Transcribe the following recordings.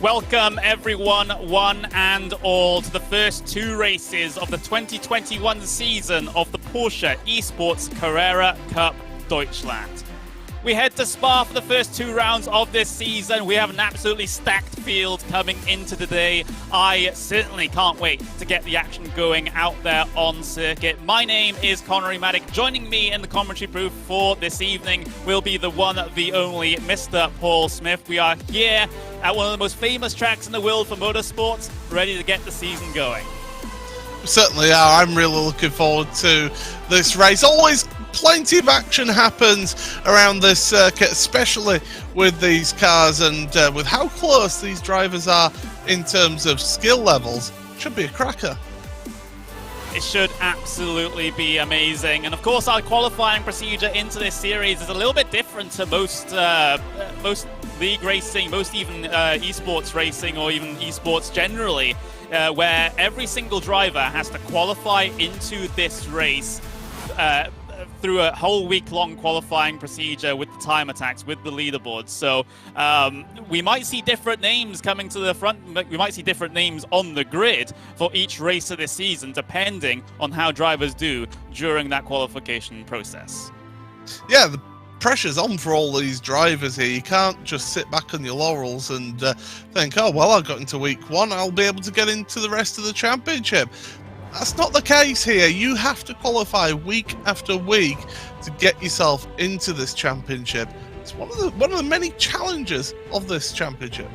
Welcome everyone, one and all, to the first two races of the 2021 season of the Porsche Esports Carrera Cup Deutschland. We head to Spa for the first two rounds of this season. We have an absolutely stacked field coming into today. I certainly can't wait to get the action going out there on circuit. My name is Connery Maddock. Joining me in the commentary booth for this evening will be the one, the only Mr. Paul Smith. We are here at one of the most famous tracks in the world for motorsports, ready to get the season going. We certainly are. I'm really looking forward to this race. Always plenty of action happens around this circuit, especially with these cars and with how close these drivers are in terms of skill levels. Should be a cracker. It should absolutely be amazing. And of course, our qualifying procedure into this series is a little bit different to most league racing, most even esports racing, or even esports generally, where every single driver has to qualify into this race through a whole week-long qualifying procedure with the time attacks, with the leaderboards. So we might see different names coming to the front. We might see different names on the grid for each race of this season, depending on how drivers do during that qualification process. Yeah, the pressure's on for all these drivers here. You can't just sit back on your laurels and think, oh, well, I got into week one, I'll be able to get into the rest of the championship. That's not the case here. You have to qualify week after week to get yourself into this championship. It's one of the many challenges of this championship.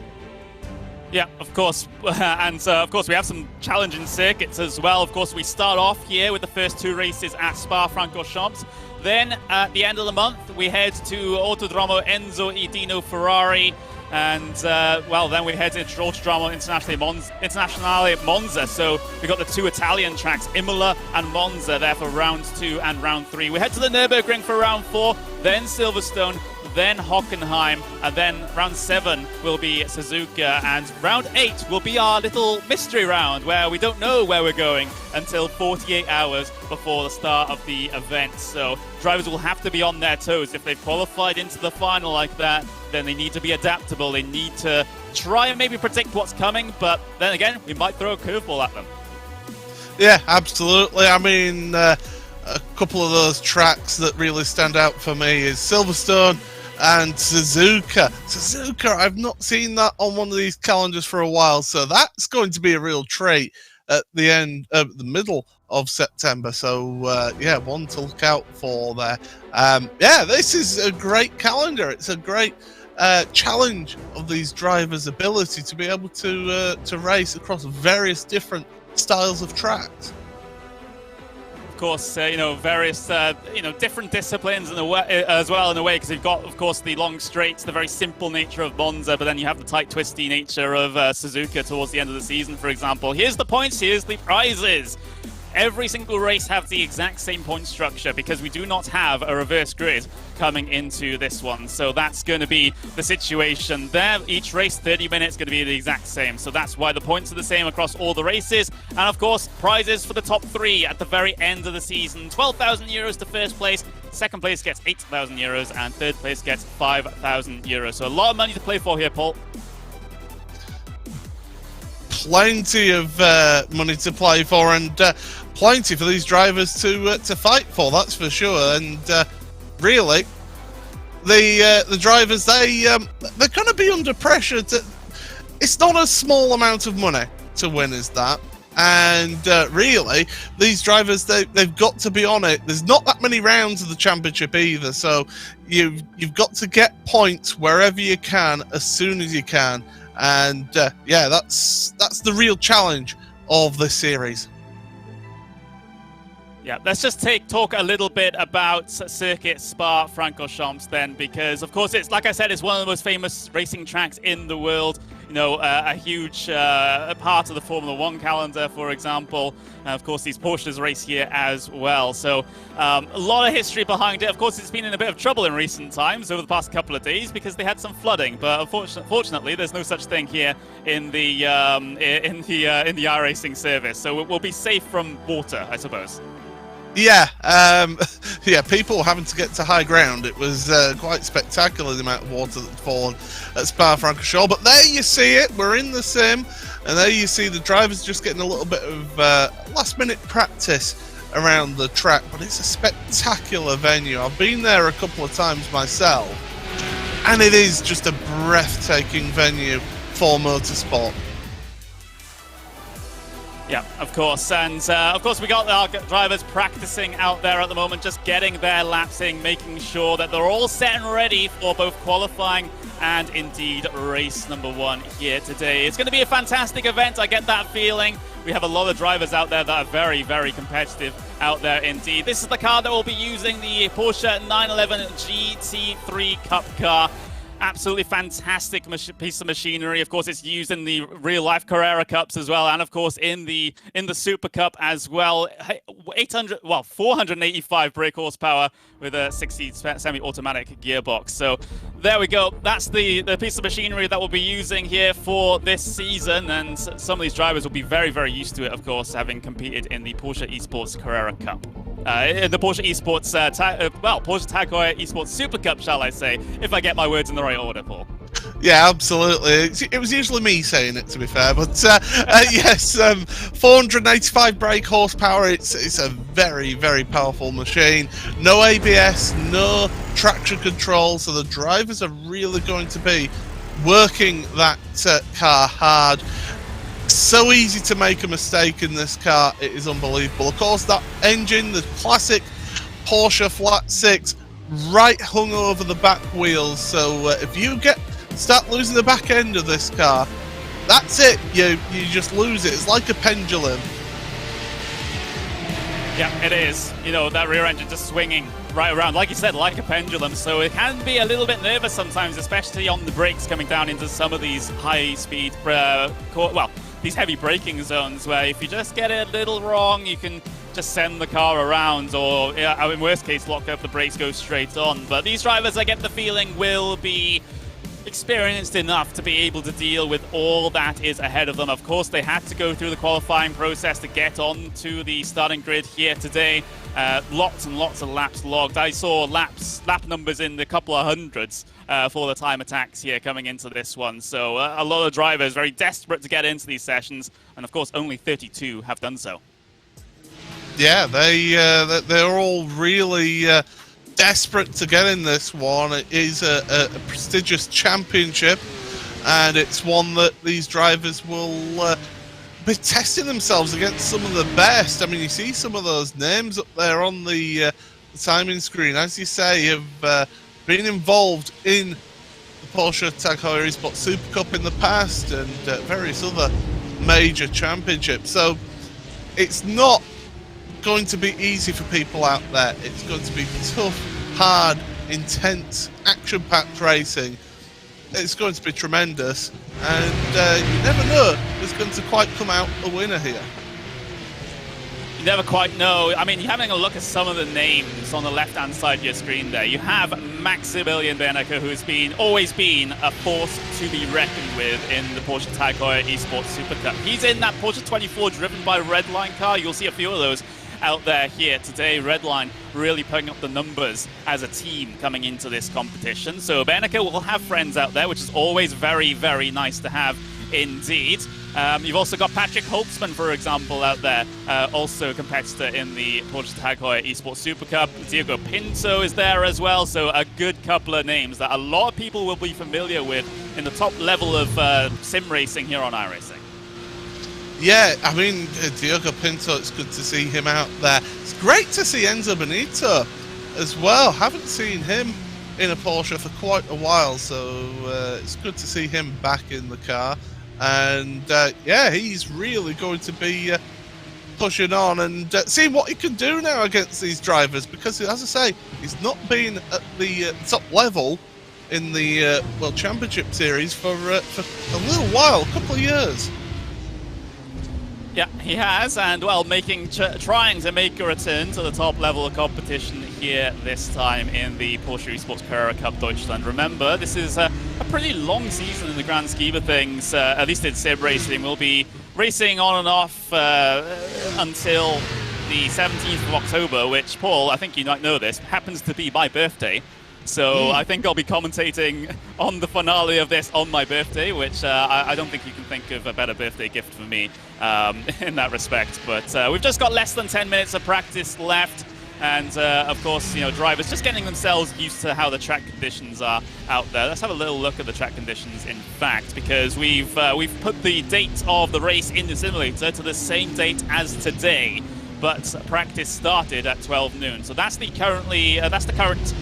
Yeah, of course. And of course, we have some challenging circuits as well. Of course, we start off here with the first two races at Spa-Francorchamps. Then at the end of the month, we head to Autodromo Enzo e Dino Ferrari. And, then we head to Autodromo Internazionale Monza. So we've got the two Italian tracks, Imola and Monza, there for round 2 and round 3. We head to the Nürburgring for round 4, then Silverstone, then Hockenheim, and then round 7 will be Suzuka, and round 8 will be our little mystery round where we don't know where we're going until 48 hours before the start of the event. So drivers will have to be on their toes. If they've qualified into the final like that, then they need to be adaptable. They need to try and maybe predict what's coming, but then again, we might throw a curveball at them. Yeah, absolutely. I mean, a couple of those tracks that really stand out for me is Silverstone and Suzuka. Suzuka, I've not seen that on one of these calendars for a while, so that's going to be a real treat at the middle of September. So, one to look out for there. This is a great calendar. It's a great challenge of these drivers' ability to be able to race across various different styles of tracks. Of course, various different disciplines in a way, as well, in a way, because you've got, of course, the long straights, the very simple nature of Monza, but then you have the tight, twisty nature of Suzuka towards the end of the season, for example. Here's the points, here's the prizes. Every single race has the exact same point structure because we do not have a reverse grid coming into this one. So that's going to be the situation there. Each race, 30 minutes, going to be the exact same. So that's why the points are the same across all the races. And of course, prizes for the top 3 at the very end of the season. 12,000 euros to first place. Second place gets 8,000 euros and third place gets 5,000 euros. So a lot of money to play for here, Paul. Plenty of money to play for, and plenty for these drivers to fight for. That's for sure. And really, the drivers they're going to be under pressure. It's not a small amount of money to win, is that? And really, these drivers they've got to be on it. There's not that many rounds of the championship either, so you've got to get points wherever you can as soon as you can. And that's the real challenge of this series. Yeah, let's just talk a little bit about Circuit Spa-Francorchamps then, because of course it's, like I said, it's one of the most famous racing tracks in the world. A huge part of the Formula 1 calendar, for example. Of course, these Porsches race here as well. So a lot of history behind it. Of course, it's been in a bit of trouble in recent times over the past couple of days because they had some flooding. But unfortunately, there's no such thing here in the iRacing service. So we'll be safe from water, I suppose. Yeah, yeah, people having to get to high ground. It was quite spectacular, the amount of water that had fallen at Spa-Francorchamps. But there you see it, we're in the sim, and there you see the drivers just getting a little bit of last-minute practice around the track. But it's a spectacular venue. I've been there a couple of times myself, and it is just a breathtaking venue for motorsport. Yeah, of course, and of course we got our drivers practicing out there at the moment, just getting their laps in, making sure that they're all set and ready for both qualifying and indeed race number 1 here today. It's going to be a fantastic event, I get that feeling. We have a lot of drivers out there that are very, very competitive out there indeed. This is the car that we'll be using, the Porsche 911 GT3 Cup car. Absolutely fantastic piece of machinery. Of course, it's used in the real-life Carrera Cups as well, and of course in the Super Cup as well. 485 brake horsepower with a 60 semi-automatic gearbox. So there we go. That's the piece of machinery that we'll be using here for this season, and some of these drivers will be very, very used to it, of course, having competed in the Porsche Esports Carrera Cup. The Porsche Esports, Porsche Tag Heuer Esports Super Cup, shall I say, if I get my words in the right order, Paul. Yeah, absolutely. It was usually me saying it, to be fair, but yes, 485 brake horsepower. It's a very, very powerful machine. No ABS, no traction control, so the drivers are really going to be working that car hard. So easy to make a mistake in this car, it is unbelievable. Of course, that engine, the classic Porsche Flat 6, right hung over the back wheels, so if you start losing the back end of this car, that's it, you just lose it. It's like a pendulum. Yeah, it is. You know, that rear engine just swinging right around, like you said, like a pendulum. So it can be a little bit nervous sometimes, especially on the brakes coming down into some of these high-speed, these heavy braking zones where if you just get it a little wrong, you can just send the car around, or in worst case, lock up the brakes, go straight on. But these drivers, I get the feeling, will be experienced enough to be able to deal with all that is ahead of them. Of course, they had to go through the qualifying process to get on to the starting grid here today. Lots and lots of laps logged. I saw lap numbers in the couple of hundreds for the time attacks here coming into this one. So a lot of drivers very desperate to get into these sessions, and of course only 32 have done so. Yeah, they're all really desperate to get in this one. It is a prestigious championship, and it's one that these drivers will be testing themselves against some of the best. I mean, you see some of those names up there on the timing screen, as you say, have been involved in the Porsche Tag Heuer Esports Super Cup in the past and various other major championships. So it's not going to be easy for people out there. It's going to be tough, hard, intense, action-packed racing. It's going to be tremendous, and you never know who's going to quite come out a winner here. You never quite know. I mean, you're having a look at some of the names on the left-hand side of your screen there. You have Maximilian Bernecker, who's always been a force to be reckoned with in the Porsche Tag Heuer Esports Super Cup. He's in that Porsche 24 driven by Redline car. You'll see a few of those out there here today. Redline really putting up the numbers as a team coming into this competition. So Bernecker will have friends out there, which is always very, very nice to have indeed. You've also got Patrick Holtzman, for example, out there, also a competitor in the Porsche Tag Heuer Esports Super Cup. Diego Pinto is there as well, so a good couple of names that a lot of people will be familiar with in the top level of sim racing here on iRacing. Yeah, I mean, Diego Pinto, it's good to see him out there. It's great to see Enzo Benito as well. Haven't seen him in a Porsche for quite a while, so it's good to see him back in the car. And yeah, he's really going to be pushing on and seeing what he can do now against these drivers, because, as I say, he's not been at the top level in the World Championship Series for a little while, a couple of years. Yeah, he has, and well, trying to make a return to the top level of competition here this time in the Porsche Esports Carrera Cup Deutschland. Remember, this is a pretty long season in the grand scheme of things, at least in sim racing. We'll be racing on and off until the 17th of October, which, Paul, I think you might know this, happens to be my birthday. So I think I'll be commentating on the finale of this on my birthday, which I don't think you can think of a better birthday gift for me in that respect. But we've just got less than 10 minutes of practice left. And of course, you know, drivers just getting themselves used to how the track conditions are out there. Let's have a little look at the track conditions, in fact, because we've put the date of the race in the simulator to the same date as today, but practice started at 12 noon. So that's the current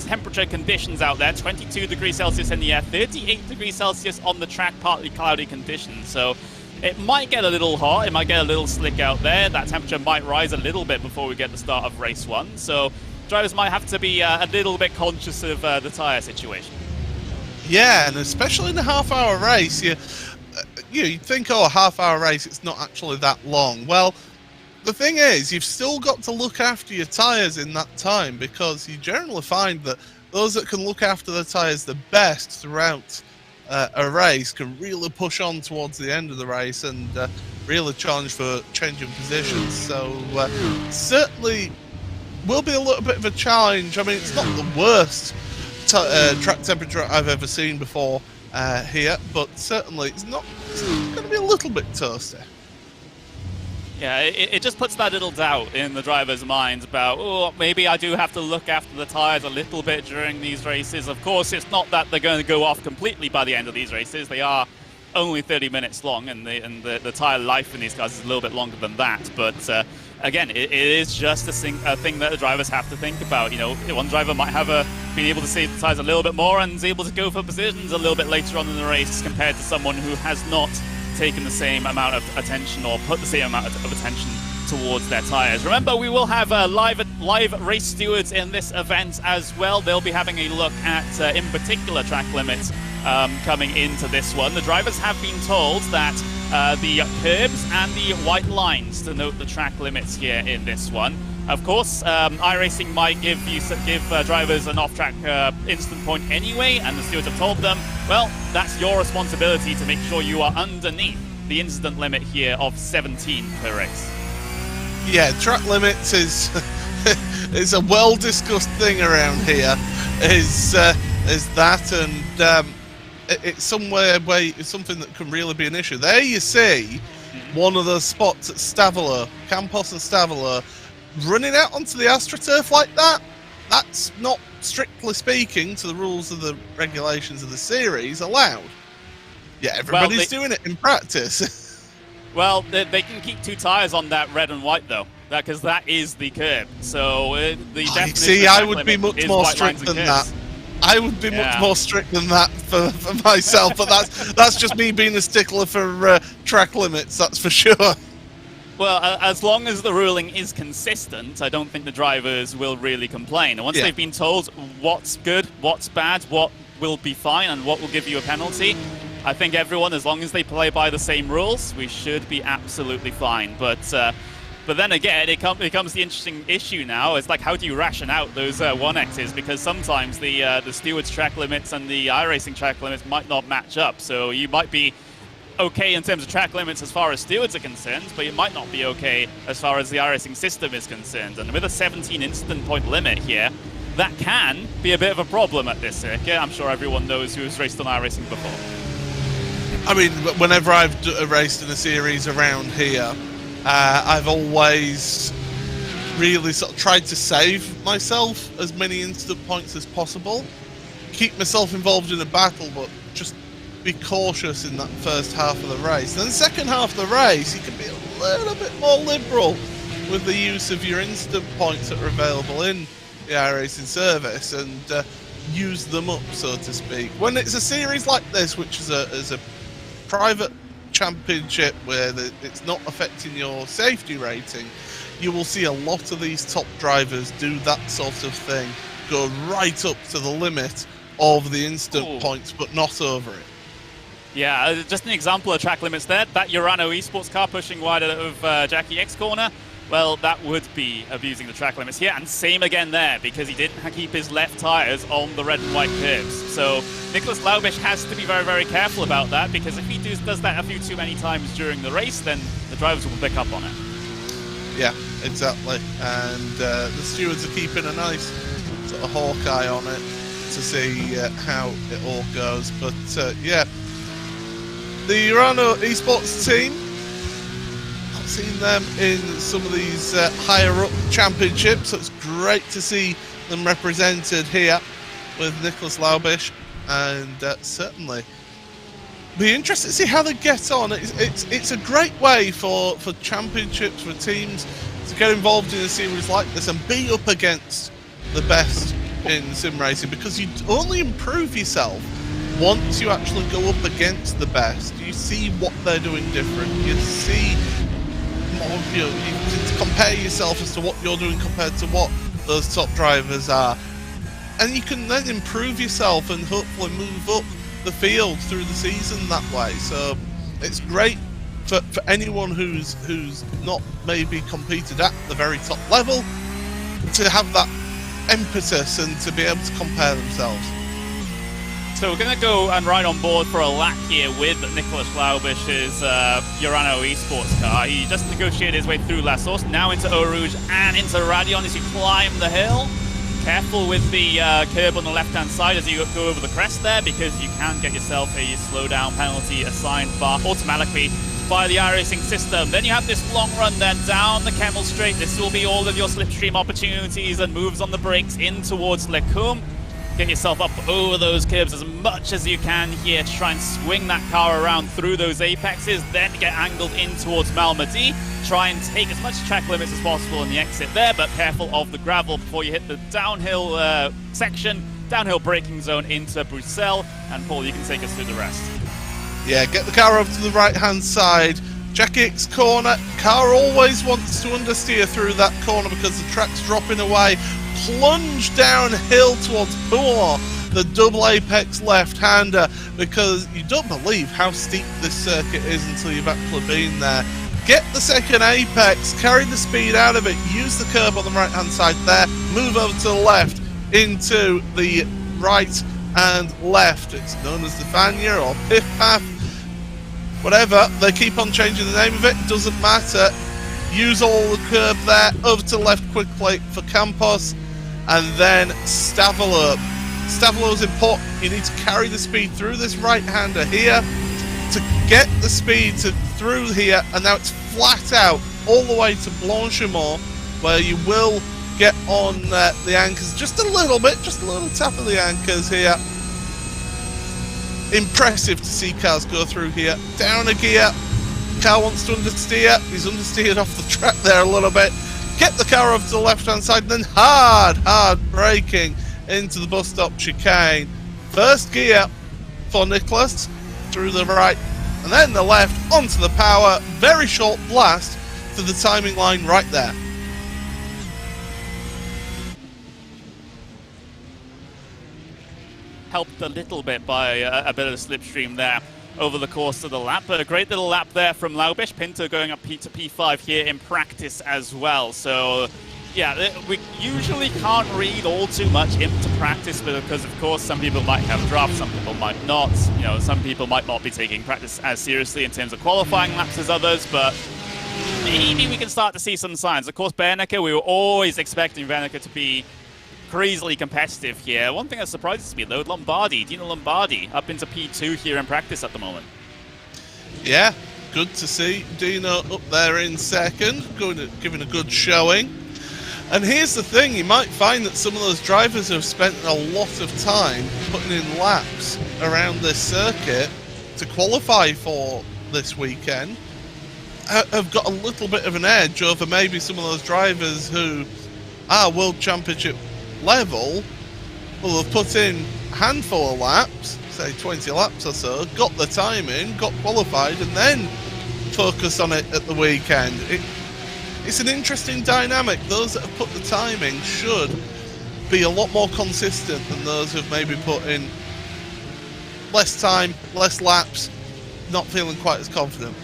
temperature conditions out there. 22 degrees Celsius in the air, 38 degrees Celsius on the track, partly cloudy conditions. So it might get a little hot, it might get a little slick out there. That temperature might rise a little bit before we get the start of race one. So drivers might have to be a little bit conscious of the tyre situation. Yeah, and especially in a half-hour race, you'd think, oh, a half-hour race, it's not actually that long. Well, the thing is, you've still got to look after your tyres in that time, because you generally find that those that can look after the tyres the best throughout a race can really push on towards the end of the race and really challenge for changing positions. So certainly will be a little bit of a challenge. I mean, it's not the worst track temperature I've ever seen before here, but certainly it's going to be a little bit toasty. Yeah, it just puts that little doubt in the driver's minds about, oh, maybe I do have to look after the tyres a little bit during these races. Of course, it's not that they're going to go off completely by the end of these races. They are only 30 minutes long, and the tyre life in these cars is a little bit longer than that. But again, it is just a thing that the drivers have to think about. You know, one driver might have been able to save the tyres a little bit more and is able to go for positions a little bit later on in the race compared to someone who has not taken the same amount of attention or put the same amount of attention towards their tyres. Remember, we will have live race stewards in this event as well. They'll be having a look at, in particular, track limits coming into this one. The drivers have been told that the curbs and the white lines denote the track limits here in this one. Of course, iRacing might give drivers an off-track instant point anyway, and the stewards have told them, well, that's your responsibility to make sure you are underneath the incident limit here of 17 per race. Yeah, track limits is is a well-discussed thing around here. Is that, and it's somewhere where it's something that can really be an issue. There you see one of the spots at Stavola, Campos and Stavola, running out onto the AstroTurf like that. That's not, strictly speaking, to the rules of the regulations of the series, allowed. Yeah, everybody's doing it in practice. Well, they can keep two tyres on that red and white, though, because that is the curb. So the definition see, I would be much more strict than that. I would be much more strict than that for myself, but that's just me being a stickler for track limits, that's for sure. Well, as long as the ruling is consistent, I don't think the drivers will really complain. And once they've been told what's good, what's bad, what will be fine, and what will give you a penalty, I think everyone, as long as they play by the same rules, we should be absolutely fine. But then again, it becomes the interesting issue now. It's like, how do you ration out those 1Xs? Because sometimes the stewards' track limits and the iRacing track limits might not match up. So you might be okay in terms of track limits as far as stewards are concerned, but it might not be okay as far as the iRacing system is concerned. And with a 17 instant point limit here, that can be a bit of a problem at this circuit. I'm sure everyone knows who's raced on iRacing before. I mean, whenever I've raced in a series around here, I've always really sort of tried to save myself as many instant points as possible. Keep myself involved in a battle, but just be cautious in that first half of the race. Then the second half of the race, you can be a little bit more liberal with the use of your instant points that are available in the iRacing service and use them up, so to speak. When it's a series like this, which is a private championship where it's not affecting your safety rating, you will see a lot of these top drivers do that sort of thing, go right up to the limit of the instant points, but not over it. Yeah, just an example of track limits there. That Urano Esports car pushing wide out of Jackie X corner, well, that would be abusing the track limits here. And same again there, because he didn't keep his left tyres on the red and white curves. So Nicholas Laubisch has to be very, very careful about that, because if he does that a few too many times during the race, then the drivers will pick up on it. Yeah. exactly. And the stewards are keeping a nice sort of hawk eye on it to see how it all goes. But yeah, the Urano Esports team, I've seen them in some of these higher up championships, so it's great to see them represented here with Nicholas Laubisch, and certainly be interested to see how they get on. It's a great way for championships, for teams to get involved in a series like this and be up against the best in sim racing, because you only improve yourself once you actually go up against the best. You see what they're doing different. You see more, you can compare yourself as to what you're doing compared to what those top drivers are, and you can then improve yourself and hopefully move up the field through the season that way. So it's great for anyone who's not maybe competed at the very top level to have that impetus and to be able to compare themselves. So we're going to go and ride on board for a lap here with Nicholas Laubisch's Urano Esports car. He just negotiated his way through La Source, now into Eau Rouge and into Radion as you climb the hill. Careful with the curb on the left-hand side as you go over the crest there, because you can get yourself a slowdown penalty assigned automatically by the iRacing system. Then you have this long run then down the Camel Straight. This will be all of your slipstream opportunities and moves on the brakes in towards Lecum. Get yourself up over those curbs as much as you can here to try and swing that car around through those apexes, then get angled in towards Malmedy. Try and take as much track limits as possible in the exit there, but careful of the gravel before you hit the downhill section, downhill braking zone into Bruxelles. And Paul, you can take us through the rest. Yeah, get the car over to the right-hand side. Jack X corner. Car always wants to understeer through that corner because the track's dropping away. Plunge downhill towards Poor, the double apex left-hander, because you don't believe how steep this circuit is until you've actually been there. Get the second apex, carry the speed out of it, use the curb on the right-hand side there, move over to the left into the right and left. It's known as the Vanya or Piff Path, whatever. They keep on changing the name of it, doesn't matter. Use all the curb there, over to the left quickly for Campos, and then Stavolo. Stavolo is important. You need to carry the speed through this right-hander here to get the speed through here, and now it's flat out all the way to Blanchimont, where you will get on the anchors just a little bit, just a little tap of the anchors here. Impressive to see cars go through here. Down a gear. Car wants to understeer. He's understeered off the track there a little bit. Get the car over to the left-hand side, and then hard braking into the bus stop chicane. First gear for Nicholas through the right, and then the left onto the power. Very short blast to the timing line right there. Helped a little bit by a bit of a slipstream there over the course of the lap, but a great little lap there from Laubisch. Pinto going up to P5 here in practice as well. So yeah, we usually can't read all too much into practice, because of course some people might have drafts, some people might not. You know, some people might not be taking practice as seriously in terms of qualifying laps as others, but maybe we can start to see some signs. Of course, Bernecker, we were always expecting Bernecker to be crazily competitive here. One thing that surprises me though, Dino Lombardi up into P2 here in practice at the moment. Yeah, good to see Dino up there in second, giving a good showing. And here's the thing, you might find that some of those drivers who have spent a lot of time putting in laps around this circuit to qualify for this weekend have got a little bit of an edge over maybe some of those drivers who are World Championship level, will have put in a handful of laps, say 20 laps or so, got the time in, got qualified, and then focus on it at the weekend. It's an interesting dynamic. Those that have put the time in should be a lot more consistent than those who've maybe put in less time, less laps, not feeling quite as confident.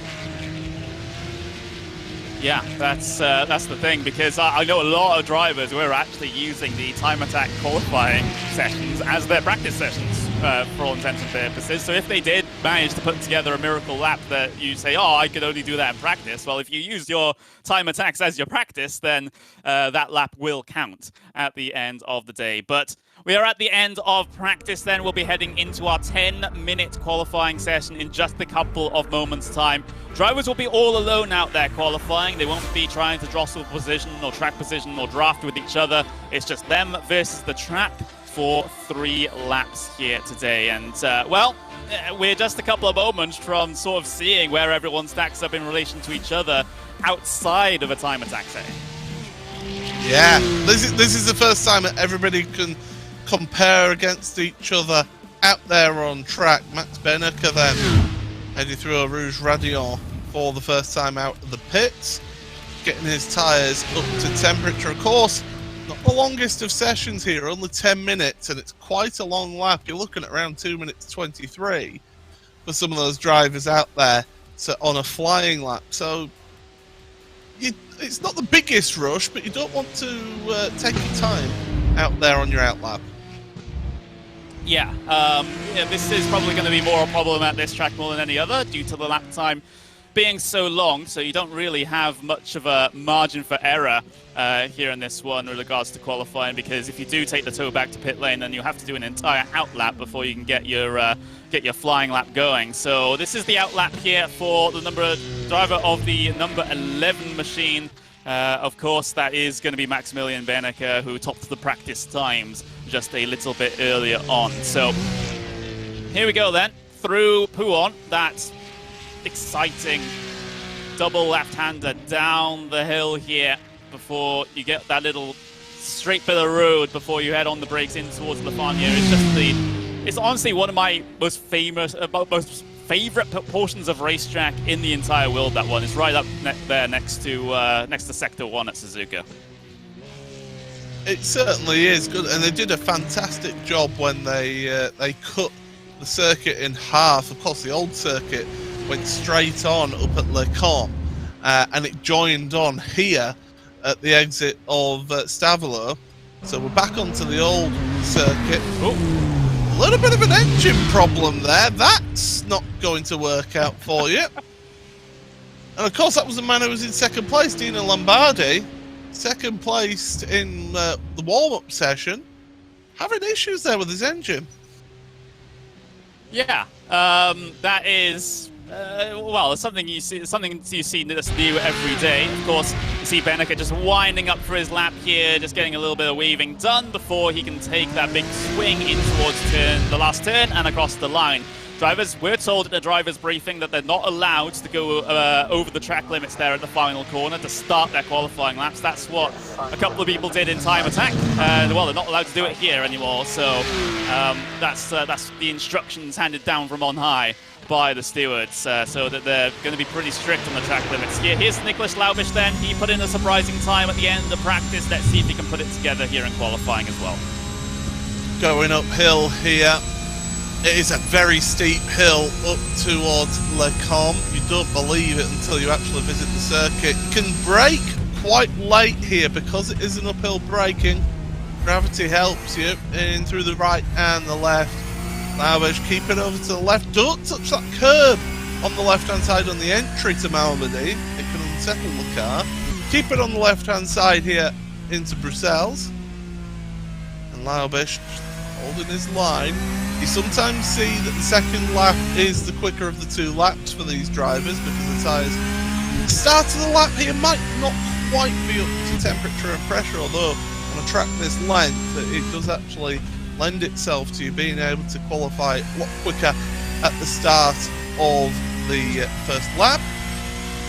Yeah, that's the thing, because I know a lot of drivers who are actually using the time attack qualifying sessions as their practice sessions. for all intents and purposes. So if they did manage to put together a miracle lap that you say, oh, I could only do that in practice, well, if you use your time attacks as your practice, then that lap will count at the end of the day. But we are at the end of practice then. We'll be heading into our 10-minute qualifying session in just a couple of moments' time. Drivers will be all alone out there qualifying. They won't be trying to jostle position or track position or draft with each other. It's just them versus the track for 3 laps here today. And, well, we're just a couple of moments from sort of seeing where everyone stacks up in relation to each other outside of a time attack setting. Yeah, this is the first time that everybody can compare against each other out there on track. Max Benneker then heading through a Rouge Radiant for the first time out of the pits, getting his tyres up to temperature. Of course, not the longest of sessions here, only 10 minutes, and it's quite a long lap. You're looking at around 2 minutes 23 for some of those drivers out there on a flying lap. So it's not the biggest rush, but you don't want to take your time out there on your out lap. Yeah, this is probably going to be more a problem at this track more than any other due to the lap time being so long, so you don't really have much of a margin for error here in this one with regards to qualifying, because if you do take the toe back to pit lane, then you have to do an entire out lap before you can get your flying lap going. So this is the out lap here for the driver of the number 11 machine. Of course, that is going to be Maximilian Benneker, who topped the practice times just a little bit earlier on. So here we go then, through Pouhon, that exciting double left-hander down the hill here before you get that little straight bit of road before you head on the brakes in towards Le Fagnier. It's honestly one of my most favorite portions of racetrack in the entire world. That one is right up there next to Sector 1 at Suzuka. It certainly is good, and they did a fantastic job when they cut the circuit in half. Of course, the old circuit went straight on up at Le Camp, and it joined on here at the exit of Stavelot. So we're back onto the old circuit. A little bit of an engine problem there. That's not going to work out for you. And of course, that was the man who was in second place, Dino Lombardi. Second placed in the warm-up session. Having issues there with his engine. Yeah, that is... well, it's something you see that's new every day. Of course, you see Benneker just winding up for his lap here, just getting a little bit of weaving done before he can take that big swing in towards the last turn and across the line. Drivers, we're told at the driver's briefing that they're not allowed to go over the track limits there at the final corner to start their qualifying laps. That's what a couple of people did in time attack. Well, they're not allowed to do it here anymore, so that's the instructions handed down from on high by the stewards, so that they're going to be pretty strict on the track limits here. Here's Nicholas Laubisch then. He put in a surprising time at the end of practice. Let's see if he can put it together here in qualifying as well. Going uphill here. It is a very steep hill up towards Le Camp. You don't believe it until you actually visit the circuit. You can brake quite late here because it is an uphill braking. Gravity helps you in through the right and the left. Laubisch, keep it over to the left. Don't touch that curb on the left-hand side on the entry to Malmedy. It can unsettle the car. Keep it on the left-hand side here into Bruxelles. And Laubisch holding his line. You sometimes see that the second lap is the quicker of the 2 laps for these drivers because the tyres. The start of the lap here might not quite be up to temperature and pressure, although on a track this length, it does actually lend itself to you being able to qualify a lot quicker at the start of the first lap.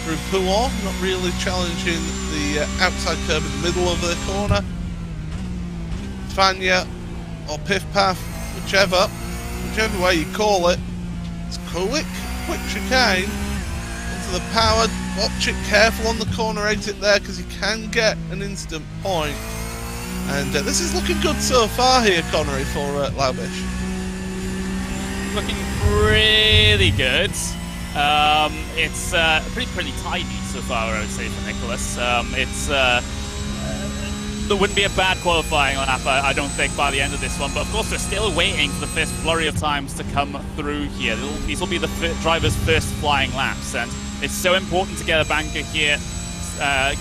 Through Pouhon, not really challenging the outside curb in the middle of the corner. Fagnier or Piff Paff, whichever way you call it. It's quick chicane onto the powered. Watch it, careful on the corner exit there because you can get an instant point. And this is looking good so far here, Connery, for Laubisch. Looking pretty good. It's pretty tidy so far, I would say, for Nicholas. It's there wouldn't be a bad qualifying lap, I don't think, by the end of this one. But of course, we're still waiting for the first flurry of times to come through here. These will be the driver's first flying laps, and it's so important to get a banker here,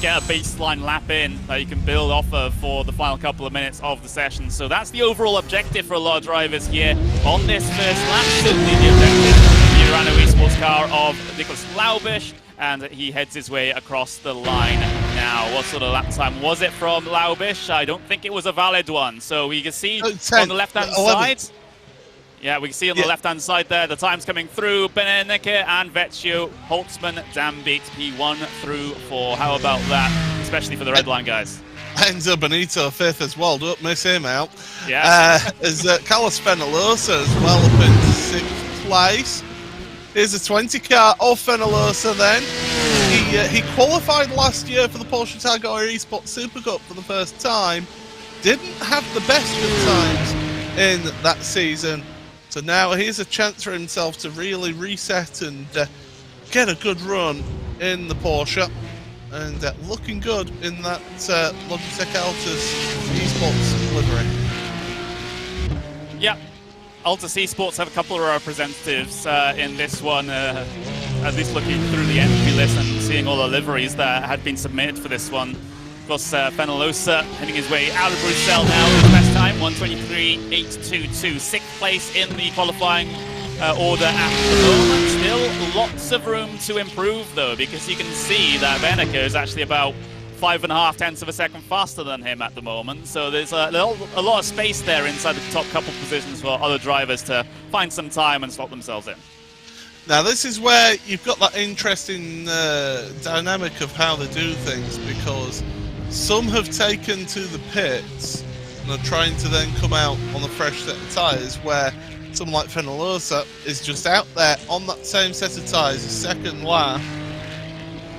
get a baseline lap in that you can build off of for the final couple of minutes of the session. So that's the overall objective for a lot of drivers here on this first lap. Certainly the objective of the Urano Esports car of Nicholas Laubish, and he heads his way across the line now. What sort of lap time was it from Laubish? I don't think it was a valid one. So we can see on the left-hand side. Yeah, we can see on the left-hand side there, the times coming through. Beneneke and Vecchio, Holtzman, Dambeat, P1 through 4. How about that, especially for the red line guys? Enzo Benito, 5th as well. Don't miss him out. Yeah. As Carlos Fenalosa as well up in 6th place. Here's a 20 car of Fenalosa then. He qualified last year for the Porsche Carrera Esports Super Cup for the first time. Didn't have the best of times in that season. So now here's a chance for himself to really reset and get a good run in the Porsche. And looking good in that Logitech Altus Esports livery. Yeah. Altus Esports have a couple of representatives in this one, at least looking through the entry list and seeing all the liveries that had been submitted for this one. Of course, Fenalosa heading his way out of Bruxelles now with his best time, 1:23.822. 6th place in the qualifying order at the moment. Still lots of room to improve though, because you can see that Beneke is actually about 5.5 tenths of a second faster than him at the moment. So there's a lot of space there inside the top couple positions for other drivers to find some time and slot themselves in. Now this is where you've got that interesting dynamic of how they do things, because some have taken to the pits and are trying to then come out on a fresh set of tyres, where someone like Fenalosa is just out there on that same set of tyres, a second lap.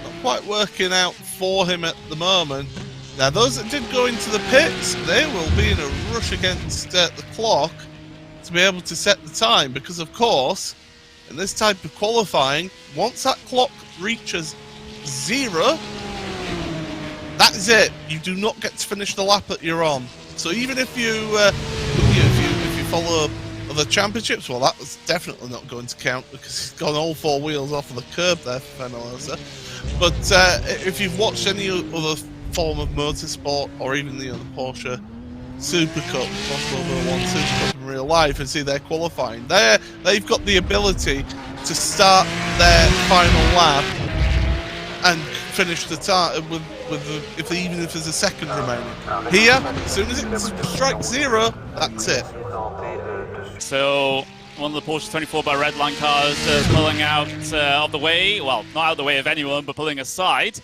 Not quite working out for him at the moment. Now those that did go into the pits, they will be in a rush against the clock to be able to set the time, because of course in this type of qualifying, once that clock reaches 0, that is it. You do not get to finish the lap that you're on. So even if you if you follow other championships, well, that was definitely not going to count because he's gone all 4 wheels off of the curb there for Fenalosa. But if you've watched any other form of motorsport, or even the Porsche Super Cup, Porsche Formula 1 Super Cup in real life, and see their qualifying, they've got the ability to start their final lap and finish the time even if there's a second remaining. Here, as soon as it strikes 0, that's it. So one of the Porsche 24 by Redline cars pulling out of the way, well, not out of the way of anyone, but pulling aside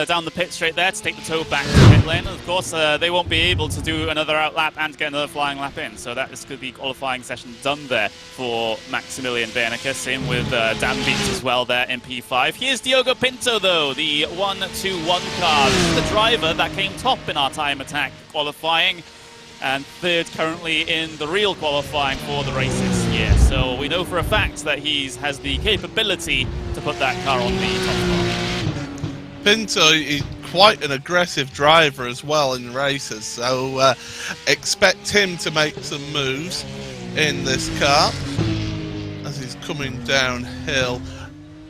down the pit straight there to take the tow back to the pit lane. And of course, they won't be able to do another outlap and get another flying lap in. So that is the qualifying session done there for Maximilian Beneke. Same with Dan Beats as well there in P5. Here's Diogo Pinto though, the 1-2-1 car. This is the driver that came top in our time attack qualifying, and 3rd currently in the real qualifying for the races here. So we know for a fact that he has the capability to put that car on the top spot. Pinto is quite an aggressive driver as well in races, so expect him to make some moves in this car as he's coming downhill.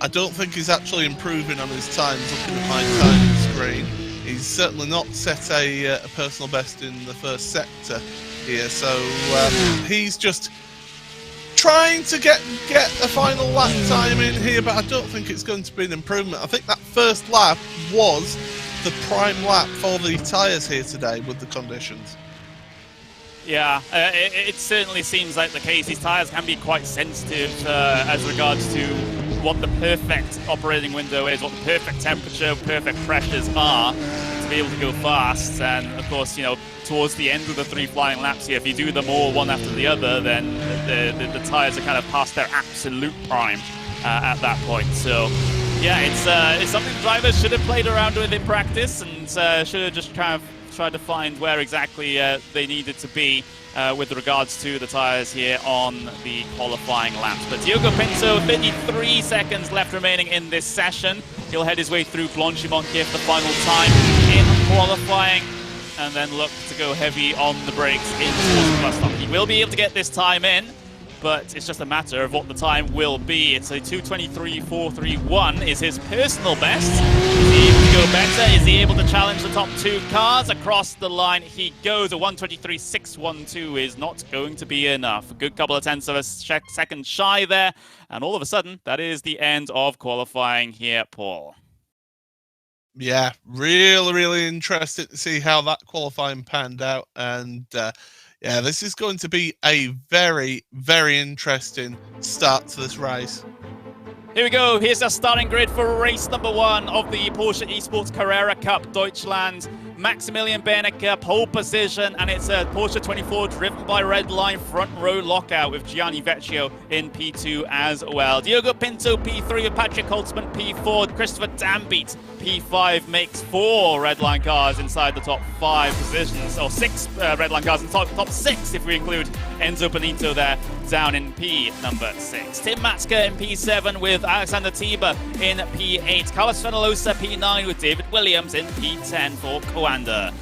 I don't think he's actually improving on his times looking at my time screen. He's certainly not set a personal best in the first sector here, so he's just trying to get a final lap time in here, but I don't think it's going to be an improvement. I think that first lap was the prime lap for the tyres here today with the conditions. Yeah, it certainly seems like the case. These tyres can be quite sensitive as regards to what the perfect operating window is, what the perfect temperature, perfect pressures are to be able to go fast. And of course, you know, towards the end of the 3 flying laps here, if you do them all one after the other, then the tyres are kind of past their absolute prime at that point. So yeah, it's something drivers should have played around with in practice, and should have just kind of tried to find where exactly they needed to be with regards to the tyres here on the qualifying laps. But Diogo Pinto, 53 seconds left remaining in this session. He'll head his way through Blanchimont here for the final time in qualifying. and then look to go heavy on the brakes in towards the bus stop. He will be able to get this time in, but it's just a matter of what the time will be. It's a 2:23.431 is his personal best. Is he able to go better? Is he able to challenge the top 2 cars? Across the line he goes. A 1:23.612 is not going to be enough. A good couple of tenths of a second shy there, and all of a sudden, that is the end of qualifying here, Paul. Yeah, really interested to see how that qualifying panned out, and yeah, this is going to be a very interesting start to this race. Here we go. Here's our starting grid for race number 1 of the Porsche Esports Carrera Cup Deutschland. Maximilian Bernecke, pole position, and it's a Porsche 24 driven by Redline front row lockout with Gianni Vecchio in P2 as well. Diogo Pinto P3 with Patrick Holtzman P4. Christopher Dambeat P5 makes 4 Redline cars inside the top 5 positions, or 6 Redline cars in the top 6 if we include Enzo Benito there down in P number 6. Tim Matska in P7 with Alexander Tiber in P8. Carlos Fenalosa P9 with David Williams in P10 for Coanda.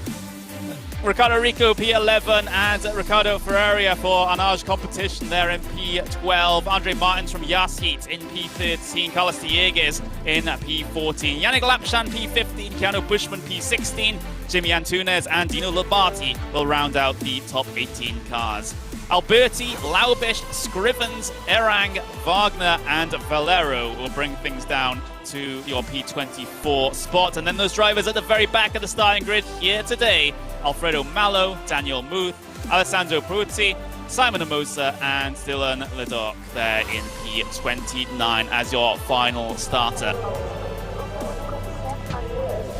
Ricardo Rico P11 and Ricardo Ferreira for Anage competition there in P12. Andre Martins from Yasheet in P13. Carlos Dieguez in P14. Yannick Lapchan P15. Keanu Bushman P16. Jimmy Antunes and Dino Labati will round out the top 18 cars. Alberti, Laubish, Scrivens, Erang, Wagner and Valero will bring things down to your P24 spot. And then those drivers at the very back of the starting grid here today: Alfredo Mallo, Daniel Muth, Alessandro Pruzzi, Simon Amosa and Dylan Ledoc there in P29 as your final starter.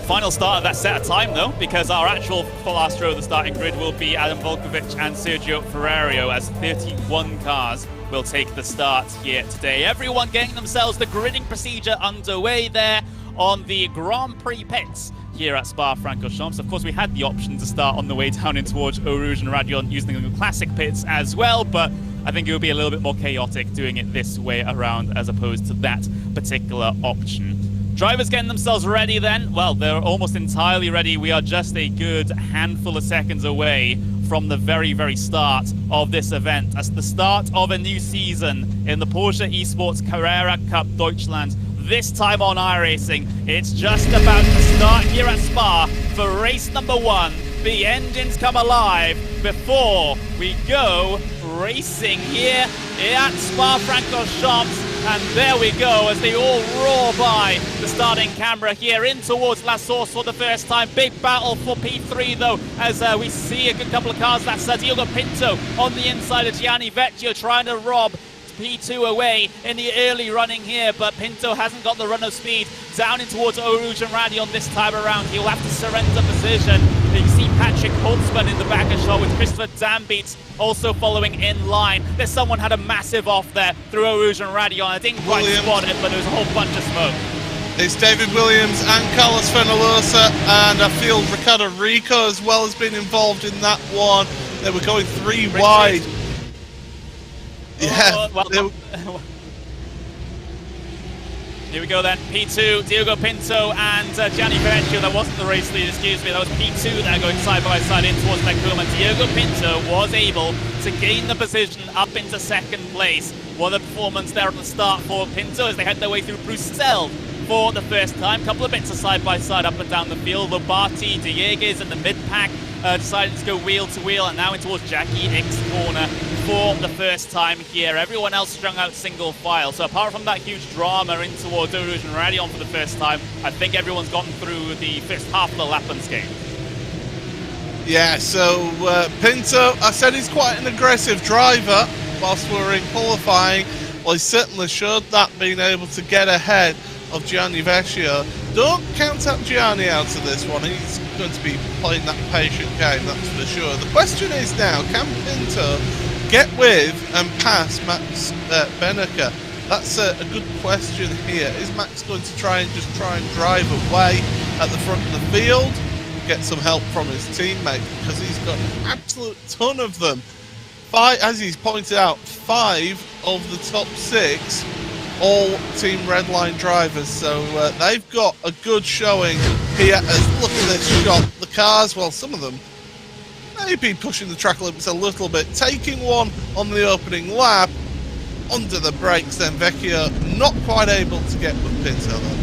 Final start of that set of time though, because our actual full last row of the starting grid will be Adam Volkovic and Sergio Ferrario, as 31 cars will take the start here today. Everyone getting themselves the gridding procedure underway there on the Grand Prix pits here at Spa-Francorchamps. Of course, we had the option to start on the way down in towards Eau Rouge and Radion using the classic pits as well, but I think it would be a little bit more chaotic doing it this way around as opposed to that particular option. Drivers getting themselves ready then. Well, they're almost entirely ready. We are just a good handful of seconds away from the very start of this event. As the start of a new season in the Porsche Esports Carrera Cup Deutschland. This time on iRacing. It's just about to start here at Spa for race number 1. The engines come alive before we go racing here at Spa-Francorchamps. And there we go as they all roar by the starting camera here in towards La Source for the first time. Big battle for P3 though, as we see a good couple of cars. That's Diogo Pinto on the inside of Gianni Vecchio trying to rob P2 away in the early running here, but Pinto hasn't got the run of speed down in towards Eau Rouge and Radion this time around. He'll have to surrender position. You see Patrick Holtzman in the back of shot with Christopher Dambeats also following in line. There's someone had a massive off there through Eau Rouge and Radion. I didn't quite spot it, but there was a whole bunch of smoke. It's David Williams and Carlos Fenalosa, and I feel Ricardo Rico as well has been involved in that one. They were going 3 wide. Yeah. Here we go then. P2, Diogo Pinto and Gianni Vecchio. That wasn't the race lead, excuse me. That was P2 that are going side by side in towards Beckuma. Diogo Pinto was able to gain the position up into second place. What a performance there at the start for Pinto as they head their way through Bruxelles for the first time. Couple of bits of side by side up and down the field. Lobati, Dieguez in the mid-pack decided to go wheel to wheel, and now in towards Jackie X corner for the first time here. Everyone else strung out single file. So apart from that huge drama in towards Eau Rouge and Radion for the first time, I think everyone's gotten through the first half of the lap unscathed. Yeah, so Pinto, I said he's quite an aggressive driver whilst we were in qualifying. Well, he certainly showed that, being able to get ahead of Gianni Vecchio. Don't count out Gianni out of this one. He's going to be playing that patient game, that's for sure. The question is now, can Pinto get with and pass Max Bernecke? That's a good question here. Is Max going to try and drive away at the front of the field, get some help from his teammate, because he's got an absolute ton of them. As he's pointed out, 5 of the top 6 all Team Redline drivers, so they've got a good showing here. As look at this shot, the cars, well, some of them maybe pushing the track limits a little bit, taking one on the opening lap, under the brakes, then Vecchio not quite able to get with Pinto though.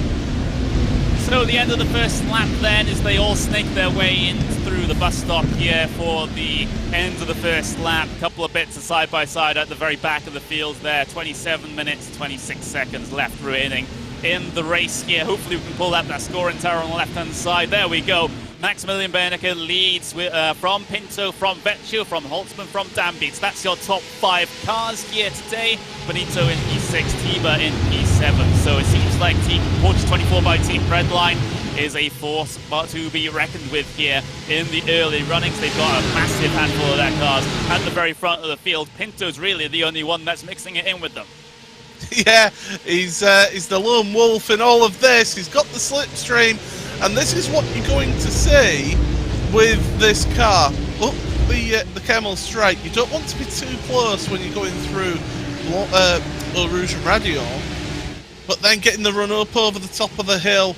So the end of the first lap then, as they all snake their way in through the bus stop here for the end of the first lap. Couple of bits of side by side at the very back of the field there. 27 minutes, 26 seconds left remaining in the race here. Hopefully we can pull up that scoring tower on the left-hand side. There we go. Maximilian Bernecker leads with, from Pinto, from Vecchio, from Holtzman, from Dambeats. That's your top 5 cars here today. Benito in P6, Tiba in P7. So it seems like Team Porsche 24 by Team Redline is a force to be reckoned with here in the early runnings. They've got a massive handful of their cars at the very front of the field. Pinto's really the only one that's mixing it in with them. Yeah, he's the lone wolf in all of this. He's got the slipstream. And this is what you're going to see with this car. Up the Camel Straight. You don't want to be too close when you're going through Eau Rouge and Radion, but then getting the run up over the top of the hill,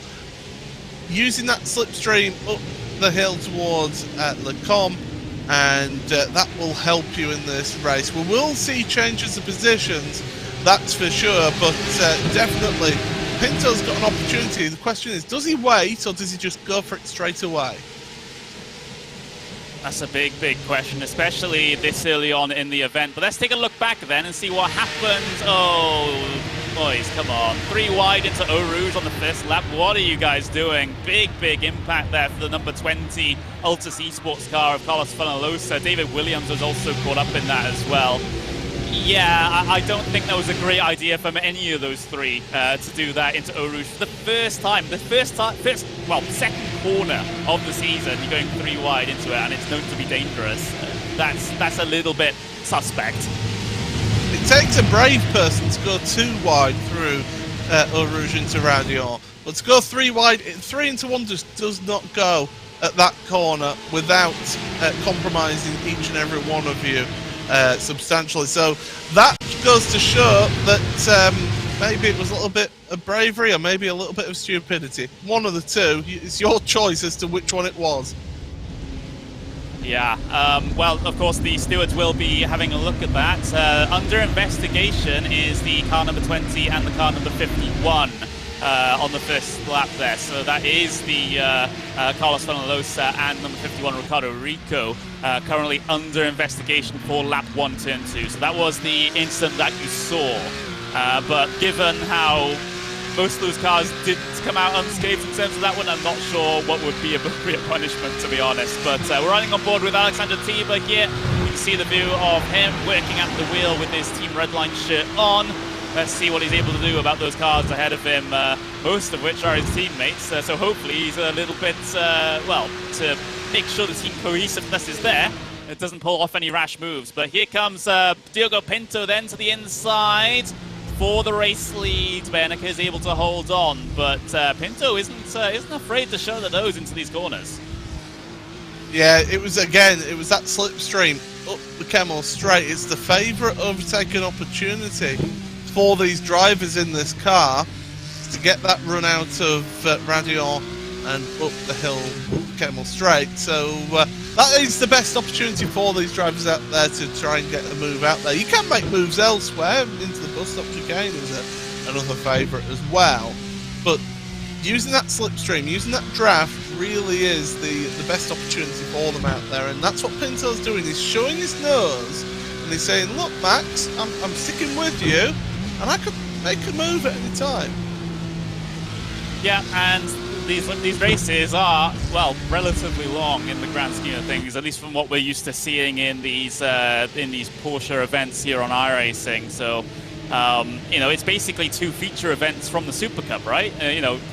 using that slipstream up the hill towards Le Combe, and that will help you in this race. We will see changes of positions, that's for sure, but definitely Pinto's got an opportunity. The question is, does he wait or does he just go for it straight away? That's a big, big question, especially this early on in the event. But let's take a look back then and see what happened. Oh, boys, come on. 3 wide into Eau Rouge on the first lap. What are you guys doing? Big, big impact there for the number 20 Altus Esports car of Carlos Fenalosa. David Williams was also caught up in that as well. Yeah, I don't think that was a great idea from any of those 3 to do that into Eau Rouge for the first time. Second corner of the season, you're going 3 wide into it, and it's known to be dangerous. That's a little bit suspect. It takes a brave person to go 2 wide through Eau Rouge into Radion, but to go 3 wide, 3 into 1 just does not go at that corner without compromising each and every one of you substantially. So that goes to show that maybe it was a little bit of bravery or maybe a little bit of stupidity. One of the two. It's your choice as to which one it was. Yeah, well, of course, the stewards will be having a look at that. Under investigation is the car number 20 and the car number 51 on the first lap there. So that is the Carlos Fenalosa and number 51 Ricardo Rico currently under investigation for lap 1, turn 2. So that was the incident that you saw. But given how most of those cars didn't come out unscathed in terms of that one, I'm not sure what would be appropriate punishment, to be honest. But we're running on board with Alexander Tiba here. You can see the view of him working at the wheel with his Team Redline shirt on. Let's see what he's able to do about those cars ahead of him, most of which are his teammates. So hopefully he's a little bit, to make sure the team cohesiveness is there. It doesn't pull off any rash moves. But here comes Diogo Pinto then to the inside for the race lead. Bernecker is able to hold on, but Pinto isn't afraid to show the nose into these corners. Yeah, it was that slipstream up the Camel Straight. It's the favourite overtaking opportunity for these drivers in this car to get that run out of Radion and up the hill, up the Camel Straight. So that is the best opportunity for these drivers out there to try and get a move out there. You can make moves elsewhere. Into the bus stop chicane is another favourite as well. But using that slipstream, using that draft really is the best opportunity for them out there. And that's what Pinto's doing. He's showing his nose and he's saying, look, Max, I'm sticking with you and I could make a move at any time. Yeah, and these races are, well, relatively long in the grand scheme of things, at least from what we're used to seeing in these Porsche events here on iRacing. So, it's basically 2 feature events from the Super Cup, right?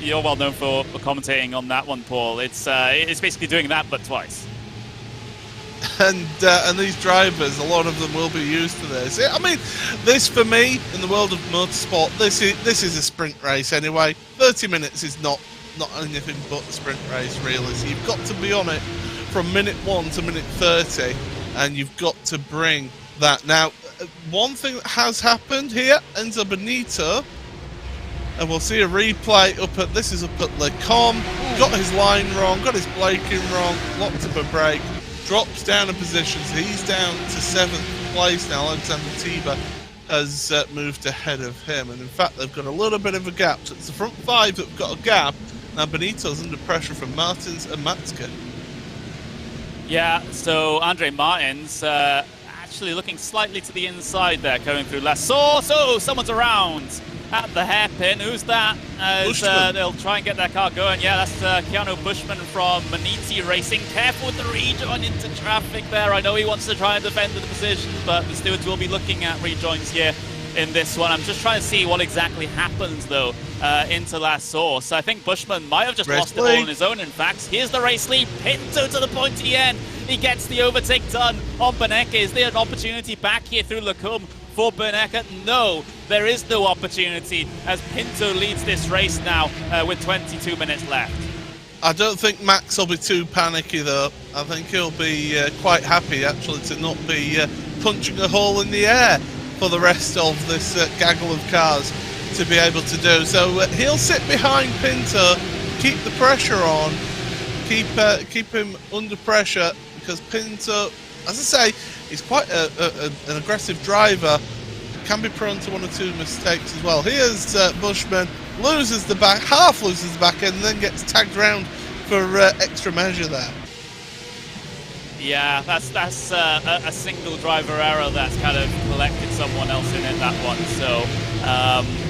You're well known for commentating on that one, Paul. It's basically doing that, but twice. And these drivers, a lot of them will be used to this. I mean, this for me, in the world of motorsport, this is a sprint race anyway. 30 minutes is not anything but a sprint race, really. So you've got to be on it from minute 1 to minute 30, and you've got to bring that. Now, one thing that has happened here, Enzo Benito And we'll see a replay up at, this is up at Le Combe. Got his line wrong, got his braking wrong, locked up a brake, drops down a position, so he's down to 7th place now. Alexander Tiber has moved ahead of him, and in fact they've got a little bit of a gap. So it's the front 5 that have got a gap. Now Benito's under pressure from Martins and Matske. Yeah, so Andre Martins actually looking slightly to the inside there, going through last. So someone's around at the hairpin. Who's that? As they'll try and get their car going. Yeah, that's Keanu Bushman from Maniti Racing. Careful with the rejoin into traffic there. I know he wants to try and defend the position, but the stewards will be looking at rejoins here in this one. I'm just trying to see what exactly happens, though, into La Source. I think Bushman might have just lost it all on his own, in fact. Here's the race lead. Pinto to the pointy end. He gets the overtake done on Berneke. Is there an opportunity back here through Le Combe for Berneke? No, there is no opportunity, as Pinto leads this race now with 22 minutes left. I don't think Max will be too panicky, though. I think he'll be quite happy, actually, to not be punching a hole in the air for the rest of this gaggle of cars to be able to do. So he'll sit behind Pinto, keep the pressure on, keep him under pressure, because Pinto, as I say, he's quite an aggressive driver, can be prone to 1 or 2 mistakes as well. Here's Bushman, loses the back, half loses the back end, and then gets tagged round for extra measure there. Yeah, that's a single driver error that's kind of collected someone else in it, that one. So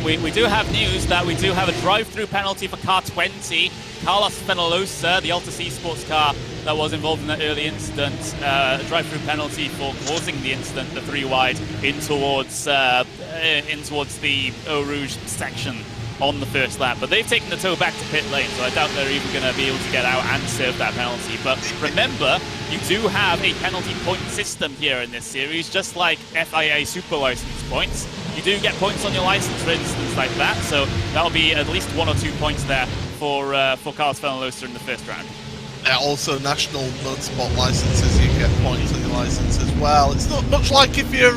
we do have news that we do have a drive-through penalty for car 20. Carlos Penalosa, the Altus Esports car that was involved in that early incident, a drive-through penalty for causing the incident, the 3 wide, in towards the Eau Rouge section on the first lap. But they've taken the tow back to pit lane, so I doubt they're even going to be able to get out and serve that penalty. But remember, you do have a penalty point system here in this series, just like FIA Super License points. You do get points on your license, for instance, like that. So that'll be at least 1 or 2 points there for Carlos Penalosa in the first round. Also, national motorsport licenses, you get points on your license as well. It's not much like if you're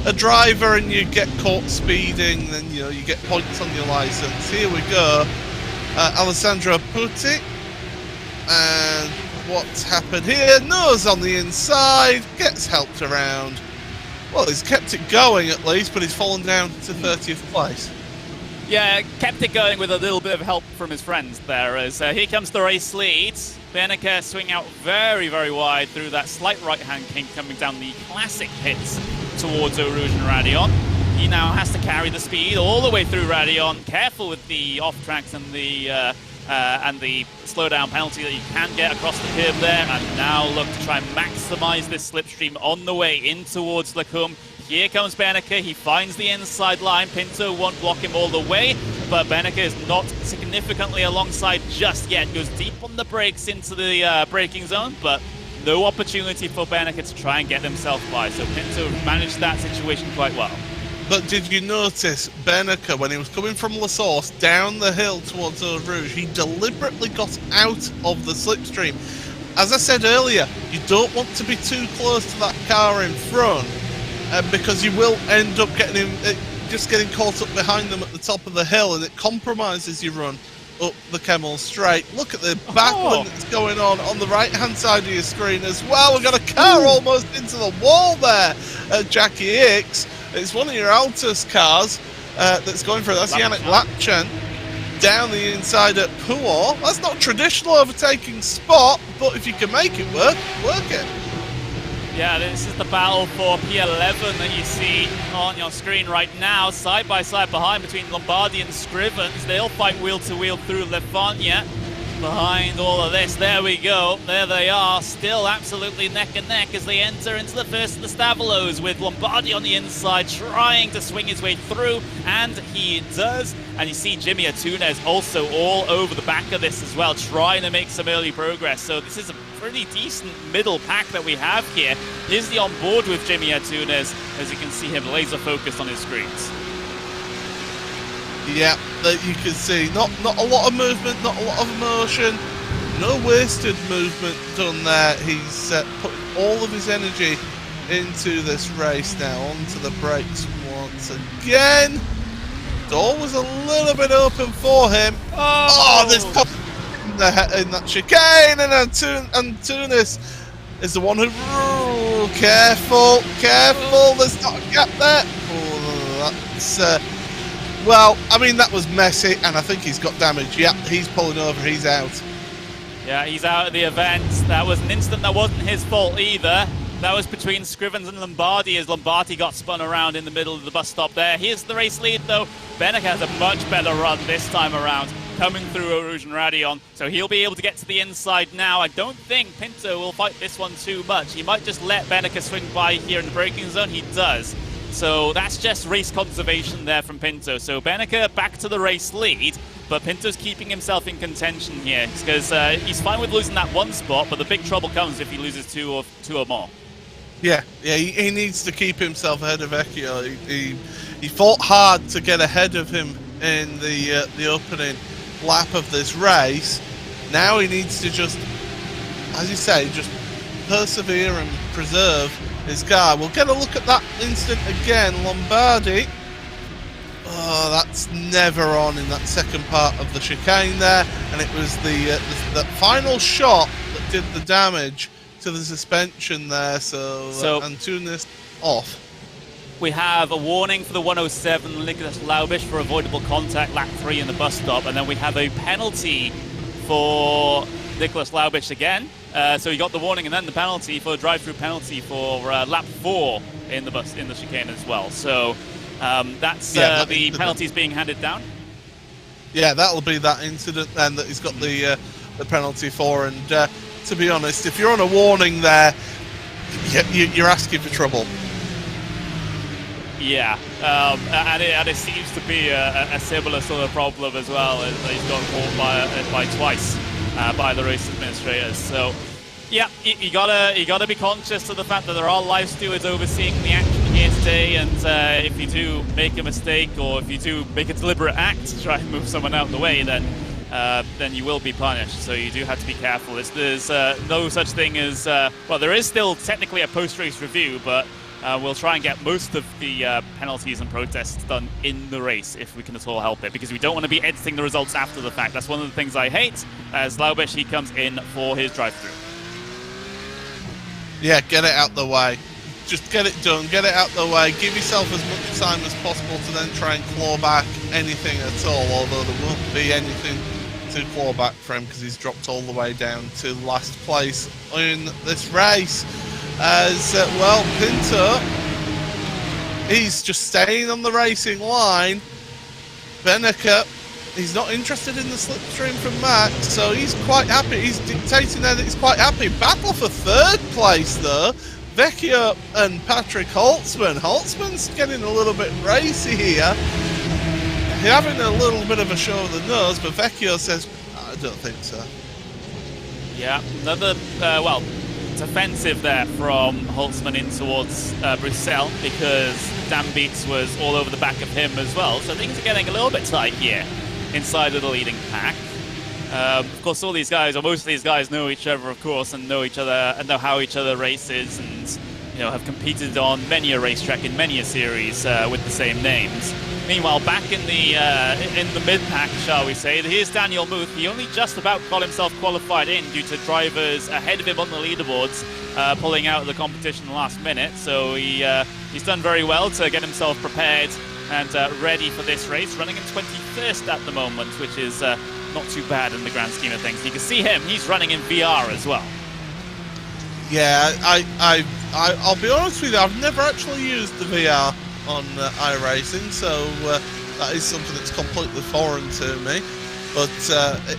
a driver and you get caught speeding, then you get points on your license. Here we go, Alessandro Putti, and what's happened here? Nose on the inside, gets helped around. Well, he's kept it going at least, but he's fallen down to 30th place. Yeah, kept it going with a little bit of help from his friends there, as here comes the race lead. Berneke swing out very, very wide through that slight right-hand kink coming down the classic pits towards Eau Rouge and Radion. He now has to carry the speed all the way through Radion. Careful with the off-tracks and the slowdown penalty that you can get across the curb there, and now look to try and maximise this slipstream on the way in towards Le Combe. Here comes Berneke, he finds the inside line. Pinto won't block him all the way, but Berneke is not significantly alongside just yet. Goes deep on the brakes into the braking zone, but no opportunity for Berneke to try and get himself by. So Pinto managed that situation quite well. But did you notice Berneke, when he was coming from La Source down the hill towards Eau Rouge, he deliberately got out of the slipstream. As I said earlier, you don't want to be too close to that car in front, because you will end up getting caught up behind them at the top of the hill, and it compromises your run up the Kemmel Straight. Look at the backwind that's going on the right-hand side of your screen as well. We've got a car almost into the wall there at Jackie Hicks. It's one of your Altus cars that's going for, that's Yannick Lapchan down the inside at Puor. That's not traditional overtaking spot, but if you can make it work, work it. Yeah, this is the battle for P11 that you see on your screen right now. Side by side behind between Lombardi and Scrivens. They'll fight wheel to wheel through Lefania. Behind all of this, there we go. There they are, still absolutely neck and neck as they enter into the first of the Stavolos, with Lombardi on the inside trying to swing his way through, and he does. And you see Jimmy Atunes also all over the back of this as well, trying to make some early progress. So this is a pretty decent middle pack that we have here. Here's the on board with Jimmy Atunes, as you can see him laser focused on his screens. Yeah, that you can see not a lot of movement, not a lot of motion, no wasted movement done there. He's putting all of his energy into this race now. Onto the brakes once again. door was a little bit open for him. Oh, there's pop in that chicane, and Antunes is the one who... Ooh, careful, there's not a gap there. Oh, that's... well, I mean, that was messy, and I think he's got damage. Yep, he's pulling over, he's out. Yeah, he's out of the event. That was an incident that wasn't his fault either. That was between Scrivens and Lombardi, as Lombardi got spun around in the middle of the bus stop there. Here's the race lead, though. Benek has a much better run this time around, coming through Rouge and Radion, so he'll be able to get to the inside now. I don't think Pinto will fight this one too much. He might just let Benek swing by here in the braking zone. He does. So that's just race conservation there from Pinto. So Benek back to the race lead, but Pinto's keeping himself in contention here because he's fine with losing that one spot, but the big trouble comes if he loses two or more. Yeah, he needs to keep himself ahead of Vecchio. He fought hard to get ahead of him in the opening lap of this race. Now he needs to just, as you say, just persevere and preserve his car. We'll get a look at that incident again. Lombardi. Oh, that's never on in that second part of the chicane there, and it was the final shot that did the damage to the suspension there. So Antunes off. We have a warning for the 107 Nicholas Laubish for avoidable contact, lap 3 in the bus stop, and then we have a penalty for Nicholas Laubish again. So he got the warning and then the penalty for a drive-through penalty for lap 4 in the chicane as well. So that's the penalties being handed down. Yeah, that'll be that incident then that he's got the penalty for. And to be honest, if you're on a warning there, you're asking for trouble. Yeah, and it seems to be a similar sort of problem as well. He's got caught by twice by the race administrators. So, yeah, you gotta be conscious of the fact that there are live stewards overseeing the action here today. And if you do make a mistake, or if you do make a deliberate act to try and move someone out of the way, then you will be punished. So you do have to be careful. There's no such thing as well. There is still technically a post-race review, but we'll try and get most of the penalties and protests done in the race if we can at all help it, because we don't want to be editing the results after the fact. That's one of the things I hate. As Laubish, he comes in for his drive-through. Yeah, get it out the way. Just get it done, get it out the way. Give yourself as much time as possible to then try and claw back anything at all, although there won't be anything to claw back for him because he's dropped all the way down to last place in this race. As well, Pinto, he's just staying on the racing line. Benek, he's not interested in the slipstream from Max, so he's quite happy. He's dictating there that he's quite happy. Battle for third place though, Vecchio and Patrick Holtzman. Holtzman's getting a little bit racy here. He's having a little bit of a show of the nose, but Vecchio says, I don't think so. Yeah, another, well, it's offensive there from Holtzman in towards Bruxelles, because Dan Beats was all over the back of him as well. So things are getting a little bit tight here inside of the leading pack. Of course, all these guys, or most of these guys, know each other, of course, and know each other and know how each other races, and have competed on many a racetrack in many a series with the same names. Meanwhile, back in the mid-pack, shall we say, here's Daniel Muth. He only just about got himself qualified in due to drivers ahead of him on the leaderboards pulling out of the competition last minute. So he's done very well to get himself prepared and ready for this race, running in 21st at the moment, which is not too bad in the grand scheme of things. You can see him, he's running in VR as well. Yeah, I'll be honest with you, I've never actually used the VR on iRacing, so that is something that's completely foreign to me. But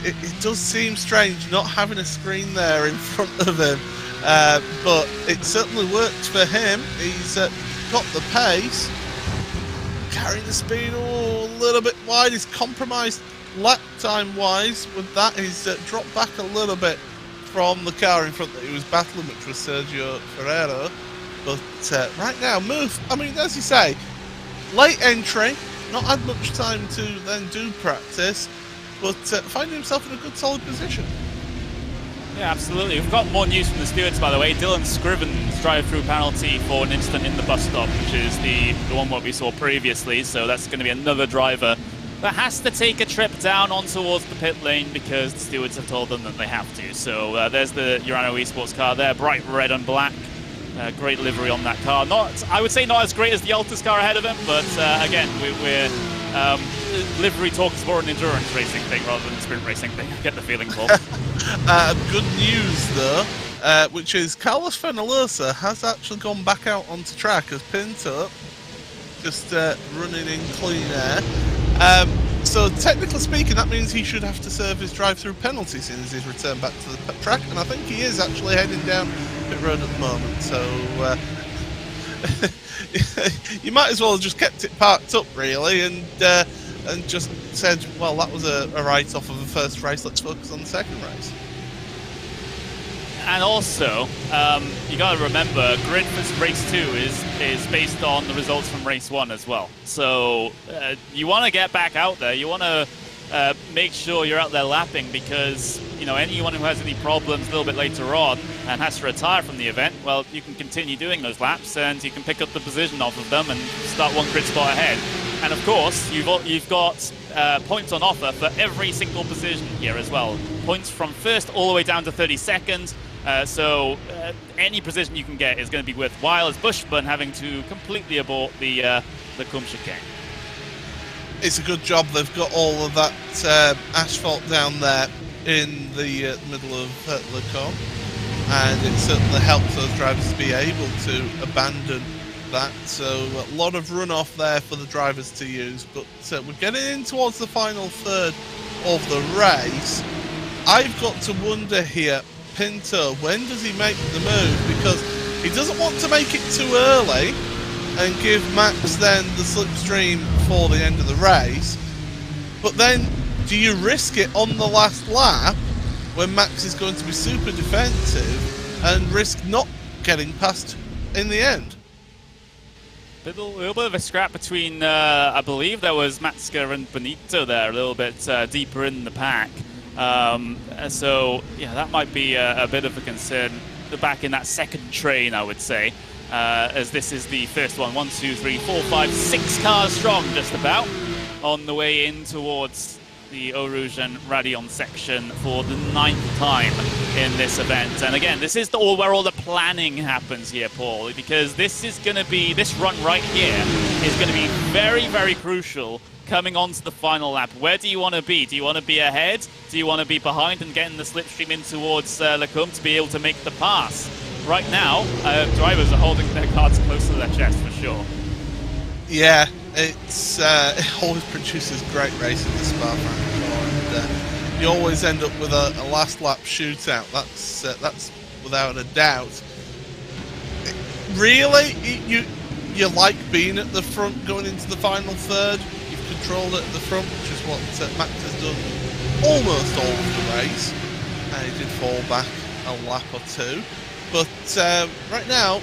it does seem strange not having a screen there in front of him. But it certainly worked for him. He's got the pace, carrying the speed a little bit wide. He's compromised lap time wise with that. He's dropped back a little bit from the car in front that he was battling, which was Sergio Ferrero. But right now, Muth, I mean, as you say, late entry, not had much time to then do practice, but finding himself in a good solid position. Yeah, absolutely. We've got more news from the stewards, by the way. Dylan Scriven's drive-through penalty for an incident in the bus stop, which is the one what we saw previously. So that's going to be another driver that has to take a trip down on towards the pit lane because the stewards have told them that they have to. So there's the Urano Esports car there, bright red and black. Great livery on that car. I would say not as great as the Altus car ahead of him, but again, we're livery talk is more an endurance racing thing rather than a sprint racing thing. I get the feeling, Paul. Good news, though, which is Carlos Fenalosa has actually gone back out onto track as Pinto, just running in clean air. So technically speaking, that means he should have to serve his drive-through penalty as soon as he's returned back to the track, and I think he is actually heading down pit road at the moment. So you might as well have just kept it parked up, really, and just said, well, that was a write-off of the first race, let's focus on the second race. And also, you got to remember, grid for race 2 is based on the results from race 1 as well. So you want to get back out there. You want to make sure you're out there lapping because, you know, anyone who has any problems a little bit later on and has to retire from the event, well, you can continue doing those laps and you can pick up the position off of them and start one grid spot ahead. And of course, you've got points on offer for every single position here as well. Points from first all the way down to 32nd. So any position you can get is going to be worthwhile, as Bushman having to completely abort the Cum chicane. It's a good job they've got all of that asphalt down there in the middle of Le Con, and it certainly helps those drivers be able to abandon that. So a lot of runoff there for the drivers to use, but we're getting in towards the final third of the race. I've got to wonder here, Pinto, when does he make the move? Because he doesn't want to make it too early and give Max then the slipstream for the end of the race. But then, do you risk it on the last lap when Max is going to be super defensive and risk not getting past in the end? A little bit of a scrap between, I believe there was Matska and Benito there, a little bit deeper in the pack. So, yeah, that might be a bit of a concern. The back in that second train, I would say, as this is the first one. 1, 2, 3, 4, 5, 6 cars strong, just about, on the way in towards the Eau Rouge and Radion section for the 9th time in this event. And again, this is where all the planning happens here, Paul, because this run right here is going to be very, very crucial coming on to the final lap. Where do you want to be? Do you want to be ahead? Do you want to be behind and getting the slipstream in towards Le Cum to be able to make the pass? Right now, drivers are holding their cards close to their chest for sure. Yeah, it always produces great racing, the Spa-Francorchamps, and you always end up with a last lap shootout. That's without a doubt. Really, you like being at the front going into the final third. Controlled it at the front, which is what Max has done almost all of the race. He did fall back a lap or two, but right now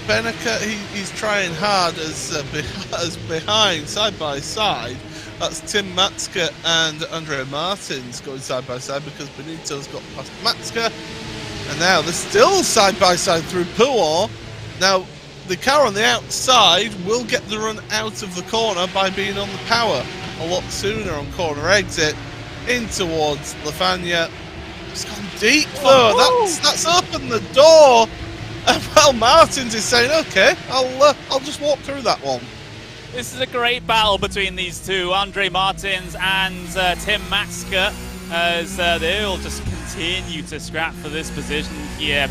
Benica, he's trying hard as behind side by side. That's Tim Matska and Andre Martins going side by side because Benito's got past Matska, and now they're still side by side through Pouon. Now the car on the outside will get the run out of the corner by being on the power a lot sooner on corner exit in towards Lafania. It's gone deep though. That's opened the door. Well, Martins is saying, okay, I'll just walk through that one. This is a great battle between these two, Andre Martins and Tim Matska, as they all just continue to scrap for this position here.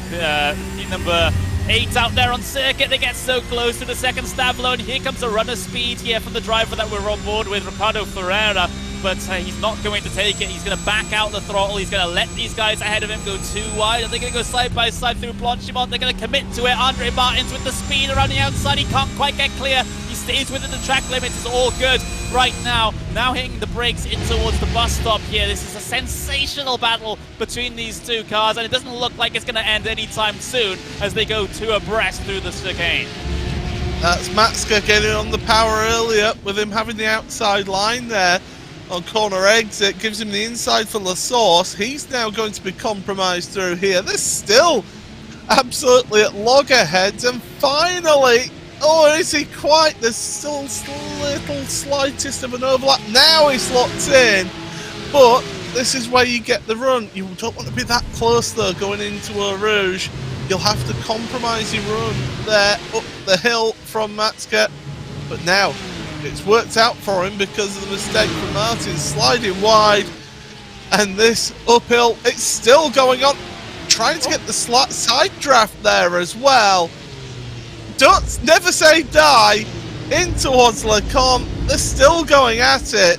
Number 8 out there on circuit. They get so close to the second stablo, and here comes a runner speed here from the driver that we're on board with, Ricardo Ferreira. But he's not going to take it. He's going to back out the throttle. He's going to let these guys ahead of him go too wide. Are they going to go side by side through Blanchimont? They're going to commit to it. Andre Martins with the speed around the outside. He can't quite get clear. He stays within the track limits. It's all good right now. Now hitting the brakes in towards the bus stop here. This is a sensational battle between these two cars, and it doesn't look like it's going to end anytime soon as they go two abreast through the chicane. That's Matska getting on the power earlier with him having the outside line there on corner exit, gives him the inside for La Source. He's now going to be compromised through here. This still absolutely at loggerheads, and finally, oh, is he quite? There's still little slightest of an overlap. Now he's locked in, but this is where you get the run. You don't want to be that close though going into Eau Rouge. You'll have to compromise your run there up the hill from Matska, but now it's worked out for him because of the mistake from Martin sliding wide, and this uphill, it's still going on, trying to get the side draft there as well. Never say die, in towards Lecomte, they're still going at it,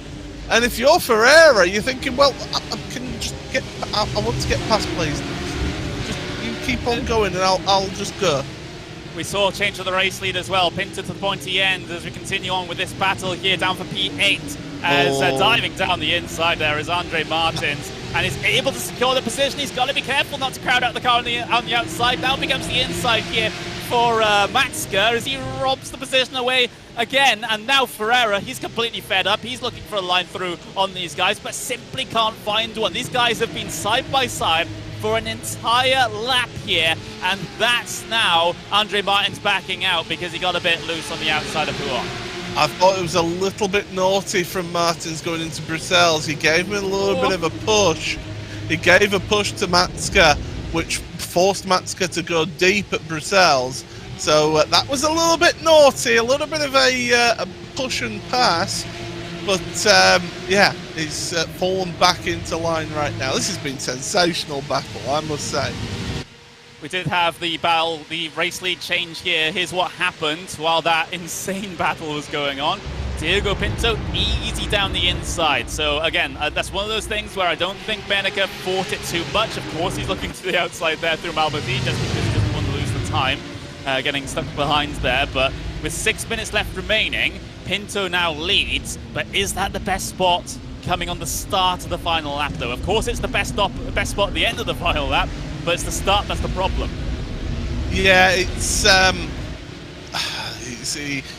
and if you're Ferreira, you're thinking, well, I want to get past, please. Just you keep on going and I'll just go. We saw a change of the race lead as well. Pinto to the pointy end as we continue on with this battle here down for P8. As diving down the inside there is Andre Martins, and he's able to secure the position. He's got to be careful not to crowd out the car on the outside. Now becomes the inside here for Matska as he robs the position away again. And now Ferreira, he's completely fed up. He's looking for a line through on these guys, but simply can't find one. These guys have been side by side for an entire lap here, and that's now Andre Martins backing out because he got a bit loose on the outside of Pouan. I thought it was a little bit naughty from Martins going into Bruxelles. He gave him a little bit of a push. He gave a push to Matska, which forced Matska to go deep at Bruxelles. So that was a little bit naughty, a little bit of a push and pass. But yeah, he's fallen back into line right now. This has been sensational battle, I must say. We did have the race lead change here. Here's what happened while that insane battle was going on. Diego Pinto easy down the inside. So again, that's one of those things where I don't think Benica fought it too much. Of course, he's looking to the outside there through Malmedy just because he doesn't want to lose the time getting stuck behind there. But with 6 minutes left remaining, Pinto now leads, but is that the best spot coming on the start of the final lap though? Of course it's the best spot at the end of the final lap, but it's the start that's the problem. Yeah, it's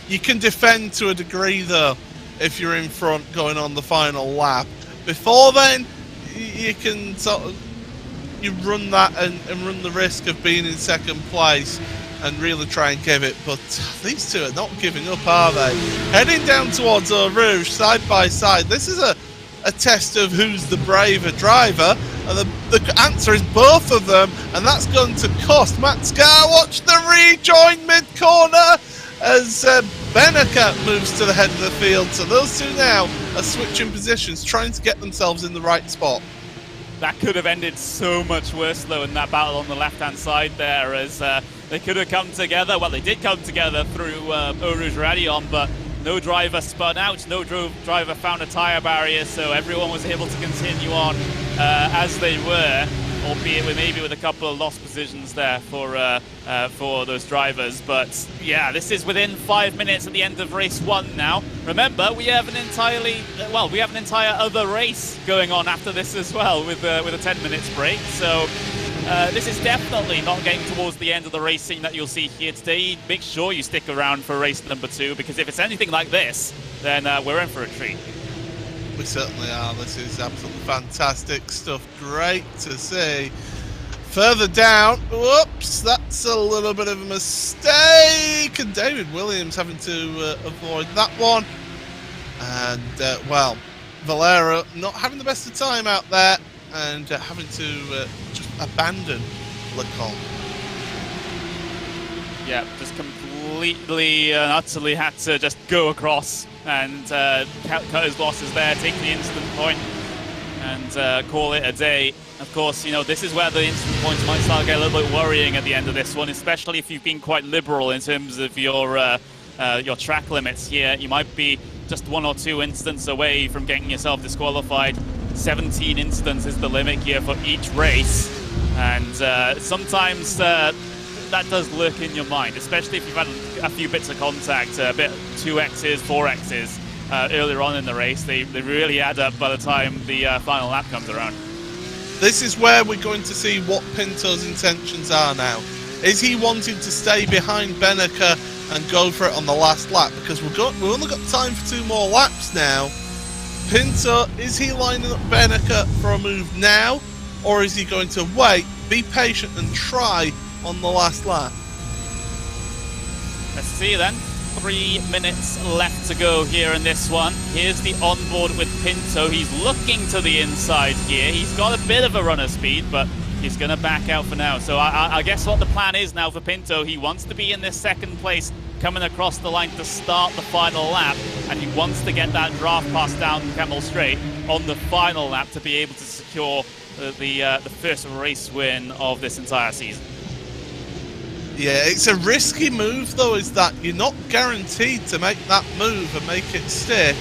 you can defend to a degree though if you're in front going on the final lap. Before then, you can sort of run that and run the risk of being in second place and really try and give it, but these two are not giving up, are they? Heading down towards Eau Rouge, side by side. This is a test of who's the braver driver, and the answer is both of them, and that's going to cost Matska. Watch the rejoin mid-corner as Benica moves to the head of the field. So those two now are switching positions, trying to get themselves in the right spot. That could have ended so much worse though in that battle on the left-hand side there, as they could have come together. Well, they did come together through Eau Rouge Radion, but no driver spun out, no driver found a tyre barrier, so everyone was able to continue on as they were, albeit with a couple of lost positions there for those drivers. But yeah, this is within 5 minutes at the end of race 1 now. Remember, we have an entire other race going on after this as well, with a 10 minutes break. So this is definitely not getting towards the end of the racing that you'll see here today. Make sure you stick around for race number 2, because if it's anything like this, then we're in for a treat. We certainly are. This is absolutely fantastic stuff. Great to see. Further down, whoops, that's a little bit of a mistake. And David Williams having to avoid that one. And, well, Valero not having the best of time out there and having to just abandon Lecomte. Yeah, just completely and utterly had to just go across and cut his losses there, take the instant point and call it a day. Of course, you know, this is where the instant points might start to get a little bit worrying at the end of this one, especially if you've been quite liberal in terms of your track limits here. You might be just 1 or 2 instants away from getting yourself disqualified. 17 instants is the limit here for each race, and sometimes that does lurk in your mind, especially if you've had a few bits of contact, a bit 2x's, 4x's earlier on in the race. They really add up by the time the final lap comes around. This is where we're going to see what Pinto's intentions are now. Is he wanting to stay behind Benica and go for it on the last lap? Because we've only got time for 2 more laps now. Pinto, is he lining up Beneke for a move now, or is he going to wait, be patient and try on the last lap? Let's see then. 3 minutes left to go here in this one. Here's the onboard with Pinto. He's looking to the inside here. He's got a bit of a runner speed, but he's going to back out for now. So I guess what the plan is now for Pinto, he wants to be in this second place coming across the line to start the final lap, and he wants to get that draft pass down Camel Straight on the final lap to be able to secure the first race win of this entire season. Yeah, it's a risky move though, is that you're not guaranteed to make that move and make it stick.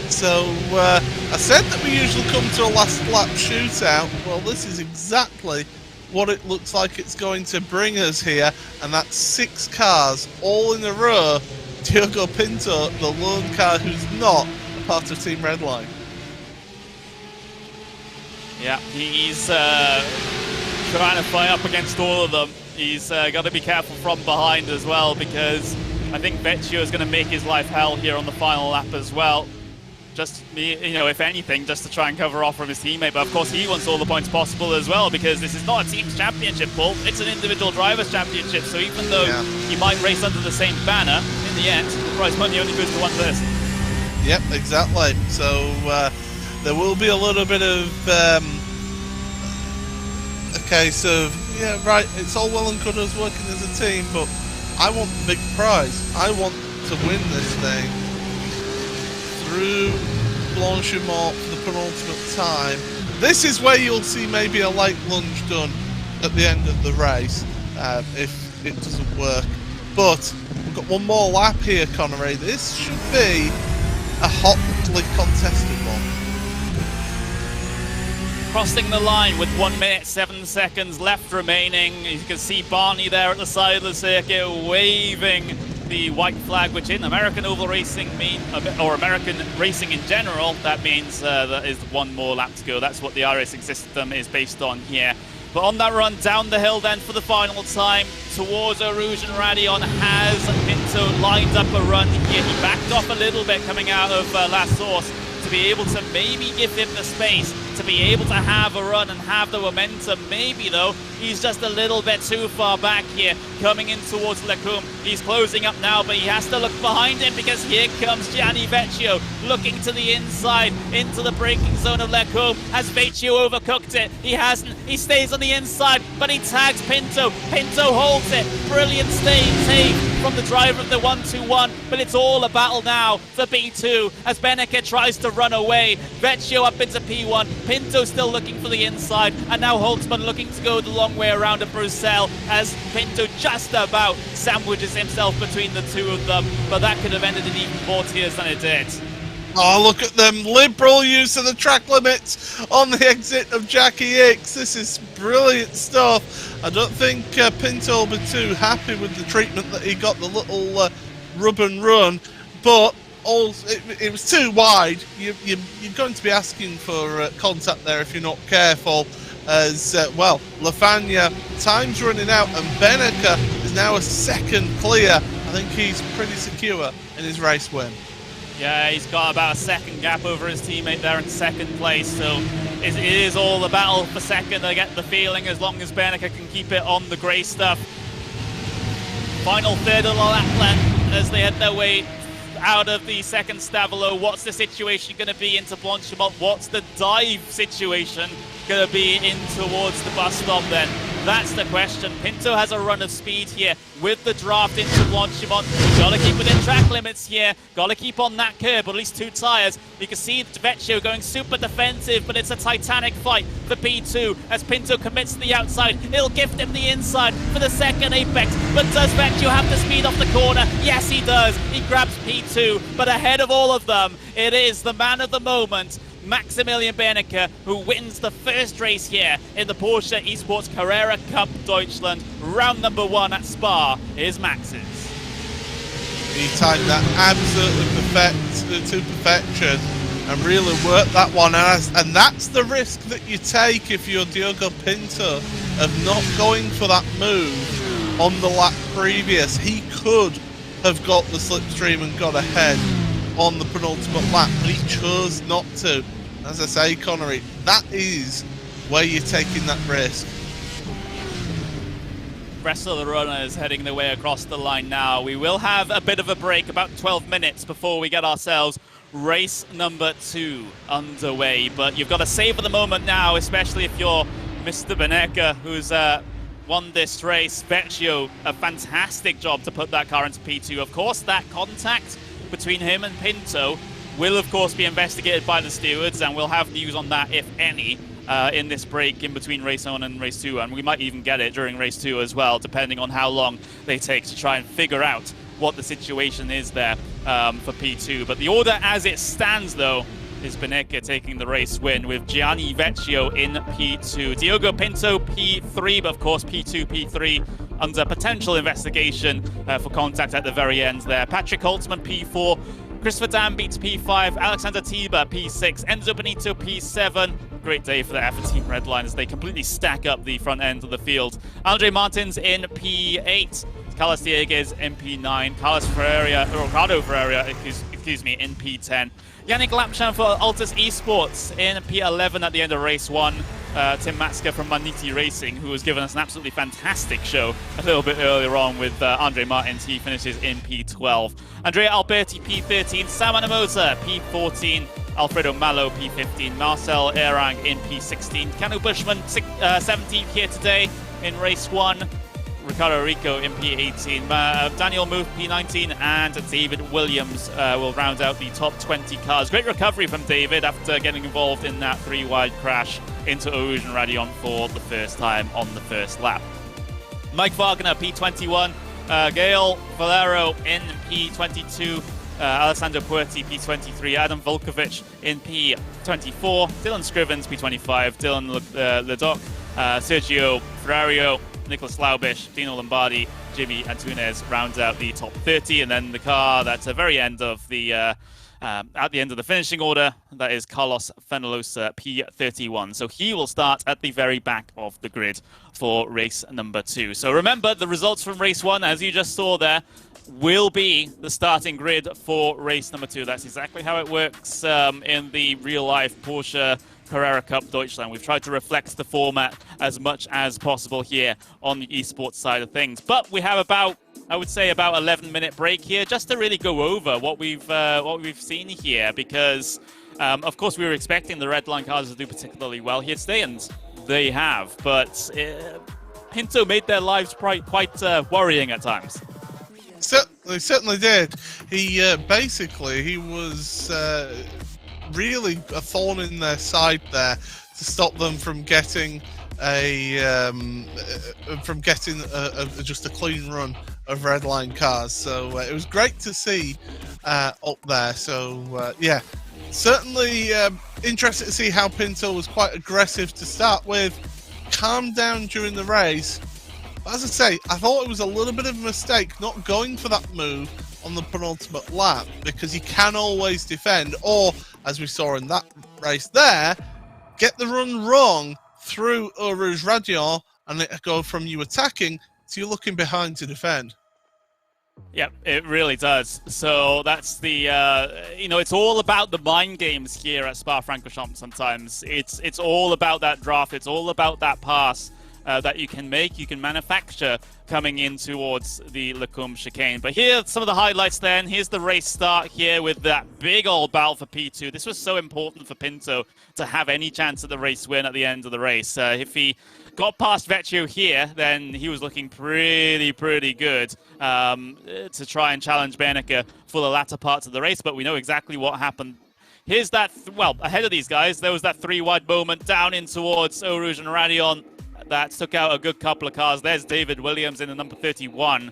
So I said that we usually come to a last lap shootout. Well, this is exactly what it looks like it's going to bring us here, and that's 6 cars all in a row. Diogo Pinto, the lone car who's not a part of Team Redline. Yeah, he's trying to fight up against all of them. He's got to be careful from behind as well, because I think Vecchio is going to make his life hell here on the final lap as well. Just, if anything, just to try and cover off from his teammate. But of course, he wants all the points possible as well, because this is not a team's championship, Paul. It's an individual driver's championship. So even though you might race under the same banner, in the end, the prize money only goes to one person. Yep, exactly. So there will be a little bit of a case of, yeah, right, it's all well and good us working as a team, but I want the big prize. I want to win this thing through Blanchimont for the penultimate time. This is where you'll see maybe a late lunge done at the end of the race, if it doesn't work. But we've got one more lap here, Connery. This should be a hotly contested one. Crossing the line with 1 minute 7 seconds left remaining. You can see Barney there at the side of the circuit waving the white flag, which in American oval racing or American racing in general, that means there is one more lap to go. That's what the iRacing system is based on here. But on that run down the hill then for the final time towards Rouge and Radion, has Pinto lined up a run here. He backed off a little bit coming out of last source to be able to maybe give him the space to be able to have a run and have the momentum. Maybe though, he's just a little bit too far back here, coming in towards Lecombe. He's closing up now, but he has to look behind him, because here comes Gianni Vecchio looking to the inside into the braking zone of Lecombe. Has Vecchio overcooked it? He hasn't. He stays on the inside, but he tags Pinto. Pinto holds it. Brilliant save from the driver of the 1-2-1, but it's all a battle now for B2 as Beneke tries to run away. Vecchio up into P1. Pinto still looking for the inside, and now Holtzman looking to go the long way around to Bruxelles as Pinto just about sandwiches himself between the two of them, but that could have ended in even more tears than it did. Oh, look at them. Liberal use of the track limits on the exit of Jackie Hicks. This is brilliant stuff. I don't think Pinto will be too happy with the treatment that he got, the little rub and run, but it was too wide. You're going to be asking for contact there if you're not careful. As well, Lafagna, time's running out, and Beneke is now a second clear. I think he's pretty secure in his race win. Yeah, he's got about a second gap over his teammate there in second place, so it is all the battle for second. I get the feeling, as long as Beneke can keep it on the grey stuff. Final third of the lap length as they head their way out of the second Stavolo. What's the situation going to be into Blanchimont? What's the dive situation going to be in towards the bus stop then? That's the question. Pinto has a run of speed here with the draft into Blanchimont. Got to keep within track limits here. Got to keep on that curb, or at least 2 tyres. You can see Vecchio going super defensive, but it's a titanic fight for P2 as Pinto commits to the outside. It'll gift him the inside for the second apex. But does Vecchio have the speed off the corner? Yes, he does. He grabs P2, but ahead of all of them, it is the man of the moment, Maximilian Beneke, who wins the first race here in the Porsche Esports Carrera Cup Deutschland. Round number 1 at Spa is Max's. He timed that absolutely to perfection and really worked that one out. And that's the risk that you take if you're Diogo Pinto, of not going for that move on the lap previous. He could have got the slipstream and got ahead. on the penultimate lap, but he chose not to. As I say, Connery, that is where you're taking that risk. Rest of the runners heading their way across the line now. We will have a bit of a break, about 12 minutes before we get ourselves race number 2 underway. But you've got to savor the moment now, especially if you're Mr. Benecca, who's won this race. Vecchio, a fantastic job to put that car into P2. Of course, that contact between him and Pinto will, of course, be investigated by the stewards, and we'll have news on that, if any, in this break in between race 1 and race 2, and we might even get it during race 2 as well, depending on how long they take to try and figure out what the situation is there for P2. But the order as it stands, though, is Benecca taking the race win with Gianni Vecchio in P2. Diogo Pinto P3, but of course P2, P3 under potential investigation for contact at the very end there. Patrick Holtzman P4, Christopher Dam beats P5, Alexander Tiber P6, Enzo Benito P7. Great day for the F Team Redline as they completely stack up the front end of the field. Andre Martins in P8, Carlos Dieguez in P9, Ricardo Ferreira, excuse me, in P10. Yannick Lapchan for Altus Esports in P11 at the end of race 1. Tim Matska from Maniti Racing, who has given us an absolutely fantastic show a little bit earlier on with Andre Martins. He finishes in P12. Andrea Alberti P13, Sam Anamosa P14, Alfredo Malo P15, Marcel Erang in P16, Kanu Bushman 17th here today in race 1. Ricardo Rico in P18, Daniel Muth P19, and David Williams will round out the top 20 cars. Great recovery from David after getting involved in that 3-wide crash into Eau Rouge and Radion for the first time on the first lap. Mike Wagner P21, Gail Valero in P22, Alessandro Puerti P23, Adam Volkovic in P24, Dylan Scrivens P25, Dylan Ledoc, Sergio Ferrario, Nicholas Laubish, Dino Lombardi, Jimmy Antunes rounds out the top 30, and then the car that's at the very end of the at the end of the finishing order, that is Carlos Fenelosa P31. So he will start at the very back of the grid for race number 2. So remember, the results from race 1, as you just saw there, will be the starting grid for race number 2. That's exactly how it works in the real-life Porsche Carrera Cup Deutschland. We've tried to reflect the format as much as possible here on the esports side of things. But we have about, I would say, about 11-minute break here just to really go over what we've seen here, because of course we were expecting the red line cars to do particularly well here today, and they have. But Pinto made their lives quite worrying at times. They certainly did. He basically was really a thorn in their side there to stop them from getting just a clean run of redline cars. So it was great to see up there. So yeah, certainly interested to see how Pinto was quite aggressive to start with, calmed down during the race. But as I say, I thought it was a little bit of a mistake not going for that move on the penultimate lap, because you can always defend, or as we saw in that race there, get the run wrong through Eau Rouge Radion and it go from you attacking to you looking behind to defend. Yep, it really does. So that's the, it's all about the mind games here at Spa-Francorchamps sometimes. It's all about that draft. It's all about that pass that you can make, you can manufacture coming in towards the Lecombe chicane. But here are some of the highlights then. Here's the race start here with that big old battle for P2. This was so important for Pinto to have any chance at the race win at the end of the race. If he got past Vecchio here, then he was looking pretty good to try and challenge Benecca for the latter parts of the race, but we know exactly what happened. Here's that, ahead of these guys, there was that 3-wide moment down in towards Eau Rouge and Radion. That took out a good couple of cars. There's David Williams in the number 31,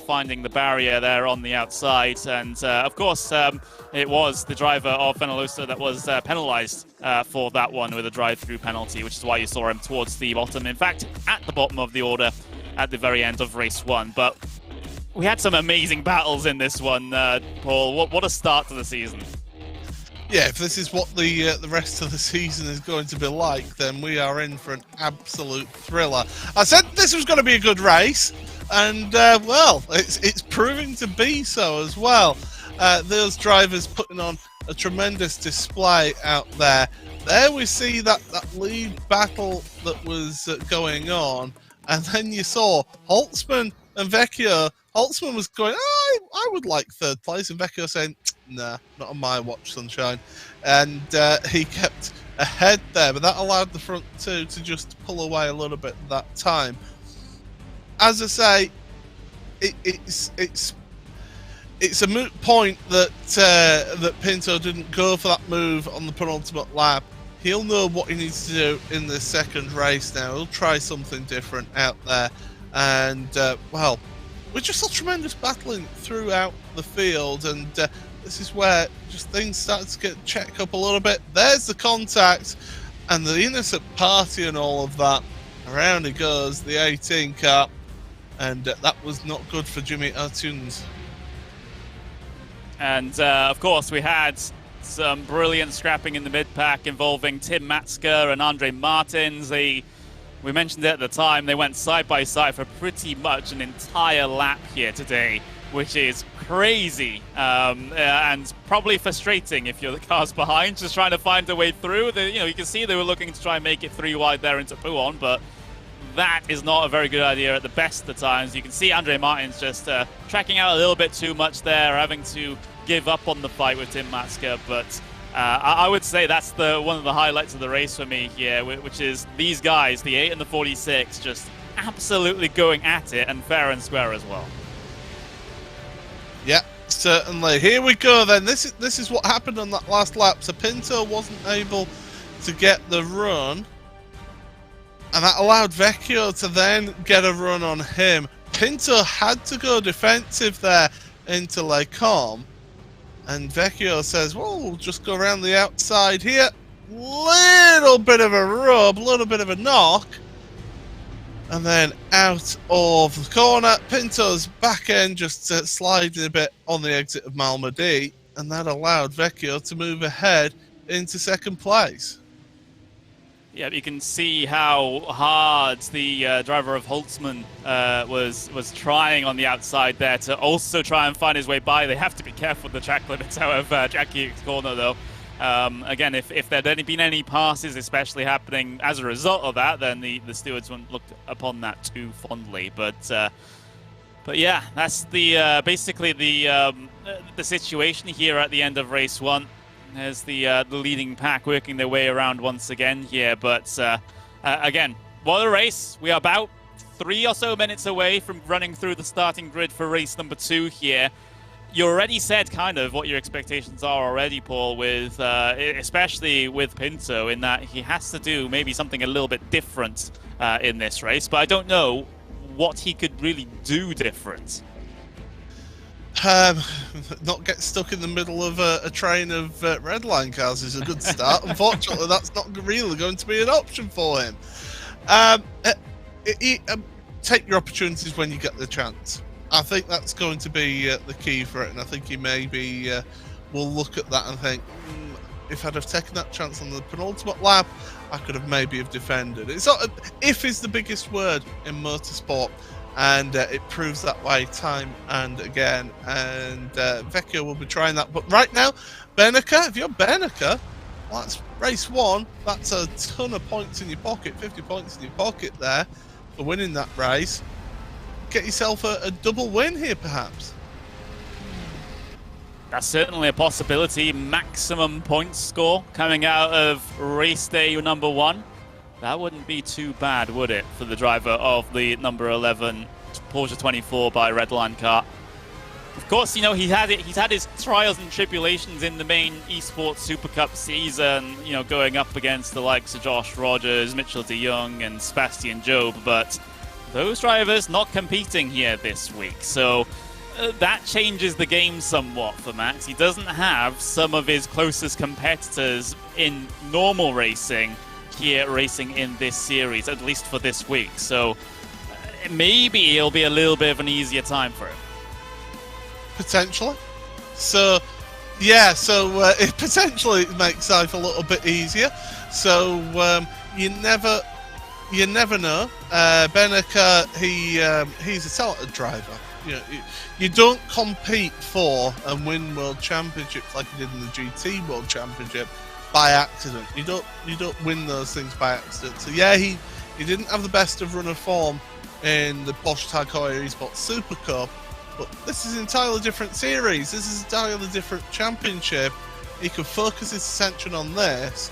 finding the barrier there on the outside. And, of course, it was the driver of Fenelosa that was penalized for that one with a drive-through penalty, which is why you saw him towards the bottom. In fact, at the bottom of the order at the very end of race 1. But we had some amazing battles in this one, Paul. What a start to the season. Yeah, if this is what the rest of the season is going to be like, then we are in for an absolute thriller. I said this was going to be a good race, and well, it's proving to be so as well. those drivers putting on a tremendous display out there. There we see that lead battle that was going on, and then you saw Holtzman and Vecchio. Holtzman was going, I would like third place, and Vecchio saying, nah, not on my watch, sunshine. And he kept ahead there, but that allowed the front two to just pull away a little bit that time. As I say, it's a moot point that that Pinto didn't go for that move on the penultimate lap. He'll know what he needs to do in the second race now. He'll try something different out there. And, well, we just saw tremendous battling throughout the field. And this is where just things started to get checked up a little bit. There's the contact and the innocent party and all of that. Around he goes, the 18 car. And that was not good for Jimmy Artunes. And, of course, we had some brilliant scrapping in the mid-pack involving Tim Matska and Andre Martins. We mentioned it at the time, they went side by side for pretty much an entire lap here today, which is crazy and probably frustrating if you're the cars behind, just trying to find a way through. You can see they were looking to try and make it 3 wide there into Pouon, but that is not a very good idea at the best of the times. You can see Andre Martins just tracking out a little bit too much there, having to give up on the fight with Tim Matska, but I would say that's one of the highlights of the race for me here, which is these guys, the 8 and the 46, just absolutely going at it, and fair and square as well. Yeah, certainly. Here we go then. This is what happened on that last lap. So Pinto wasn't able to get the run, and that allowed Vecchio to then get a run on him. Pinto had to go defensive there into Lecombe. And Vecchio says, well, we'll just go around the outside here. Little bit of a rub, little bit of a knock. And then out of the corner, Pinto's back end just sliding a bit on the exit of Malmedy. And that allowed Vecchio to move ahead into second place. Yeah, you can see how hard the driver of Holtzman was trying on the outside there to also try and find his way by. They have to be careful with the track limits out of Jackie corner, though. Again, if there'd been any passes, especially happening as a result of that, then the stewards wouldn't look upon that too fondly. But yeah, that's basically the situation here at the end of race 1. There's the leading pack working their way around once again here. But again, what a race. We are about 3 or so minutes away from running through the starting grid for race number 2 here. You already said kind of what your expectations are already, Paul, with especially with Pinto, in that he has to do maybe something a little bit different in this race. But I don't know what he could really do different. Not get stuck in the middle of a train of red line cars is a good start. Unfortunately, that's not really going to be an option for him. Take your opportunities when you get the chance. I think that's going to be the key for it, and I think he maybe will look at that and think, if I'd have taken that chance on the penultimate lap, I could have maybe have defended. It's not, if is the biggest word in motorsport. And it proves that way time and again. And Vecchio will be trying that. But right now, Berneke, if you're Berneke, well, that's race 1. That's a ton of points in your pocket, 50 points in your pocket there for winning that race. Get yourself a double win here, perhaps. That's certainly a possibility. Maximum points score coming out of race day number 1. That wouldn't be too bad, would it, for the driver of the number 11 Porsche 24 by Redline car? Of course, you know, he's had his trials and tribulations in the main Esports Super Cup season, you know, going up against the likes of Josh Rogers, Mitchell de Jong, and Sebastian Job, but those drivers not competing here this week. So that changes the game somewhat for Max. He doesn't have some of his closest competitors in normal racing here racing in this series, at least for this week. So maybe it'll be a little bit of an easier time for him. Potentially. So, yeah, it potentially makes life a little bit easier. So you never know. Berneke, he's a talented driver. You don't compete for and win world championships like you did in the GT World Championship by accident. You don't win those things by accident. So yeah, he didn't have the best of run of form in the Porsche Carrera Esports Super Cup, but this is an entirely different series. This is an entirely different championship. He could focus his attention on this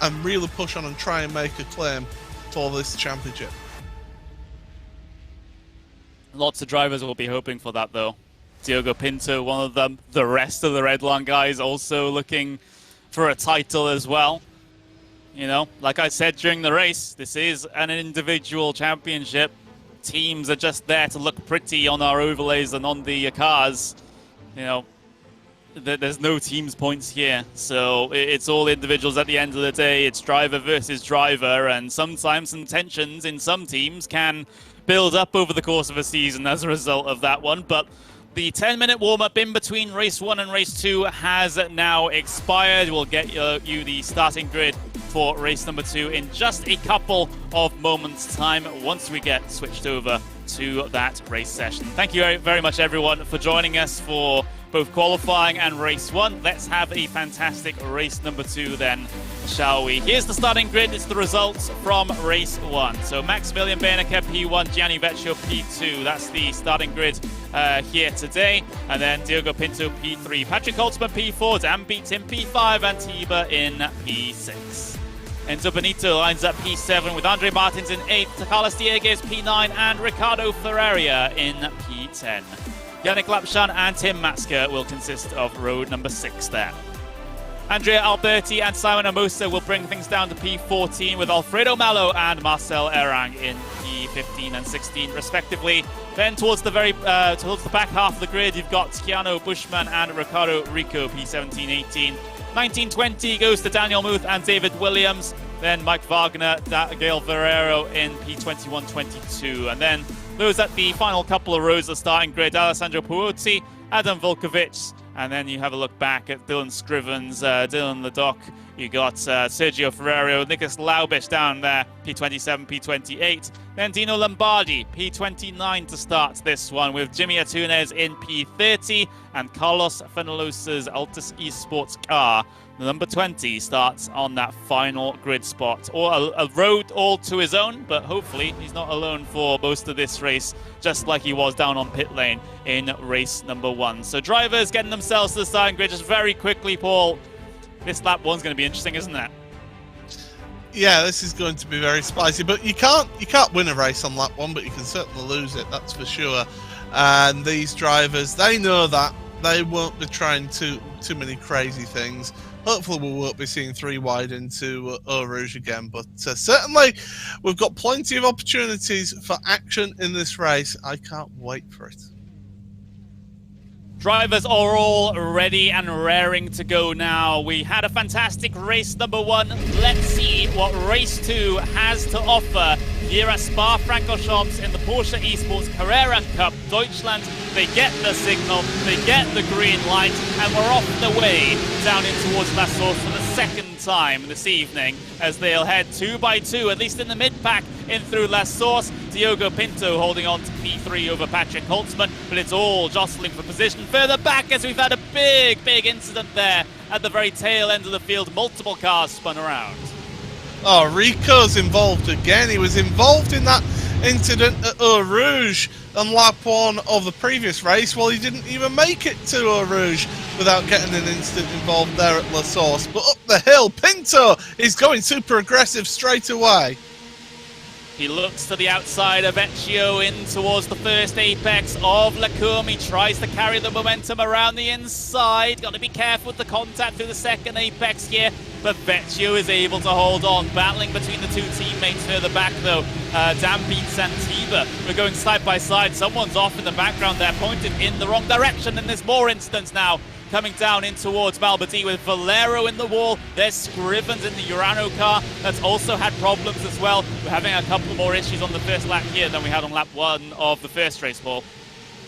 and really push on and try and make a claim for this championship. Lots of drivers will be hoping for that, though. Diogo Pinto, one of them. The rest of the Redline guys also looking for a title as well. You know, like I said during the race, this is an individual championship. Teams are just there to look pretty on our overlays and on the cars. You know, there's no teams points here. So it's all individuals at the end of the day. It's driver versus driver, and sometimes some tensions in some teams can build up over the course of a season as a result of that one. But the 10-minute warm-up in between race 1 and race 2 has now expired. We'll get you the starting grid for race number 2 in just a couple of moments' time once we get switched over to that race session. Thank you very much, everyone, for joining us for both qualifying and race 1. Let's have a fantastic race number 2 then, shall we? Here's the starting grid. It's the results from race 1. So Maximilian Berneke P1, Gianni Vecchio P2. That's the starting grid here today. And then Diogo Pinto P3, Patrick Holtzman P4, Dan Beats in P5, and Tiba in P6. Enzo Benito lines up P7 with Andre Martins in 8th, Carlos Dieguez P9, and Ricardo Ferreira in P10. Yannick Lapchan and Tim Matska will consist of road number 6 there. Andrea Alberti and Simon Amosa will bring things down to P14 with Alfredo Malo and Marcel Erang in P15 and 16 respectively. Then towards the back half of the grid, you've got Keanu Bushman and Ricardo Rico, P17, 18. 19-20 goes to Daniel Muth and David Williams. Then Mike Wagner, Gail Ferrero in P21, 22. And then those at the final couple of rows of starting grid, Alessandro Puozzi, Adam Volkovich, and then you have a look back at Dylan Scrivens, Dylan Ledoc. You got Sergio Ferrero, Nicholas Laubish down there, P27, P28. Then Dino Lombardi, P29 to start this one, with Jimmy Atunes in P30, and Carlos Fenolos's Altus Esports car, number 20, starts on that final grid spot. Or a road all to his own, but hopefully he's not alone for most of this race, just like he was down on pit lane in race number 1. So drivers getting themselves to the starting grid just very quickly, Paul. This lap 1's going to be interesting, isn't it? Yeah, this is going to be very spicy, but you can't win a race on lap 1, but you can certainly lose it, that's for sure. And these drivers, they know that. They won't be trying too many crazy things. Hopefully we won't be seeing 3 wide into Eau Rouge again, but certainly we've got plenty of opportunities for action in this race. I can't wait for it. Drivers are all ready and raring to go now. We had a fantastic race number 1. Let's see what race 2 has to offer here at Spa-Francorchamps in the Porsche Esports Carrera Cup Deutschland. They get the signal, they get the green light, and we're off the way down in towards La Source for the second time this evening, as they'll head 2 by 2, at least in the mid-pack, in through La Source. Diogo Pinto holding on to P3 over Patrick Holtzman, but it's all jostling for position further back, as we've had a big incident there at the very tail end of the field. Multiple cars spun around. Oh, Rico's involved again. He was involved in that incident at Eau Rouge on lap 1 of the previous race. Well, he didn't even make it to Eau Rouge without getting an incident involved there at La Source. But up the hill, Pinto is going super aggressive straight away. He looks to the outside of Vecchio in towards the first apex of Lacombe. He tries to carry the momentum around the inside. Got to be careful with the contact through the second apex here. But Vecchio is able to hold on. Battling between the 2 teammates further back though. Dan Beats and Tiba. We're going side by side. Someone's off in the background there, pointed in the wrong direction. And there's more incidents now coming down in towards Malbadi with Valero in the wall. There's Scrivens in the Urano car that's also had problems as well. We're having a couple more issues on the first lap here than we had on lap 1 of the first race, Paul.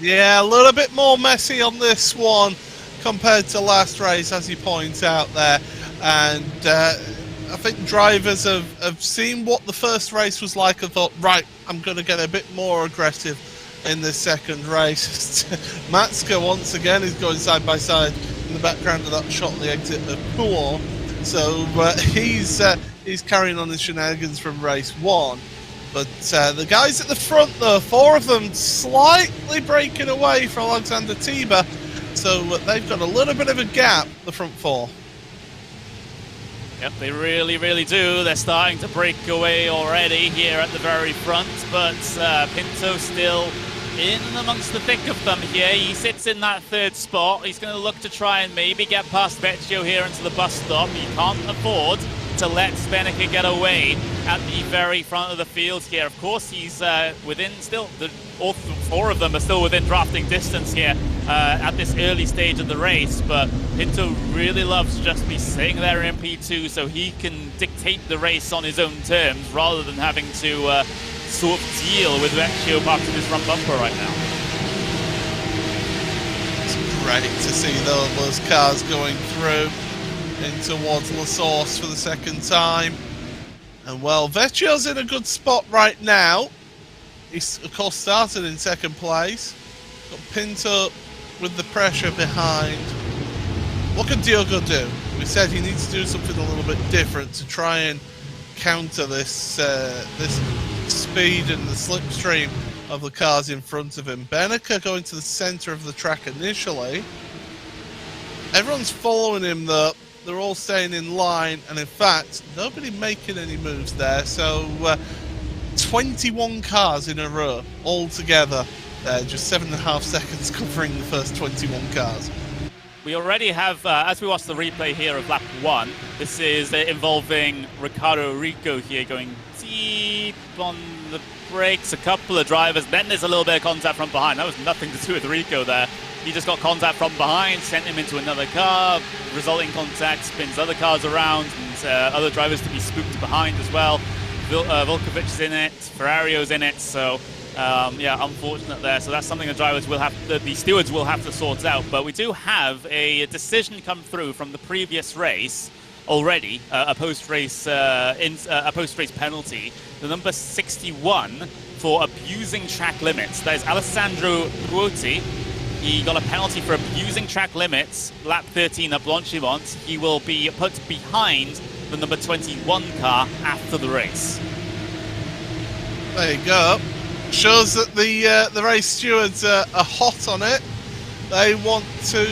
Yeah, a little bit more messy on this one compared to last race, as you point out there. And I think drivers have seen what the first race was like and thought, right, I'm going to get a bit more aggressive in this second race. Matska once again is going side by side in the background of that shot on the exit of Poor. So he's carrying on his shenanigans from race 1. But the guys at the front, though, 4 of them slightly breaking away from Alexander Tiber. So they've got a little bit of a gap, the front 4. Yep, they really, really do. They're starting to break away already here at the very front, but Pinto still in amongst the thick of them here. He sits in that 3rd spot. He's going to look to try and maybe get past Vecchio here into the bus stop. He can't afford to let Spennica get away at the very front of the field here. Of course, he's within still, all 4 of them are still within drafting distance here at this early stage of the race, but Pinto really loves to just be sitting there in P2 so he can dictate the race on his own terms rather than having to sort of deal with Vecchio parked in his front bumper right now. It's great to see those cars going through in towards La Source for the second time. And well, Vecchio's in a good spot right now. He's of course started in 2nd place. Got Pinto with the pressure behind. What can Diogo do? We said he needs to do something a little bit different to try and counter this this speed and the slipstream of the cars in front of him. Benica going to the centre of the track initially. Everyone's following him though. They're all staying in line, and in fact, nobody making any moves there. So 21 cars in a row all together there, just 7.5 seconds covering the first 21 cars. We already have, as we watch the replay here of lap 1, this is involving Ricardo Rico here going deep on the brakes, a couple of drivers, then there's a little bit of contact from behind. That was nothing to do with Rico there. He just got contact from behind, sent him into another car, resulting contact spins other cars around, and other drivers to be spooked behind as well. Volkovic's in it, Ferrario's in it, so yeah, unfortunate there. So that's something the drivers will have, the stewards will have to sort out. But we do have a decision come through from the previous race already, a post-race penalty. The number 61 for abusing track limits. That is Alessandro Ruoti. He got a penalty for abusing track limits, lap 13 at Blanchimont. He will be put behind the number 21 car after the race. There you go. Shows that the race stewards are hot on it. They want to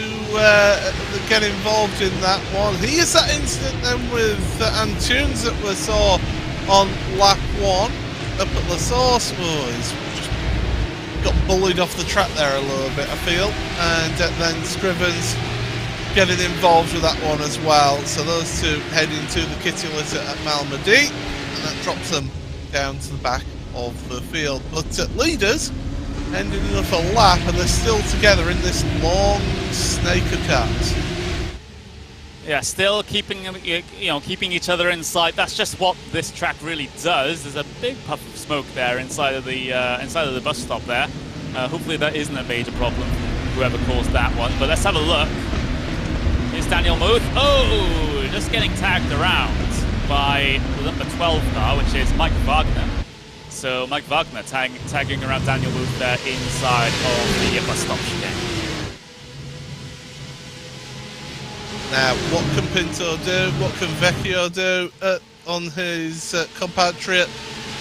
get involved in that one. Here's that incident then with Antunes that we saw on lap 1 up at La Source. Oh, he's just got bullied off the track there a little bit, I feel. And then Scrivens getting involved with that one as well. So those two head into the kitty litter at Malmedy, and that drops them down to the back of the field. But leaders ending up a lap, and they're still together in this long snake of cars. Yeah, still keeping each other in sight. That's just what this track really does. There's a big puff of smoke there inside of the bus stop there. Hopefully that isn't a major problem for whoever caused that one. But let's have a look. Here's Daniel Muth. Oh, just getting tagged around by the number 12 car, which is Mike Wagner. So Mike Wagner tagging around Daniel Muth there inside of the bus stop chicane. Now, what can Pinto do? What can Vecchio do on his compatriot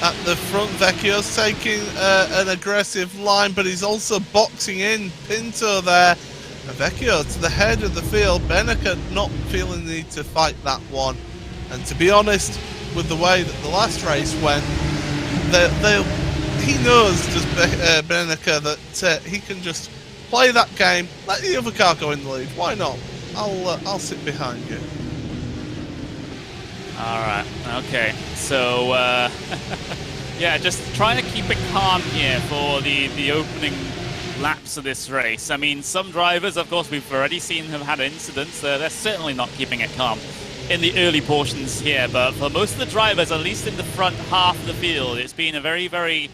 at the front? Vecchio's taking an aggressive line, but he's also boxing in Pinto there. And Vecchio to the head of the field. Benica not feeling the need to fight that one. And to be honest, with the way that the last race went, he knows, does Benica, that he can just play that game, let the other car go in the lead. Why not? I'll sit behind you. All right. Okay. So yeah, just trying to keep it calm here for the opening laps of this race. I mean, some drivers, of course, we've already seen have had incidents. They're certainly not keeping it calm in the early portions here. But for most of the drivers, at least in the front half of the field, it's been a very, very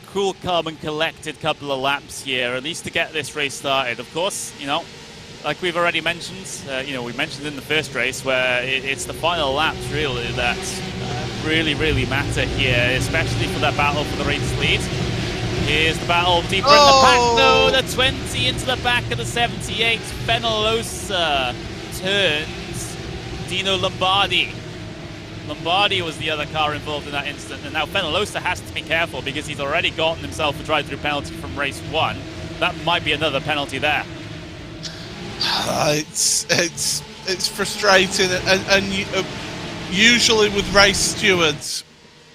cool, calm, and collected couple of laps here, at least to get this race started. Of course, you know, like we've already mentioned, we mentioned in the first race where it's the final laps really that really, really matter here, especially for that battle for the race lead. Here's the battle deeper in the pack, though. The 20 into the back of the 78. Penalosa turns Dino Lombardi. Lombardi was the other car involved in that incident, and now Penalosa has to be careful because he's already gotten himself a drive-through penalty from race 1. That might be another penalty there. It's frustrating, and usually with race stewards,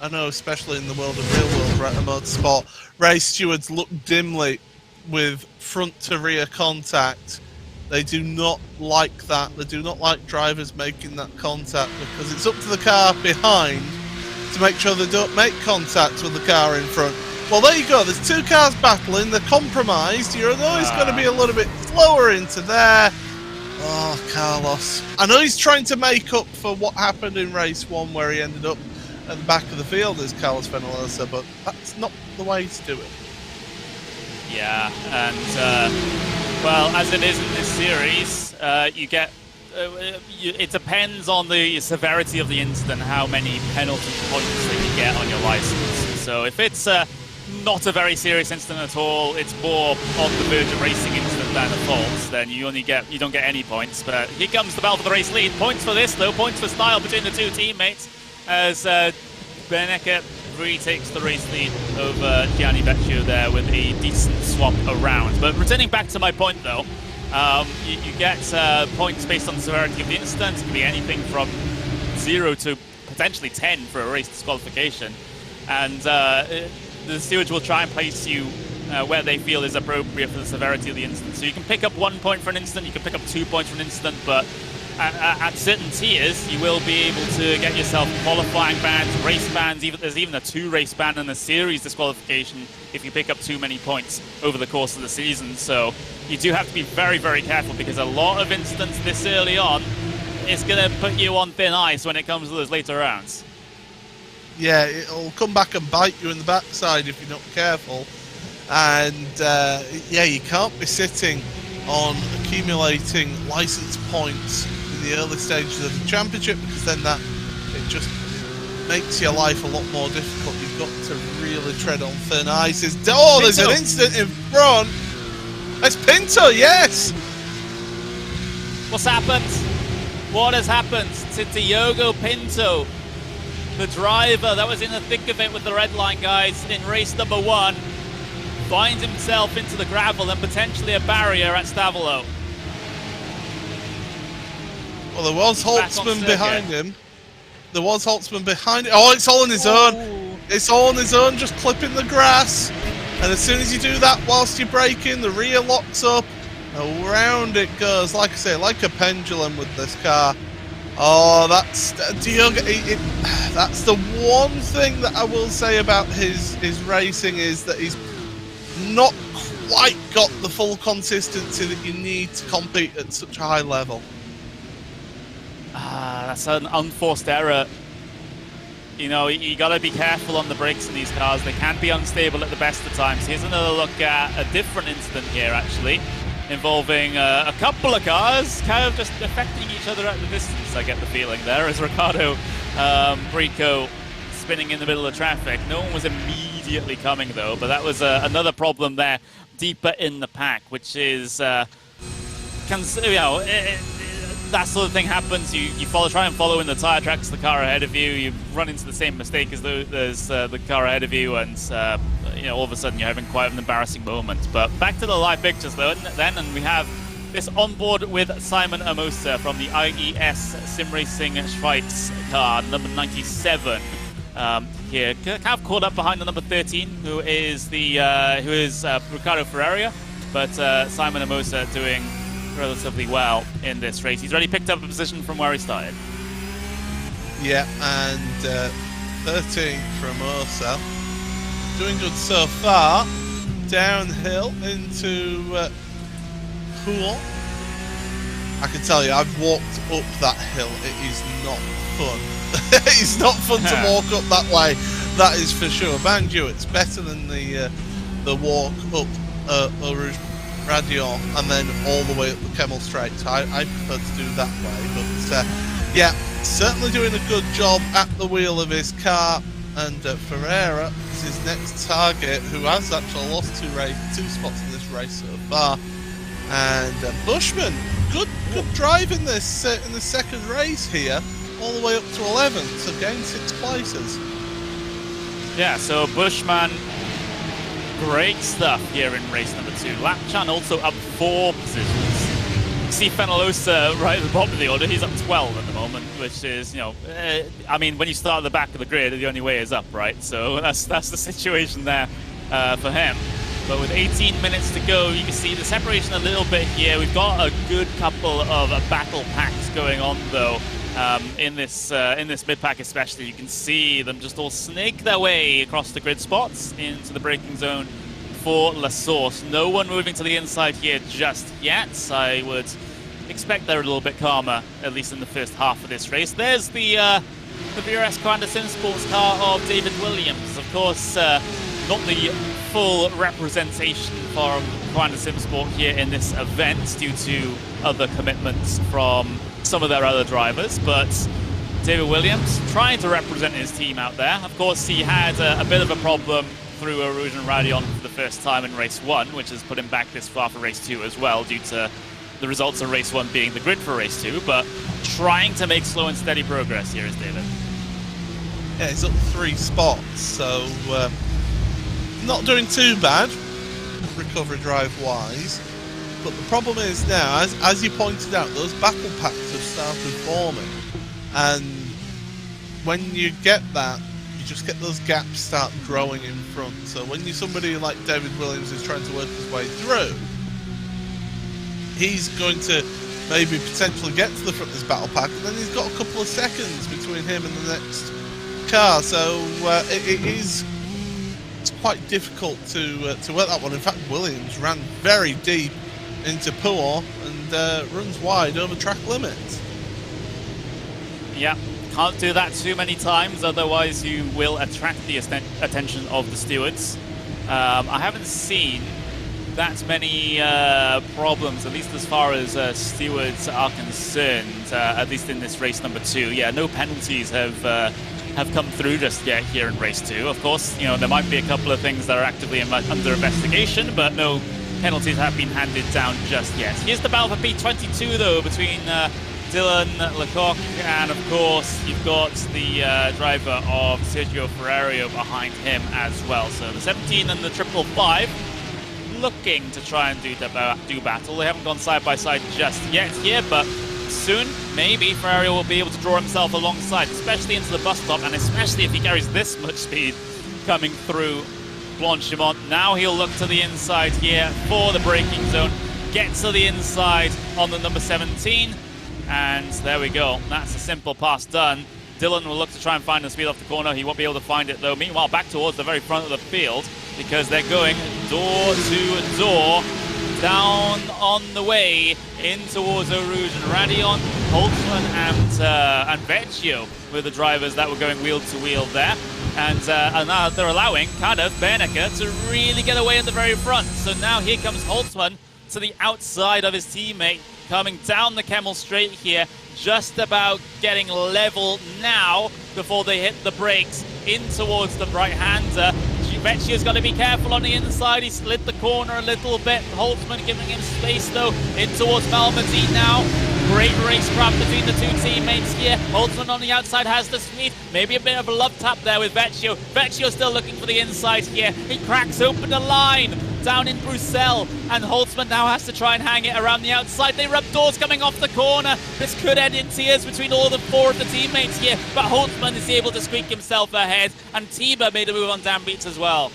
I know especially in the world of real-world motorsport, race stewards look dimly with front-to-rear contact. They do not like that. They do not like drivers making that contact because it's up to the car behind to make sure they don't make contact with the car in front. Well, there you go. There's two cars battling. They're compromised. You're always going to be a little bit slower into there. Oh, Carlos. I know he's trying to make up for what happened in race 1 where he ended up at the back of the field as Carlos Penalosa, but that's not the way to do it. Yeah, and well, as it is in this series, you get it depends on the severity of the incident, how many penalty points that you get on your license. So if it's not a very serious incident at all, it's more on the verge of racing incident than a fault, then you don't get any points. But here comes the battle for the race lead. Points for this though, points for style between the two teammates as Benecke retakes the race lead over Gianni Vecchio there with a decent swap around. But returning back to my point though, you get points based on the severity of the incident. It can be anything from 0 to potentially 10 for a race disqualification. And the stewards will try and place you where they feel is appropriate for the severity of the incident. So you can pick up 1 point for an incident, you can pick up 2 points for an incident, but at certain tiers, you will be able to get yourself qualifying bans, race bans. There's even a 2 race ban and a series disqualification if you pick up too many points over the course of the season. So you do have to be very, very careful because a lot of incidents this early on is going to put you on thin ice when it comes to those later rounds. Yeah, it'll come back and bite you in the backside if you're not careful. And yeah, you can't be sitting on accumulating license points in the early stages of the championship because then it just makes your life a lot more difficult. You've got to really tread on thin ice. There's an incident in front. It's Pinto, yes! What's happened? What has happened to Diogo Pinto? The driver that was in the thick of it with the red line guys in race number 1 finds himself into the gravel and potentially a barrier at Stavolo. Well, there was Holtzman behind him. There was Holtzman behind him. Oh, it's all on his own. It's all on his own, just clipping the grass. And as soon as you do that whilst you're braking, the rear locks up. Around it goes, like I say, like a pendulum with this car. Oh, that's Diogo. That's the one thing that I will say about his racing is that he's not quite got the full consistency that you need to compete at such a high level. That's an unforced error. You know, you got to be careful on the brakes in these cars. They can be unstable at the best of times. Here's another look at a different incident here, actually, involving a couple of cars kind of just affecting each other at the distance, I get the feeling there, as Ricardo Brico spinning in the middle of traffic. No one was immediately coming, though, but that was another problem there deeper in the pack, which is, that sort of thing happens. You try and follow in the tyre tracks the car ahead of you. You run into the same mistake as the car ahead of you, and all of a sudden you're having quite an embarrassing moment. But back to the live pictures though, and we have this onboard with Simon Amosa from the IES Simracing Schweiz car, number 97. Here, kind of caught up behind the number 13, who is Ricardo Ferreira, but Simon Amosa doing relatively well in this race. He's already picked up a position from where he started. Yeah, and 13 from Amosa. Doing good so far. Downhill into Pool. I can tell you, I've walked up that hill. It is not fun. It's not fun to walk up that way. That is for sure. Banjo, it's better than the walk up Eau Rouge Radion and then all the way up the Kemmel Straight. So I prefer to do that way. But yeah, certainly doing a good job at the wheel of his car. And Ferreira is his next target, who has actually lost two spots in this race so far. And Bushman, good drive in this in the second race here, all the way up to 11th, so gained 6 places. Yeah, so Bushman, great stuff here in race number 2. Lapchan also up 4 positions. You see Fenalosa right at the bottom of the order, he's up 12 at the moment, which is, you know, I mean, when you start at the back of the grid, the only way is up, right? So that's the situation there for him. But with 18 minutes to go, you can see the separation a little bit here. We've got a good couple of battle packs going on, though, in this mid-pack especially. You can see them just all snake their way across the grid spots into the braking zone for La Source. No one moving to the inside here just yet. I would expect they're a little bit calmer, at least in the first half of this race. There's the VRS Carrera Sports car of David Williams. Of course, not the full representation for Carrera Sport here in this event due to other commitments from some of their other drivers, but David Williams trying to represent his team out there. Of course, he had a bit of a problem through Rouge and Radion for the first time in race 1, which has put him back this far for race 2 as well, due to the results of race 1 being the grid for race 2, but trying to make slow and steady progress here is David. Yeah, he's up 3 spots, so not doing too bad, recovery drive-wise. But the problem is now, as you pointed out, those battle packs have started forming, and when you get that, you just get those gaps start growing in front. So when you're somebody like David Williams is trying to work his way through, he's going to maybe potentially get to the front of this battle pack, and then he's got a couple of seconds between him and the next car. So it's quite difficult to work that one. In fact, Williams ran very deep into Poor and runs wide over track limits. Yeah, can't do that too many times, otherwise you will attract the attention of the stewards. I haven't seen that many problems, at least as far as stewards are concerned, at least in this race number 2. Yeah, no penalties have come through just yet here in race 2. Of course, you know, there might be a couple of things that are actively under investigation, but no penalties have been handed down just yet. Here's the battle for P22 though, between Dylan Lecoq and of course you've got the driver of Sergio Ferrario behind him as well. So the 17 and the 555 looking to try and do battle. They haven't gone side by side just yet here, but soon maybe Ferrario will be able to draw himself alongside, especially into the bus stop, and especially if he carries this much speed coming through Blanchimont. Now he'll look to the inside here for the braking zone, get to the inside on the number 17, and there we go. That's a simple pass done. Dylan will look to try and find the speed off the corner. He won't be able to find it though. Meanwhile, back towards the very front of the field, because they're going door to door, down on the way in towards Eau Rouge and Radion. Holtzman and Vecchio were the drivers that were going wheel to wheel there. And now they're allowing kind of Bernecker to really get away in the very front. So now here comes Holtzman to the outside of his teammate, coming down the Kemmel Straight here, just about getting level now before they hit the brakes in towards the right-hander. Vecchio's got to be careful on the inside. He slid the corner a little bit. Holtzman giving him space though in towards Malmedy now. Great racecraft between the two teammates here. Holtzman on the outside has the speed. Maybe a bit of a love tap there with Vecchio. Vecchio still looking for the inside here. He cracks open the line down in Bruxelles, and Holtzman now has to try and hang it around the outside. They rub doors coming off the corner. This could end in tears between all the 4 of the teammates here, but Holtzman is able to squeak himself ahead, and Tiba made a move on Dan Beats as well.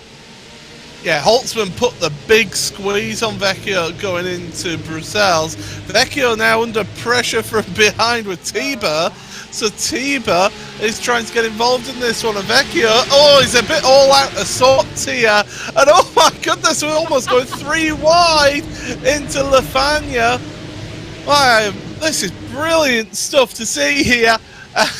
Yeah, Holtzman put the big squeeze on Vecchio going into Bruxelles. Vecchio now under pressure from behind with Tiba. So Tiba is trying to get involved in this one. And Vecchio, oh, he's a bit all out of sorts here. And oh my goodness, we're almost going 3 wide into Lafagna. Wow, this is brilliant stuff to see here.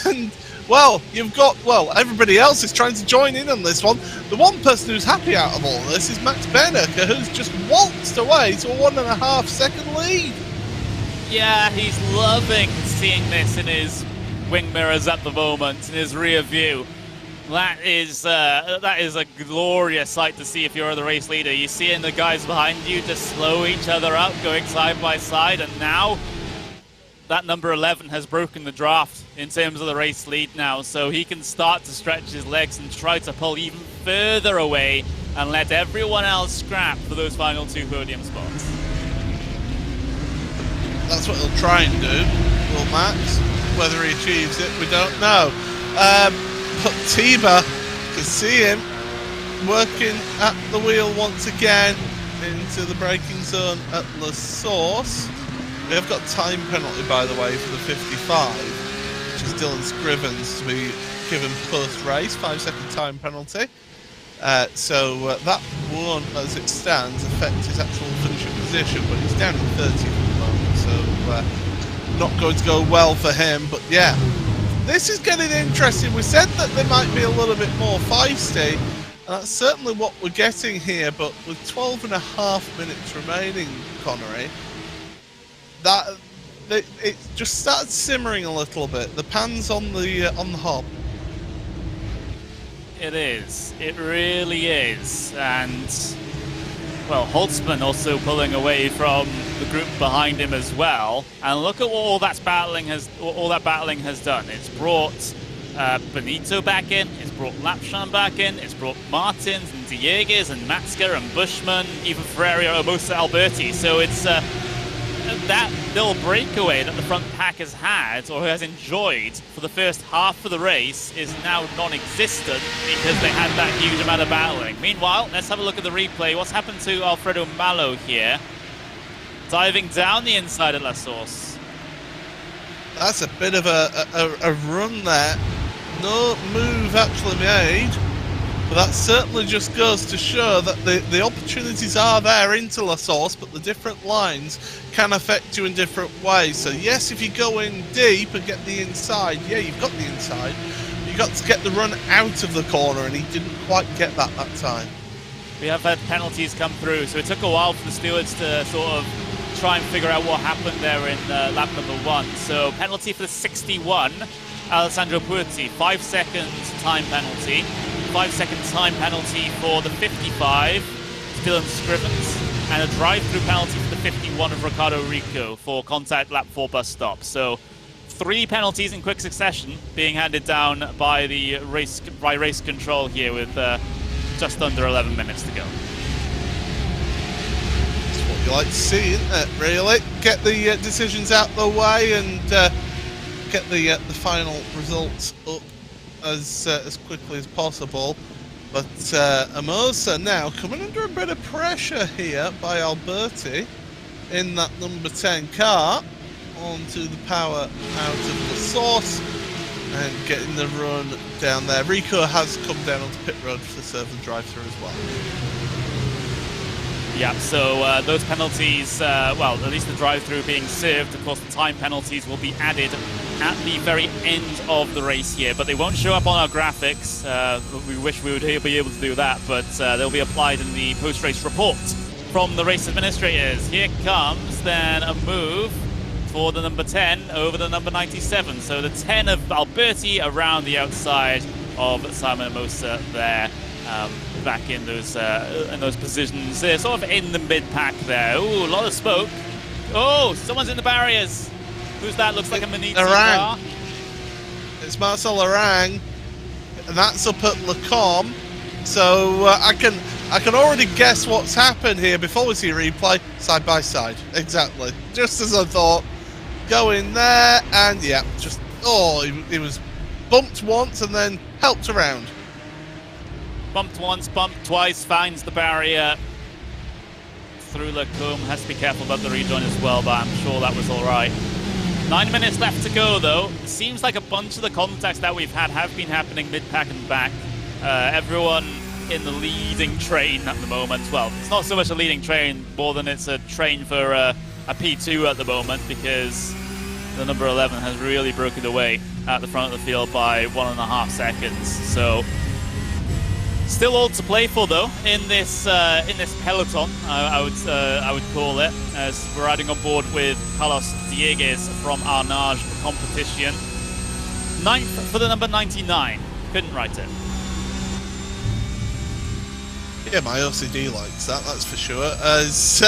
And well, you've got, well, everybody else is trying to join in on this one. The one person who's happy out of all of this is Max Bernecker, who's just waltzed away to a 1.5 second lead. Yeah, he's loving seeing this in his wing mirrors at the moment, in his rear view. That is a glorious sight to see if you're the race leader. You see the guys behind you just slow each other up, going side by side, and now that number 11 has broken the draft in terms of the race lead now, so he can start to stretch his legs and try to pull even further away and let everyone else scrap for those final 2 podium spots. That's what he'll try and do, will Max. Whether he achieves it, we don't know. But Tiba, can see him working at the wheel once again into the braking zone at La Source. We have got time penalty, by the way, for the 55, which is Dylan Scrivens to be given post-race, 5-second time penalty. So that won't, as it stands, affect his actual finishing position, but he's down in 30th at the moment, so not going to go well for him. But yeah, this is getting interesting. We said that they might be a little bit more feisty, and that's certainly what we're getting here, but with 12.5 minutes remaining, Connery, that it just started simmering a little bit. The pan's on the hob. It is. It really is. And well, Holtzman also pulling away from the group behind him as well. And look at what all that battling has done. It's brought Benito back in. It's brought Lapchan back in. It's brought Martins and Diegues and Matska and Bushman, even Ferreira, almost Alberti. So it's that little breakaway that the front pack has had or has enjoyed for the first half of the race is now non-existent because they had that huge amount of battling. Meanwhile, let's have a look at the replay. What's happened to Alfredo Malo here? Diving down the inside of La Source. That's a bit of a run there. No move actually made, but that certainly just goes to show that the opportunities are there into La Source, but the different lines can affect you in different ways. So yes, if you go in deep and get the inside, yeah, you've got the inside. You've got to get the run out of the corner, and he didn't quite get that time. We have had penalties come through, so it took a while for the stewards to sort of try and figure out what happened there in lap number 1. So penalty for the 61, Alessandro Puerti, 5 seconds time penalty. 5-second time penalty for the 55, Dylan Scrivens, and a drive-through penalty for the 51 of Ricardo Rico for contact lap 4 bus stop. So 3 penalties in quick succession being handed down by the race control here with just under 11 minutes to go. That's what you like to see, isn't it, really? Get the decisions out the way and get the final results up as quickly as possible. But Amosa now coming under a bit of pressure here by Alberti in that number 10 car onto the power out of the source and getting the run down there. Rico has come down onto pit road for the serve and drive through as well. Yeah, so those penalties, well, at least the drive-through being served. Of course, the time penalties will be added at the very end of the race here, but they won't show up on our graphics. We wish we would be able to do that, but they'll be applied in the post-race report from the race administrators. Here comes then a move for the number 10 over the number 97. So the 10 of Alberti around the outside of Simon Amosa there. Back in those positions. They're sort of in the mid-pack there. Ooh, a lot of smoke. Oh, someone's in the barriers. Who's that? Looks like a Maniti car. It's Marcel Orang, and that's up at Lacombe. So I can already guess what's happened here before we see replay. Side by side, exactly. Just as I thought. Go in there, and yeah, just he was bumped once and then helped around. Bumped once, bumped twice, finds the barrier through Lacombe. Has to be careful about the rejoin as well, but I'm sure that was all right. 9 minutes left to go, though. It seems like a bunch of the contacts that we've had have been happening mid-pack and back. Everyone in the leading train at the moment. Well, it's not so much a leading train, more than it's a train for a P2 at the moment, because the number 11 has really broken away at the front of the field by 1.5 seconds. So still all to play for, though, in this peloton. I would call it, as we're riding on board with Carlos Diegues from Arnage competition. 9th for the number 99. Couldn't write it. Yeah, my OCD likes that, that's for sure, as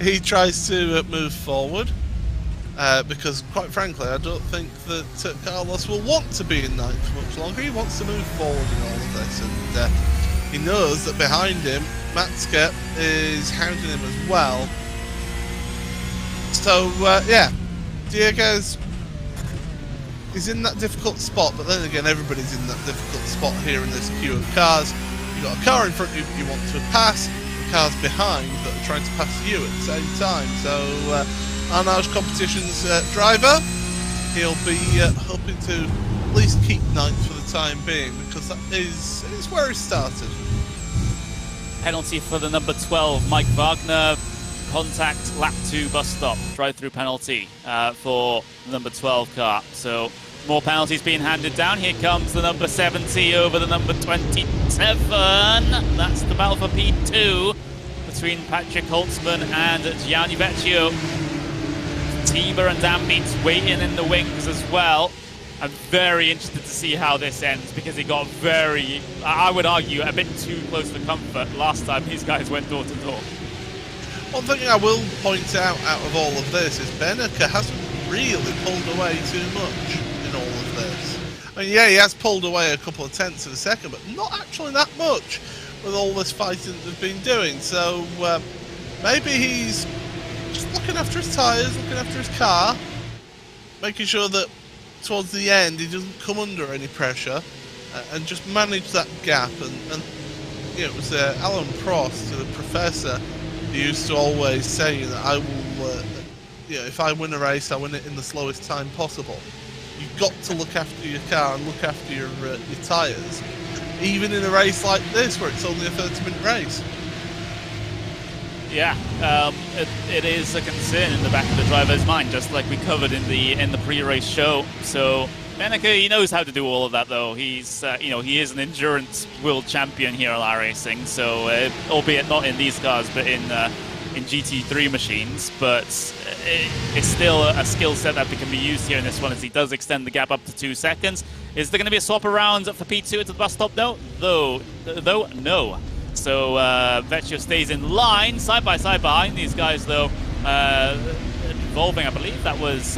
he tries to move forward. Because, quite frankly, I don't think that Carlos will want to be in ninth for much longer. He wants to move forward in all of this, and he knows that behind him, Matska is hounding him as well. So, yeah, Diego's is in that difficult spot, but then again, everybody's in that difficult spot here in this queue of cars. You've got a car in front of you want to pass, the cars behind that are trying to pass you at the same time. So, Arnaud's competition's driver, he'll be hoping to at least keep ninth for the time being, because that is where he started. Penalty for the number 12, Mike Wagner. Contact lap 2 bus stop, drive-through penalty for the number 12 car. So more penalties being handed down. Here comes the number 70 over the number 27. That's the battle for P2 between Patrick Holtzman and Gianni Vecchio. Tiber and Dan Beats waiting in the wings as well. I'm very interested to see how this ends, because it got very, I would argue, a bit too close for comfort last time these guys went door to door. One thing I will point out of all of this is Beneke hasn't really pulled away too much in all of this. I mean, yeah, he has pulled away a couple of tenths of a second, but not actually that much with all this fighting that they've been doing. So maybe he's just looking after his tyres, looking after his car, making sure that towards the end he doesn't come under any pressure, and just manage that gap. And you know, it was Alan Prost, the professor. He used to always say that I will, you know, if I win a race, I win it in the slowest time possible. You've got to look after your car and look after your tyres, even in a race like this where it's only a 30-minute race. Yeah, it is a concern in the back of the driver's mind, just like we covered in the pre-race show. So Beneke, he knows how to do all of that, though. He's, you know, he is an endurance world champion here at iRacing. So, albeit not in these cars, but in GT3 machines. But it's still a skill set that can be used here in this one, as he does extend the gap up to 2 seconds. Is there going to be a swap around for P2 at the bus stop? No, no. So Vecchio stays in line, side by side behind these guys, though. Involving, I believe that was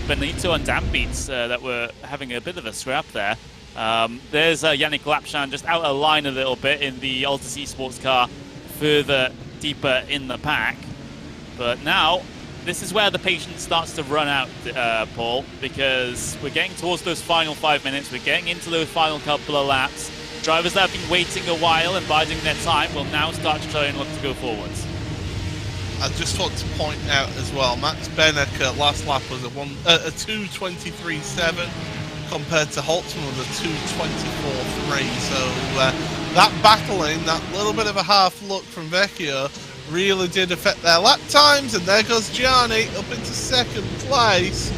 Benito and Dan Beats that were having a bit of a scrap there. There's Yannick Lapchan just out of line a little bit in the Altus Esports car, further deeper in the pack. But now, this is where the patience starts to run out, Paul, because we're getting towards those final 5 minutes, we're getting into those final couple of laps. Drivers that have been waiting a while and biding their time will now start to try and look to go forwards. I just want to point out as well, Max Beneke last lap was a 2:23.7 compared to Holtzman with a 2:24.3. So that battling, that little bit of a half look from Vecchio really did affect their lap times, and there goes Gianni up into second place.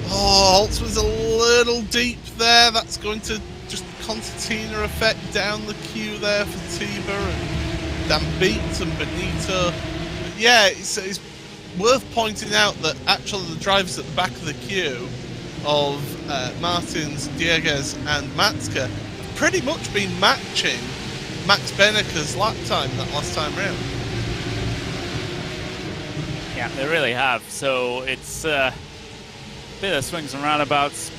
Oh, Holtzman's a little deep there. That's going to just concertina effect down the queue there for Tiber and Dan Beats and Benito. But yeah, it's worth pointing out that actually the drivers at the back of the queue of Martins, Dieguez and Matska have pretty much been matching Max Beneke's lap time that last time round. Yeah, they really have. So it's a bit of swings and roundabouts.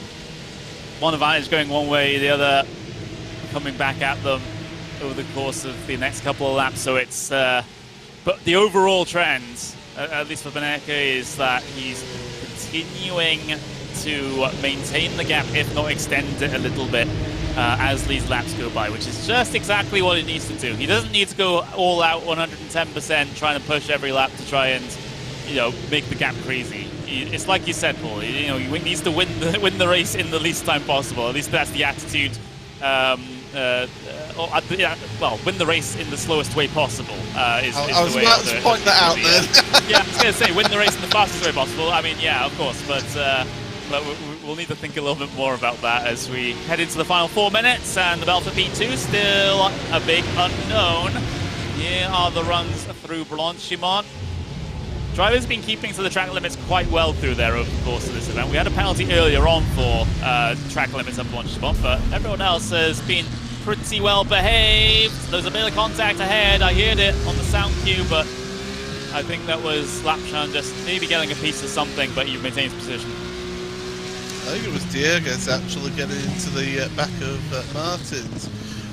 One advantage going one way, the other coming back at them over the course of the next couple of laps. So it's, but the overall trend, at least for Beneke, is that he's continuing to maintain the gap, if not extend it a little bit, as these laps go by, which is just exactly what he needs to do. He doesn't need to go all out 110%, trying to push every lap to try and, you know, make the gap crazy. It's like you said, Paul. You know, he needs to win the race in the least time possible. At least that's the attitude. Well, win the race in the slowest way possible. I was about to point that out then. Yeah, I was going to say win the race in the fastest way possible. I mean, yeah, of course, but we'll need to think a little bit more about that as we head into the final 4 minutes, and the battle for P2 still a big unknown. Here are the runs through Blanchimont. Drivers have been keeping to the track limits quite well through there over the course of this event. We had a penalty earlier on for track limits at Blanchimont, but everyone else has been pretty well behaved. There's a bit of contact ahead. I heard it on the sound cue, but I think that was Lapchan just maybe getting a piece of something, but he maintains position. I think it was Diego's actually getting into the back of Martins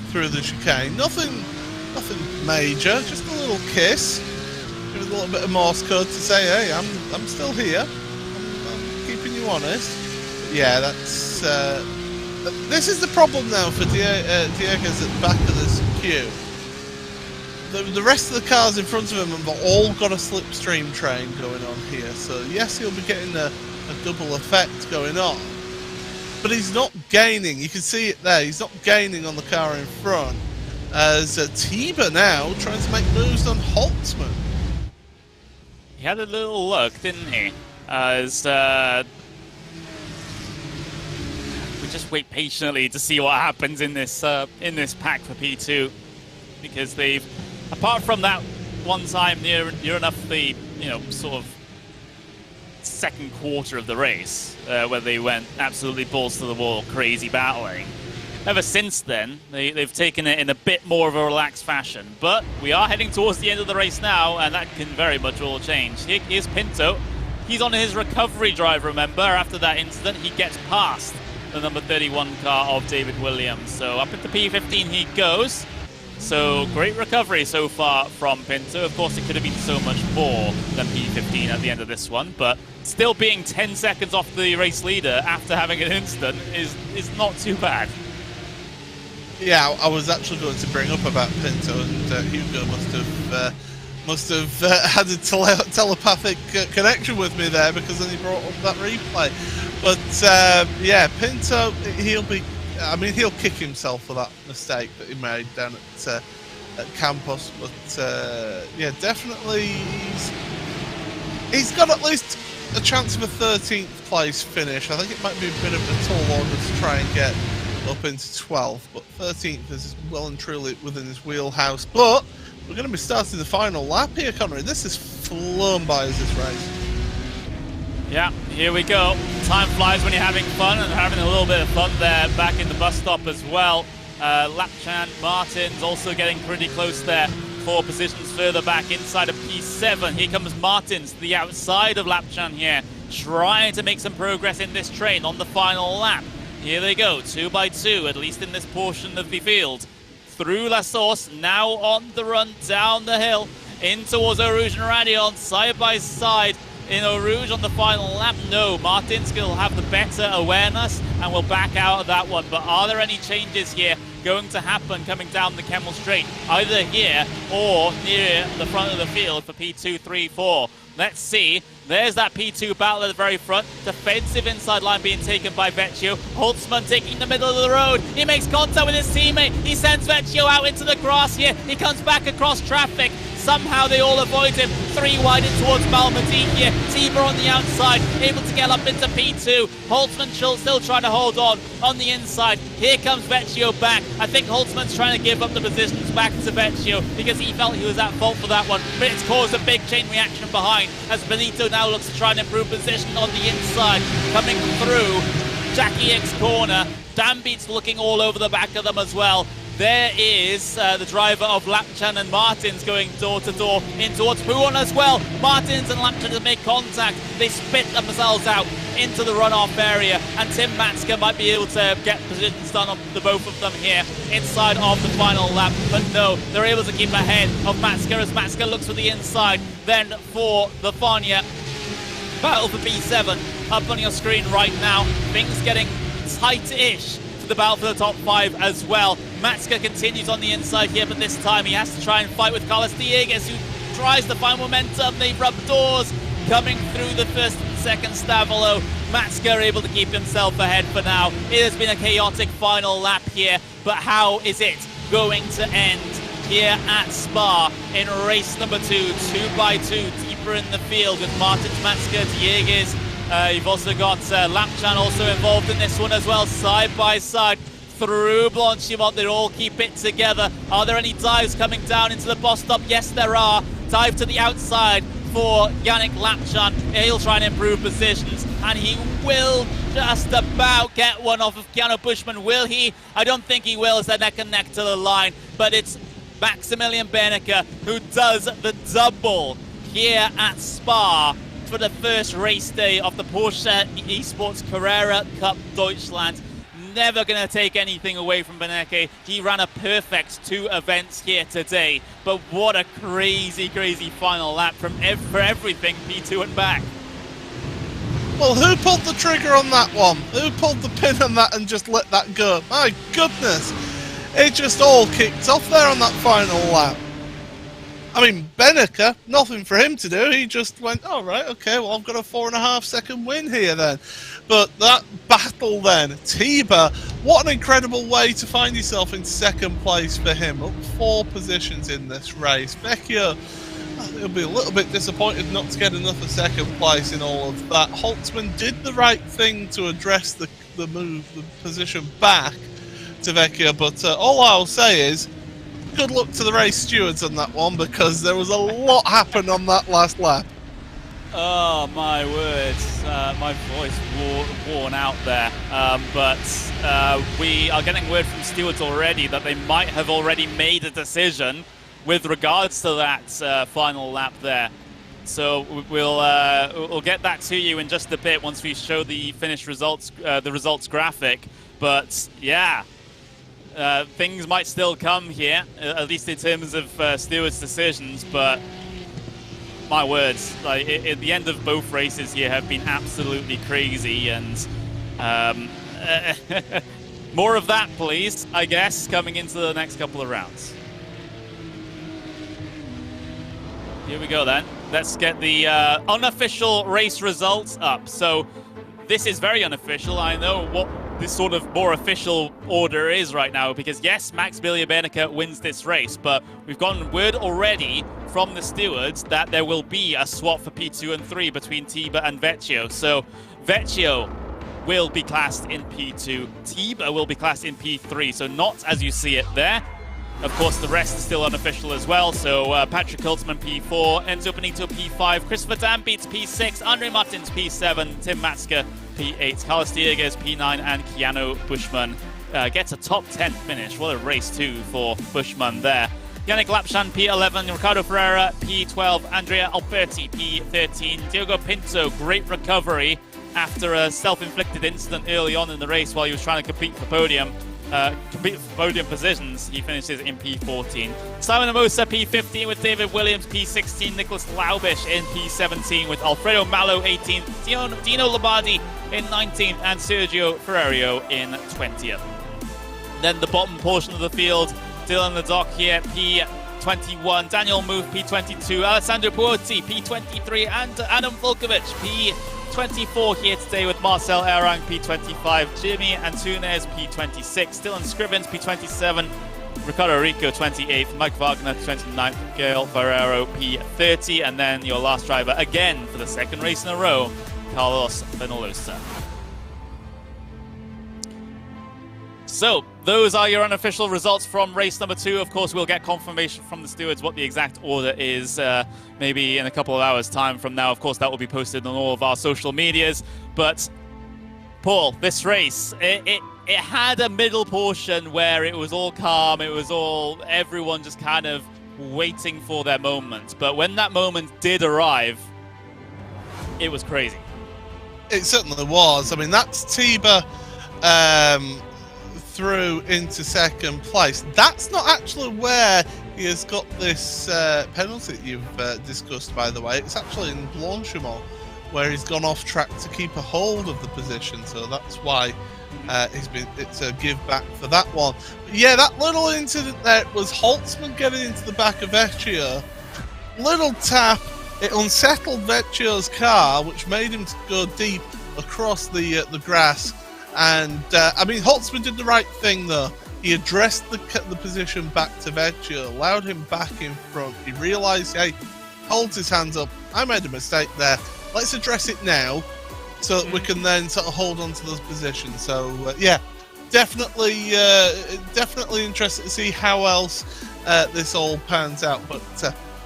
through the chicane. Nothing major, just a little kiss. Give us a little bit of Morse code to say, hey, I'm still here. I'm keeping you honest. But yeah, that's this is the problem now for Diego's at the back of this queue. The rest of the cars in front of him have all got a slipstream train going on here. So yes, he'll be getting a double effect going on, but he's not gaining. You can see it there. He's not gaining on the car in front. As Tiba now trying to make moves on Holtzman. He had a little look, didn't he? As we just wait patiently to see what happens in this pack for P2, because they've, apart from that one time near enough the sort of second quarter of the race where they went absolutely balls to the wall, crazy battling. Ever since then, they've taken it in a bit more of a relaxed fashion. But we are heading towards the end of the race now, and that can very much all change. Here's Pinto. He's on his recovery drive, remember. After that incident, he gets past the number 31 car of David Williams. So up into P15 he goes. So great recovery so far from Pinto. Of course, it could have been so much more than P15 at the end of this one, but still being 10 seconds off the race leader after having an incident is not too bad. Yeah, I was actually going to bring up about Pinto, and Hugo must have had a telepathic connection with me there, because then he brought up that replay. But yeah, Pinto, he'll kick himself for that mistake that he made down at Campos. But yeah, definitely he's got at least a chance of a 13th place finish. I think it might be a bit of a tall order to try and get up into 12th, but 13th is well and truly within his wheelhouse. But we're going to be starting the final lap here, Connery. This has flown by as this race. Yeah, here we go. Time flies when you're having fun, and having a little bit of fun there back in the bus stop as well. Lapchan, Martins also getting pretty close there. 4 positions further back inside of P7. Here comes Martins to the outside of Lapchan here, trying to make some progress in this train on the final lap. Here they go, 2 by 2, at least in this portion of the field. Through La Source, now on the run down the hill, in towards Eau Rouge and Radion, side by side. In Eau Rouge on the final lap, no, Martins will have the better awareness and will back out of that one. But are there any changes here going to happen coming down the Kemmel Straight, either here or near the front of the field for P2, 3, 4? Let's see. There's that P2 battle at the very front. Defensive inside line being taken by Vecchio. Holtzman taking the middle of the road. He makes contact with his teammate. He sends Vecchio out into the grass here. He comes back across traffic. Somehow they all avoid him. 3 wide in towards Malmedy here. Tiba on the outside, able to get up into P2. Holtzman still trying to hold on the inside. Here comes Vecchio back. I think Holtzman's trying to give up the positions back to Vecchio because he felt he was at fault for that one. But it's caused a big chain reaction behind as Benito now looks to try and improve position on the inside. Coming through Jackie X corner. Dambeat's looking all over the back of them as well. There is the driver of Lapchan and Martins going door to door in towards Pouon as well. Martins and Lapchan have made contact. They spit themselves out into the runoff area, and Tim Matska might be able to get positions done on the both of them here inside of the final lap. But no, they're able to keep ahead of Matska as Matska looks for the inside. Then for the Fania battle for B7 up on your screen right now. Things getting tight-ish for the battle for the top 5 as well. Matska continues on the inside here, but this time he has to try and fight with Carlos Dieguez, who tries to find momentum. They rub doors coming through the first and second Stavolo. Matska able to keep himself ahead for now. It has been a chaotic final lap here, but how is it going to end here at Spa in race number 2, 2 by 2, deeper in the field with Martins, Matska, Dieguez. You've also got Lapchan also involved in this one as well, side by side through Blanchimont. They all keep it together. Are there any dives coming down into the boss stop? Yes, there are. Dive to the outside for Yannick Lapchan. He'll try and improve positions, and he will just about get one off of Keanu Bushman. Will he? I don't think he will, as they're neck and neck to the line. But it's Maximilian Bernecker who does the double here at Spa for the first race day of the Porsche Esports Carrera Cup Deutschland. Never going to take anything away from Beneke. He ran a perfect 2 events here today. But what a crazy, crazy final lap for everything P2 and back. Well, who pulled the trigger on that one? Who pulled the pin on that and just let that go? My goodness. It just all kicked off there on that final lap. I mean, Beneke, nothing for him to do. He just went, all right, okay, well, I've got a 4.5 second win here then. But that battle then, Tiba, what an incredible way to find yourself in second place for him. Up 4 positions in this race. Vecchio, he'll be a little bit disappointed not to get another second place in all of that. Holtzman did the right thing to address the position back to Vecchio, but all I'll say is, good luck to the race stewards on that one, because there was a lot happened on that last lap. Oh my words, my voice worn out there. But we are getting word from stewards already that they might have already made a decision with regards to that final lap there. So we'll get that to you in just a bit once we show the finished results, the results graphic. But yeah. Things might still come here, at least in terms of stewards' decisions, but my words, like at the end of both races here have been absolutely crazy, and more of that, please, I guess, coming into the next couple of rounds. Here we go then. Let's get the unofficial race results up. So this is very unofficial. I know what this sort of more official order is right now, because yes, Maximilian Bernecker wins this race, but we've gotten word already from the stewards that there will be a swap for P2 and 3 between Tiba and Vecchio. So Vecchio will be classed in P2, Tiba will be classed in P3, so not as you see it there. Of course, the rest is still unofficial as well. So Patrick Holtzman P4, Enzo Benito P5, Christopher Dam beats P6, Andre Martins P7, Tim Matska P8, Carlos Dieguez P9, and Keanu Bushman gets a top 10 finish. What a race too for Bushman there. Yannick Lapshan P11, Ricardo Ferreira P12, Andrea Alberti P13, Diogo Pinto, great recovery after a self-inflicted incident early on in the race while he was trying to compete for the podium. Compete for podium positions, he finishes in P14. Simon Amosa P15 with David Williams P16, Nicholas Laubish in P17 with Alfredo Malo 18th, Dino Lombardi in 19th, and Sergio Ferrario in 20th. Then the bottom portion of the field, Dylan Ledoc here P21, Daniel Move P22, Alessandro Puotti P23, and Adam Volkovic P24 here today with Marcel Erang P25, Jimmy Antunes P26, Dylan Scrivens P27, Ricardo Rico 28th, Mike Wagner 29th, Gail Ferrero P30, and then your last driver again for the second race in a row, Carlos Benalosa. So, those are your unofficial results from race number 2. Of course, we'll get confirmation from the stewards what the exact order is maybe in a couple of hours' time from now. Of course, that will be posted on all of our social medias. But, Paul, this race, it had a middle portion where it was all calm. It was all everyone just kind of waiting for their moment. But when that moment did arrive, it was crazy. It certainly was. I mean, that's Tiba through into second place. That's not actually where he has got this penalty that you've discussed, by the way. It's actually in Blanchimont, where he's gone off track to keep a hold of the position. So that's why it's a give back for that one. But yeah, that little incident there was Holtzman getting into the back of Vecchio. Little tap, it unsettled Vecchio's car, which made him go deep across the grass. And I mean, Holtzman did the right thing though. He addressed the position back to Vecchio, allowed him back in front. He realised, hey, holds his hands up. I made a mistake there. Let's address it now, so that we can then sort of hold on to those positions. So yeah, definitely interested to see how else this all pans out. But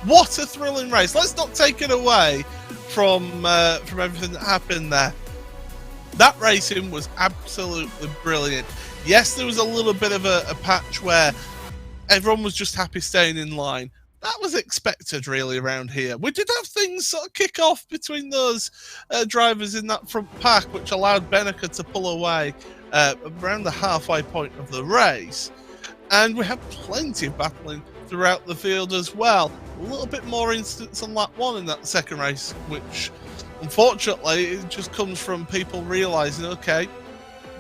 what a thrilling race! Let's not take it away from everything that happened there. That racing was absolutely brilliant. Yes, there was a little bit of a patch where everyone was just happy staying in line. That was expected, really, around here. We did have things sort of kick off between those drivers in that front pack, which allowed Beneke to pull away around the halfway point of the race. And we had plenty of battling throughout the field as well. A little bit more incidents on lap 1 in that second race, which, unfortunately, it just comes from people realising, okay,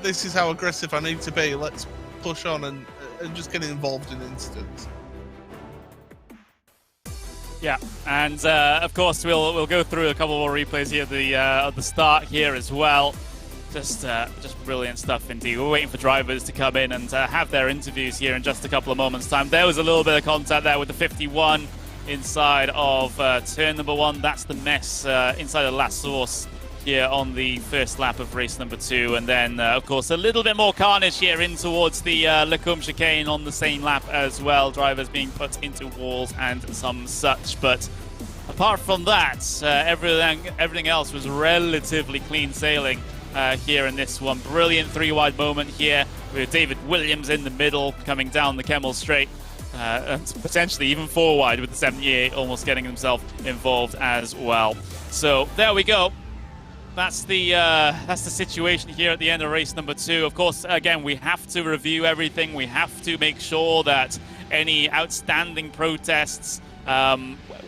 this is how aggressive I need to be. Let's push on and just get involved in incidents. Yeah, and of course we'll go through a couple more replays here at the start here as well. Just brilliant stuff indeed. We're waiting for drivers to come in and have their interviews here in just a couple of moments' time. There was a little bit of contact there with the 51 inside of turn number 1. That's the mess inside of La Source here on the first lap of race number 2, and then of course a little bit more carnage here in towards the Lecombe chicane on the same lap as well. Drivers being put into walls and some such, but apart from that, everything else was relatively clean sailing here in this one. Brilliant 3-wide moment here with David Williams in the middle coming down the Kemmel Straight. And potentially even 4-wide with the 78 almost getting himself involved as well. So there we go. That's the situation here at the end of race number 2. Of course, again, we have to review everything. We have to make sure that any outstanding protests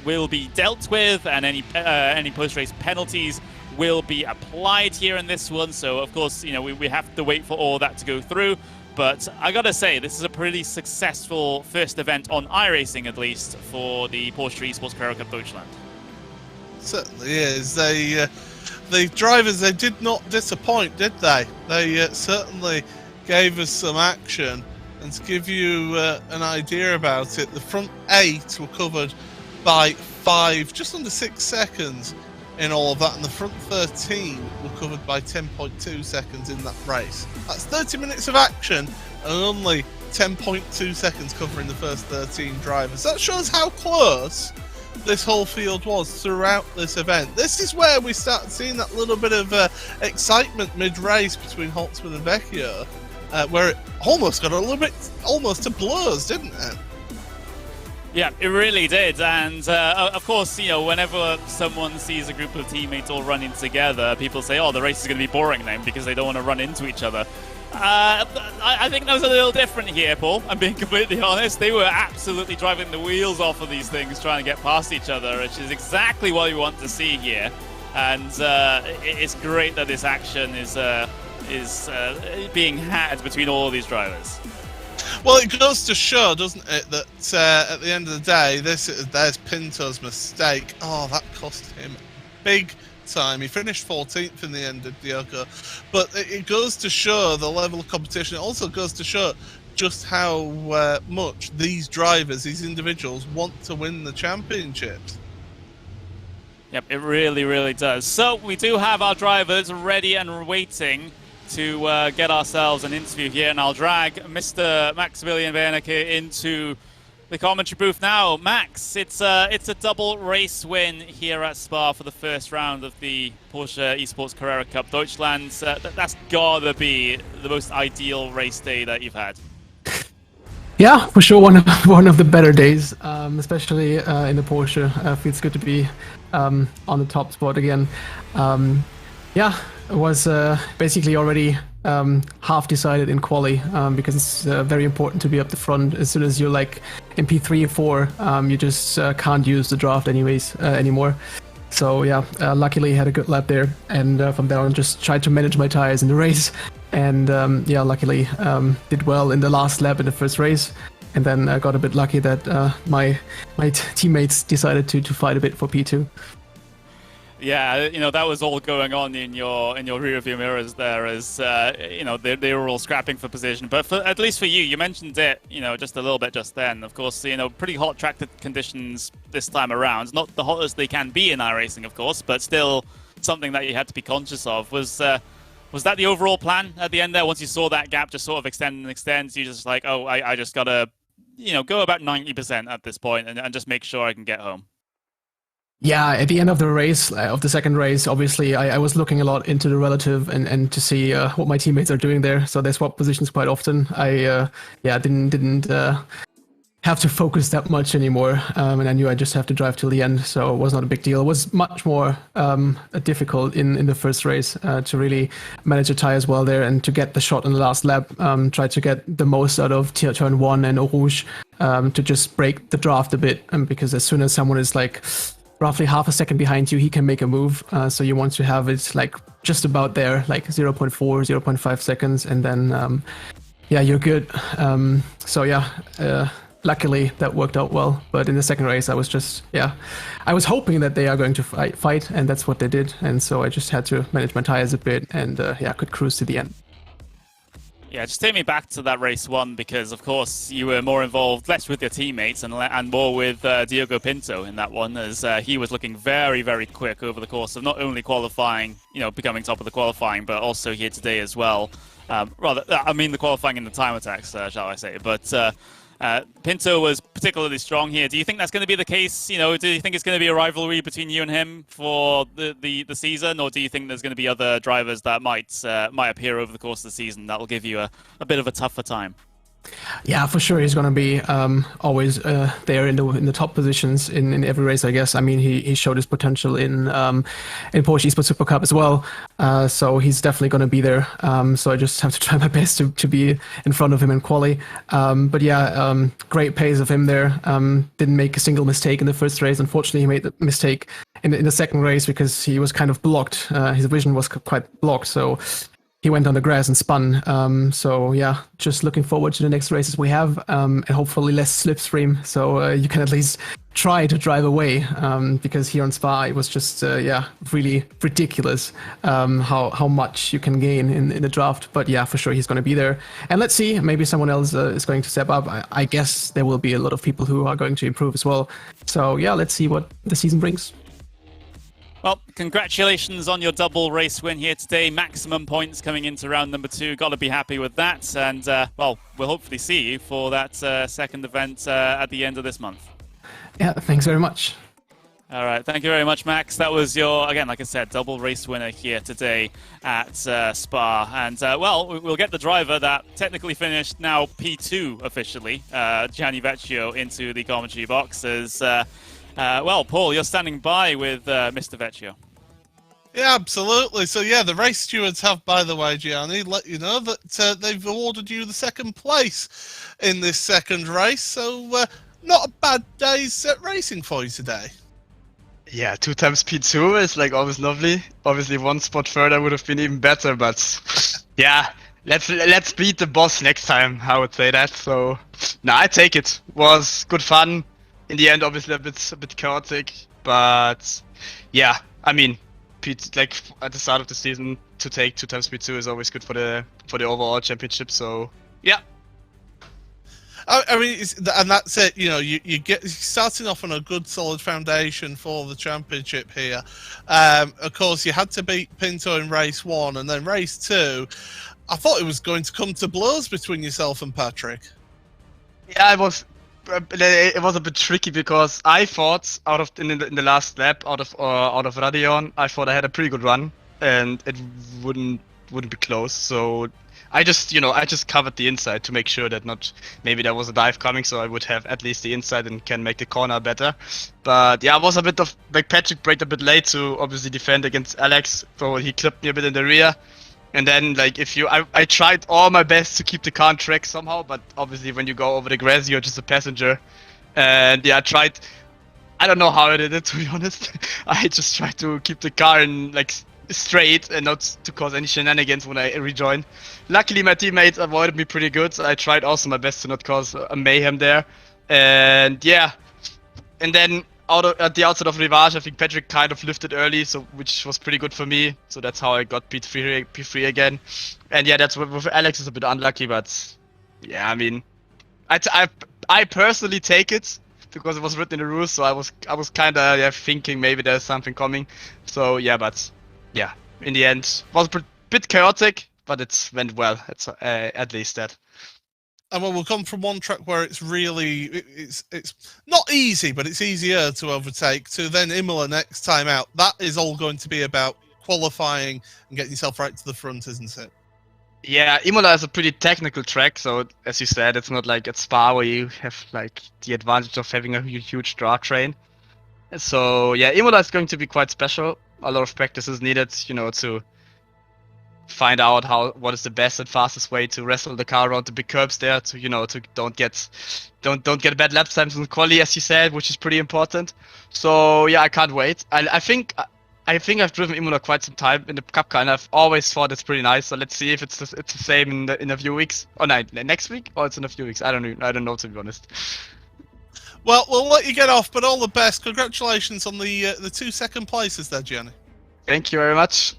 will be dealt with, and any post-race penalties will be applied here in this one. So, of course, you know, we have to wait for all that to go through. But I gotta say, this is a pretty successful first event on iRacing, at least, for the Porsche Esports Carrera Cup Deutschland. Certainly is. The drivers, they did not disappoint, did they? They certainly gave us some action. And to give you an idea about it, the front 8 were covered by 5, just under 6 seconds in all of that, and the front 13 were covered by 10.2 seconds in that race. That's 30 minutes of action and only 10.2 seconds covering the first 13 drivers. That shows how close this whole field was throughout this event. This is where we start seeing that little bit of excitement mid-race between Holtzman and Vecchio, where it almost got a little bit, almost to blows, didn't it? Yeah, it really did. And of course, you know, whenever someone sees a group of teammates all running together, people say, oh, the race is going to be boring then because they don't want to run into each other. I think that was a little different here, Paul. I'm being completely honest. They were absolutely driving the wheels off of these things, trying to get past each other, which is exactly what we want to see here. And it's great that this action is being had between all of these drivers. Well, it goes to show, doesn't it, that at the end of the day, there's Pinto's mistake. Oh, that cost him big time. He finished 14th in the end of Diogo. But it goes to show the level of competition. It also goes to show just how much these drivers, these individuals, want to win the championships. Yep, it really, really does. So we do have our drivers ready and waiting to get ourselves an interview here, and I'll drag Mr. Maximilian Beneke into the commentary booth now. Max, it's a double race win here at Spa for the first round of the Porsche Esports Carrera Cup Deutschland. That's gotta be the most ideal race day that you've had. Yeah, for sure, one of the better days, especially in the Porsche. Feels good to be on the top spot again. Yeah, it was basically already half decided in quali, because it's very important to be up the front. As soon as you're like in P3 or 4, you just can't use the draft anymore. So yeah, luckily had a good lap there, and from there on just tried to manage my tires in the race, and yeah, luckily did well in the last lap in the first race, and then got a bit lucky that my teammates decided to fight a bit for P2. Yeah, you know, that was all going on in your rear view mirrors there, as you know, they were all scrapping for position. But at least for you, you mentioned it, you know, just a little bit just then. Of course, you know, pretty hot track conditions this time around. Not the hottest they can be in iRacing, of course, but still something that you had to be conscious of. Was that the overall plan at the end there? Once you saw that gap just sort of extend and extend, you just like, oh, I just gotta, you know, go about 90% at this point and just make sure I can get home. Yeah, at the end of the race, of the second race, obviously, I was looking a lot into the relative and to see what my teammates are doing there. So they swap positions quite often. I didn't have to focus that much anymore, and I knew I just have to drive till the end, so it was not a big deal. It was much more difficult in the first race to really manage the tires well there and to get the shot in the last lap. Try to get the most out of turn one and Eau Rouge to just break the draft a bit, because as soon as someone is like roughly half a second behind you, he can make a move. So you want to have it like just about there, like 0.4, 0.5 seconds, and then yeah, you're good. So yeah. Luckily, that worked out well. But in the second race, I was just, yeah, I was hoping that they are going to fight, and that's what they did. And so I just had to manage my tires a bit, and yeah, could cruise to the end. Yeah, just take me back to that race one, because of course you were more involved, less with your teammates and more with Diogo Pinto in that one, as he was looking very, very quick over the course of not only qualifying, becoming top of the qualifying, but also here today as well. I mean the qualifying in the time attacks, shall I say? But Pinto was particularly strong here. Do you think that's going to be the case? Do you think it's going to be a rivalry between you and him for the season, or do you think there's going to be other drivers that might appear over the course of the season that will give you a bit of a tougher time? Yeah, for sure, he's going to be always there in the top positions in every race, I guess. I mean, he showed his potential in Porsche Esports Super Cup as well, so he's definitely going to be there. So I just have to try my best to be in front of him in quali. But yeah, great pace of him there. Didn't make a single mistake in the first race. Unfortunately, he made the mistake in the second race because he was kind of blocked. His vision was quite blocked, so he went on the grass and spun. So yeah, just looking forward to the next races we have, and hopefully less slipstream, so you can at least try to drive away, because here on Spa it was just yeah, really ridiculous how much you can gain in the draft. But yeah, for sure he's going to be there, and let's see, maybe someone else is going to step up. I guess there will be a lot of people who are going to improve as well. So yeah, let's see what the season brings. Well, congratulations on your double race win here today. Maximum points coming into round number 2. Got to be happy with that. And, well, we'll hopefully see you for that second event at the end of this month. Yeah, thanks very much. All right, thank you very much, Max. That was your, again, like I said, double race winner here today at Spa. And, well, we'll get the driver that technically finished now P2 officially, Gianni Vecchio, into the commentary box as... well, Paul, you're standing by with Mr. Vecchio. Yeah, absolutely. So, yeah, the race stewards have, by the way, Gianni, let you know that they've awarded you the second place in this second race. So, not a bad day's racing for you today. Yeah, 2 times P2 is like always lovely. Obviously, 1 spot further would have been even better, but yeah, let's beat the boss next time. I would say that. So, no, I take it. Was good fun. In the end, obviously a bit chaotic, but yeah, I mean, like at the start of the season, to take 2 times P2 is always good for the overall championship. So yeah. I mean, and that's it. You get starting off on a good, solid foundation for the championship here. Of course, you had to beat Pinto in race 1, and then race 2. I thought it was going to come to blows between yourself and Patrick. Yeah, it was a bit tricky because I thought in the last lap out of Radeon, I thought I had a pretty good run and it wouldn't be close. So I just covered the inside to make sure that maybe there was a dive coming, so I would have at least the inside and can make the corner better. But yeah, I was a bit of like Patrick braked a bit late to obviously defend against Alex, so he clipped me a bit in the rear. And then, like, I tried all my best to keep the car on track somehow, but obviously when you go over the grass, you're just a passenger. And yeah, I don't know how I did it, to be honest. I just tried to keep the car in, like, straight and not to cause any shenanigans when I rejoined. Luckily, my teammates avoided me pretty good, so I tried also my best to not cause a mayhem there. And yeah, and then at the outside of Rivage, I think Patrick kind of lifted early, which was pretty good for me. So that's how I got P3 again. And yeah, that's with Alex is a bit unlucky, but yeah, I mean, I personally take it because it was written in the rules. So I was kind of thinking maybe there's something coming. So yeah, but yeah, in the end, it was a bit chaotic, but it went well. It's at least that. And we'll come from one track where it's really it's not easy, but it's easier to overtake, to then Imola next time out. That is all going to be about qualifying and getting yourself right to the front, isn't it? Yeah, Imola is a pretty technical track, so as you said, it's not like at Spa where you have like the advantage of having a huge drivetrain. So yeah, Imola is going to be quite special. A lot of practice is needed, to find out what is the best and fastest way to wrestle the car around the big curbs there, to to don't get bad lap times in quali, as you said, which is pretty important. So yeah, I can't wait. I think I've driven Imola quite some time in the Cup car, and I've always thought it's pretty nice. So let's see if it's the same in a few weeks. Oh no, next week, or it's in a few weeks. I don't know, to be honest. Well, we'll let you get off, but all the best. Congratulations on the 2 second places there, Gianni. Thank you very much.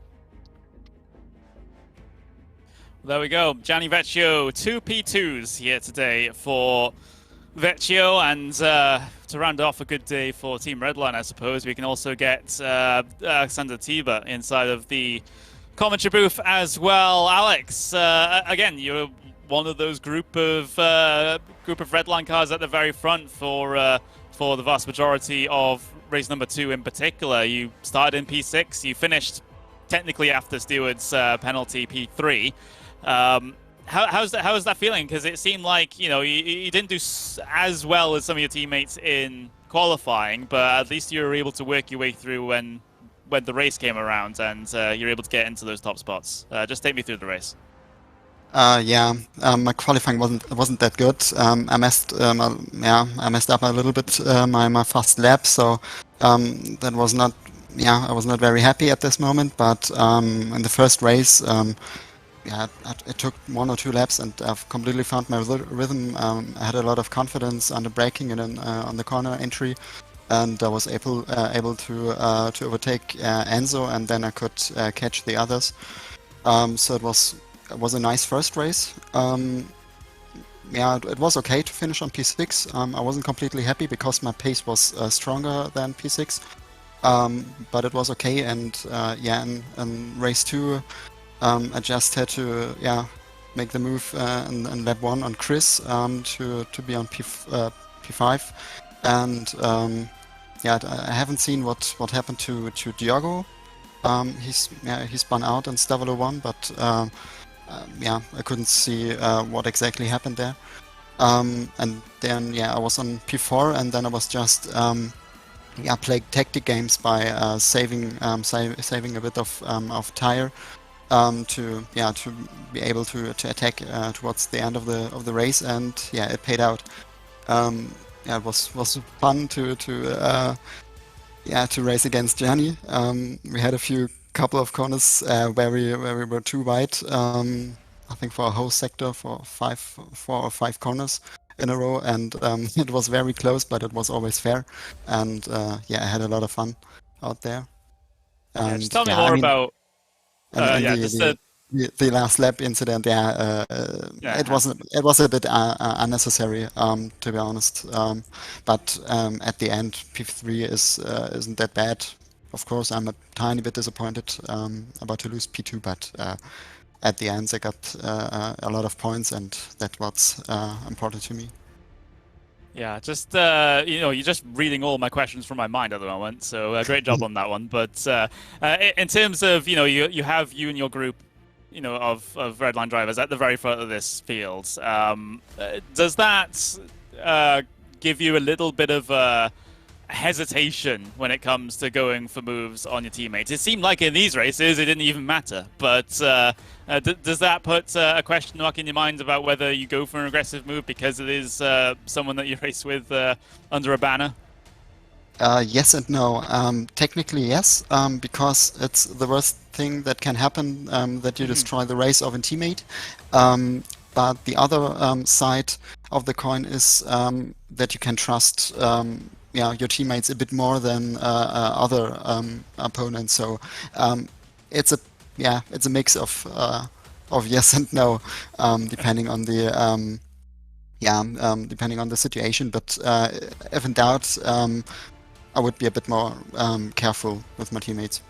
There we go. Gianni Vecchio, 2 P2s here today for Vecchio, and to round off a good day for Team Redline, I suppose, we can also get Alexander Tiba inside of the commentary booth as well. Alex, again, you're one of those group of Redline cars at the very front for the vast majority of race number 2 in particular. You started in P6, you finished technically after Stewart's penalty P3. How's that feeling? Because it seemed like you didn't do as well as some of your teammates in qualifying, but at least you were able to work your way through when the race came around, and you're able to get into those top spots. Just take me through the race. My qualifying wasn't that good. I messed up a little bit my first lap, so that was not. I was not very happy at this moment. But in the first race, it took 1 or 2 laps, and I've completely found my rhythm. I had a lot of confidence on the braking and on the corner entry, and I was able to overtake Enzo, and then I could catch the others. So it was a nice first race. It was okay to finish on P6. I wasn't completely happy because my pace was stronger than P6, but it was okay. And in race 2, I just had to make the move in lap 1 on Chris to be on P5, and I haven't seen what happened to Diogo. He spun out in Stavolo 1, but I couldn't see what exactly happened there. And then I was on P4, and then I was just playing tactic games by saving a bit of tire to be able to attack towards the end of the race, and it paid out. It was fun to race against Gianni. We had a couple of corners where we were too wide. I think for a whole sector for 4 or 5 corners in a row, and it was very close, but it was always fair. And I had a lot of fun out there. And, just tell me more about. The last lap incident, it was a bit unnecessary, to be honest. But at the end, P3 isn't that bad. Of course, I'm a tiny bit disappointed about to lose P2, but at the end, I got a lot of points, and that's what's important to me. Yeah, just you're just reading all my questions from my mind at the moment. So great job on that one. But in terms of you have you and your group, of Redline drivers at the very front of this field. Does that give you a little bit of hesitation when it comes to going for moves on your teammates? It seemed like in these races it didn't even matter, but does that put a question mark in your mind about whether you go for an aggressive move because it is someone that you race with under a banner? Yes and no. Technically, yes, because it's the worst thing that can happen that you destroy the race of a teammate. But the other side of the coin is that you can trust your teammates a bit more than other opponents. So it's a mix of yes and no, depending on the depending on the situation. But if in doubt, I would be a bit more careful with my teammates.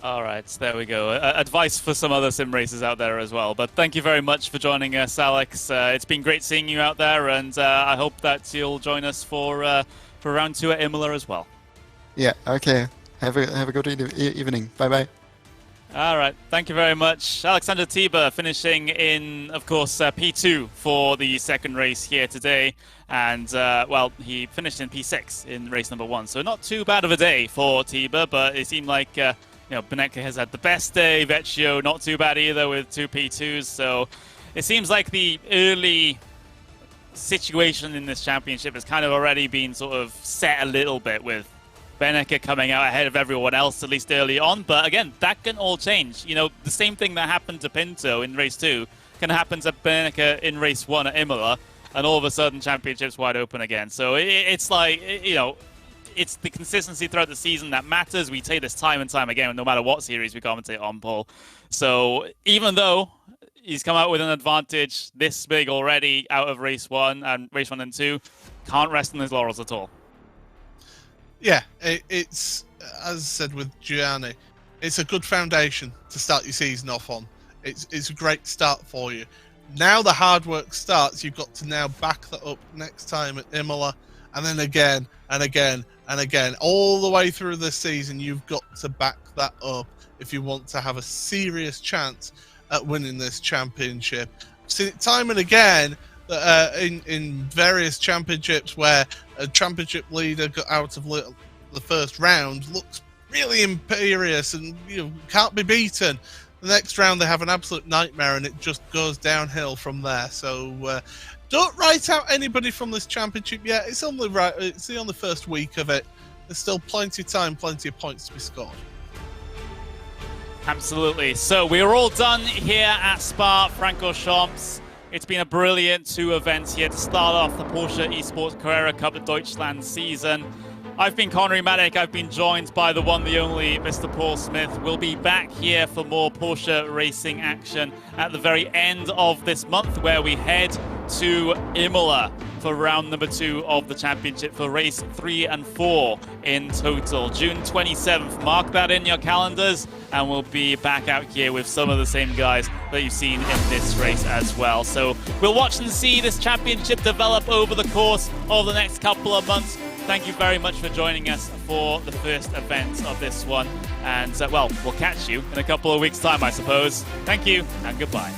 All right, there we go. Advice for some other sim racers out there as well. But thank you very much for joining us, Alex. It's been great seeing you out there, and I hope that you'll join us for round 2 at Imola as well. Yeah. Okay. Have a good evening. Bye bye. All right, thank you very much. Alexander Tiber finishing in, of course, P2 for the second race here today. And, well, he finished in P6 in race number 1. So not too bad of a day for Tiber, but it seemed like, Benecca has had the best day. Vecchio, not too bad either with 2 P2s. So it seems like the early situation in this championship has kind of already been sort of set a little bit with Benecca coming out ahead of everyone else, at least early on. But again, that can all change. The same thing that happened to Pinto in race 2 can happen to Benecca in race 1 at Imola, and all of a sudden championship's wide open again. So it's like, it's the consistency throughout the season that matters. We say this time and time again, no matter what series we commentate on, Paul. So even though he's come out with an advantage this big already out of race 1 and 2, can't rest on his laurels at all. Yeah, it's, as I said with Gianni, it's a good foundation to start your season off on. It's a great start for you. Now the hard work starts. You've got to now back that up next time at Imola, and then again and again and again. All the way through the season, you've got to back that up if you want to have a serious chance at winning this championship. I've seen it time and again in various championships where a championship leader got out of the first round, looks really imperious and can't be beaten. The next round they have an absolute nightmare and it just goes downhill from there. So don't write out anybody from this championship yet. It's only the first week of it. There's still plenty of time, plenty of points to be scored. Absolutely. So we're all done here at Spa-Francorchamps. It's been a brilliant 2 events here to start off the Porsche Esports Carrera Cup Deutschland season. I've been Connery Maddock. I've been joined by the one, the only Mr. Paul Smith. We'll be back here for more Porsche racing action at the very end of this month, where we head to Imola for round number 2 of the championship for race 3 and 4 in total. June 27th. Mark that in your calendars, and we'll be back out here with some of the same guys that you've seen in this race as well. So we'll watch and see this championship develop over the course of the next couple of months. Thank you very much for joining us for the first event of this one. And, well, we'll catch you in a couple of weeks' time, I suppose. Thank you, and goodbye.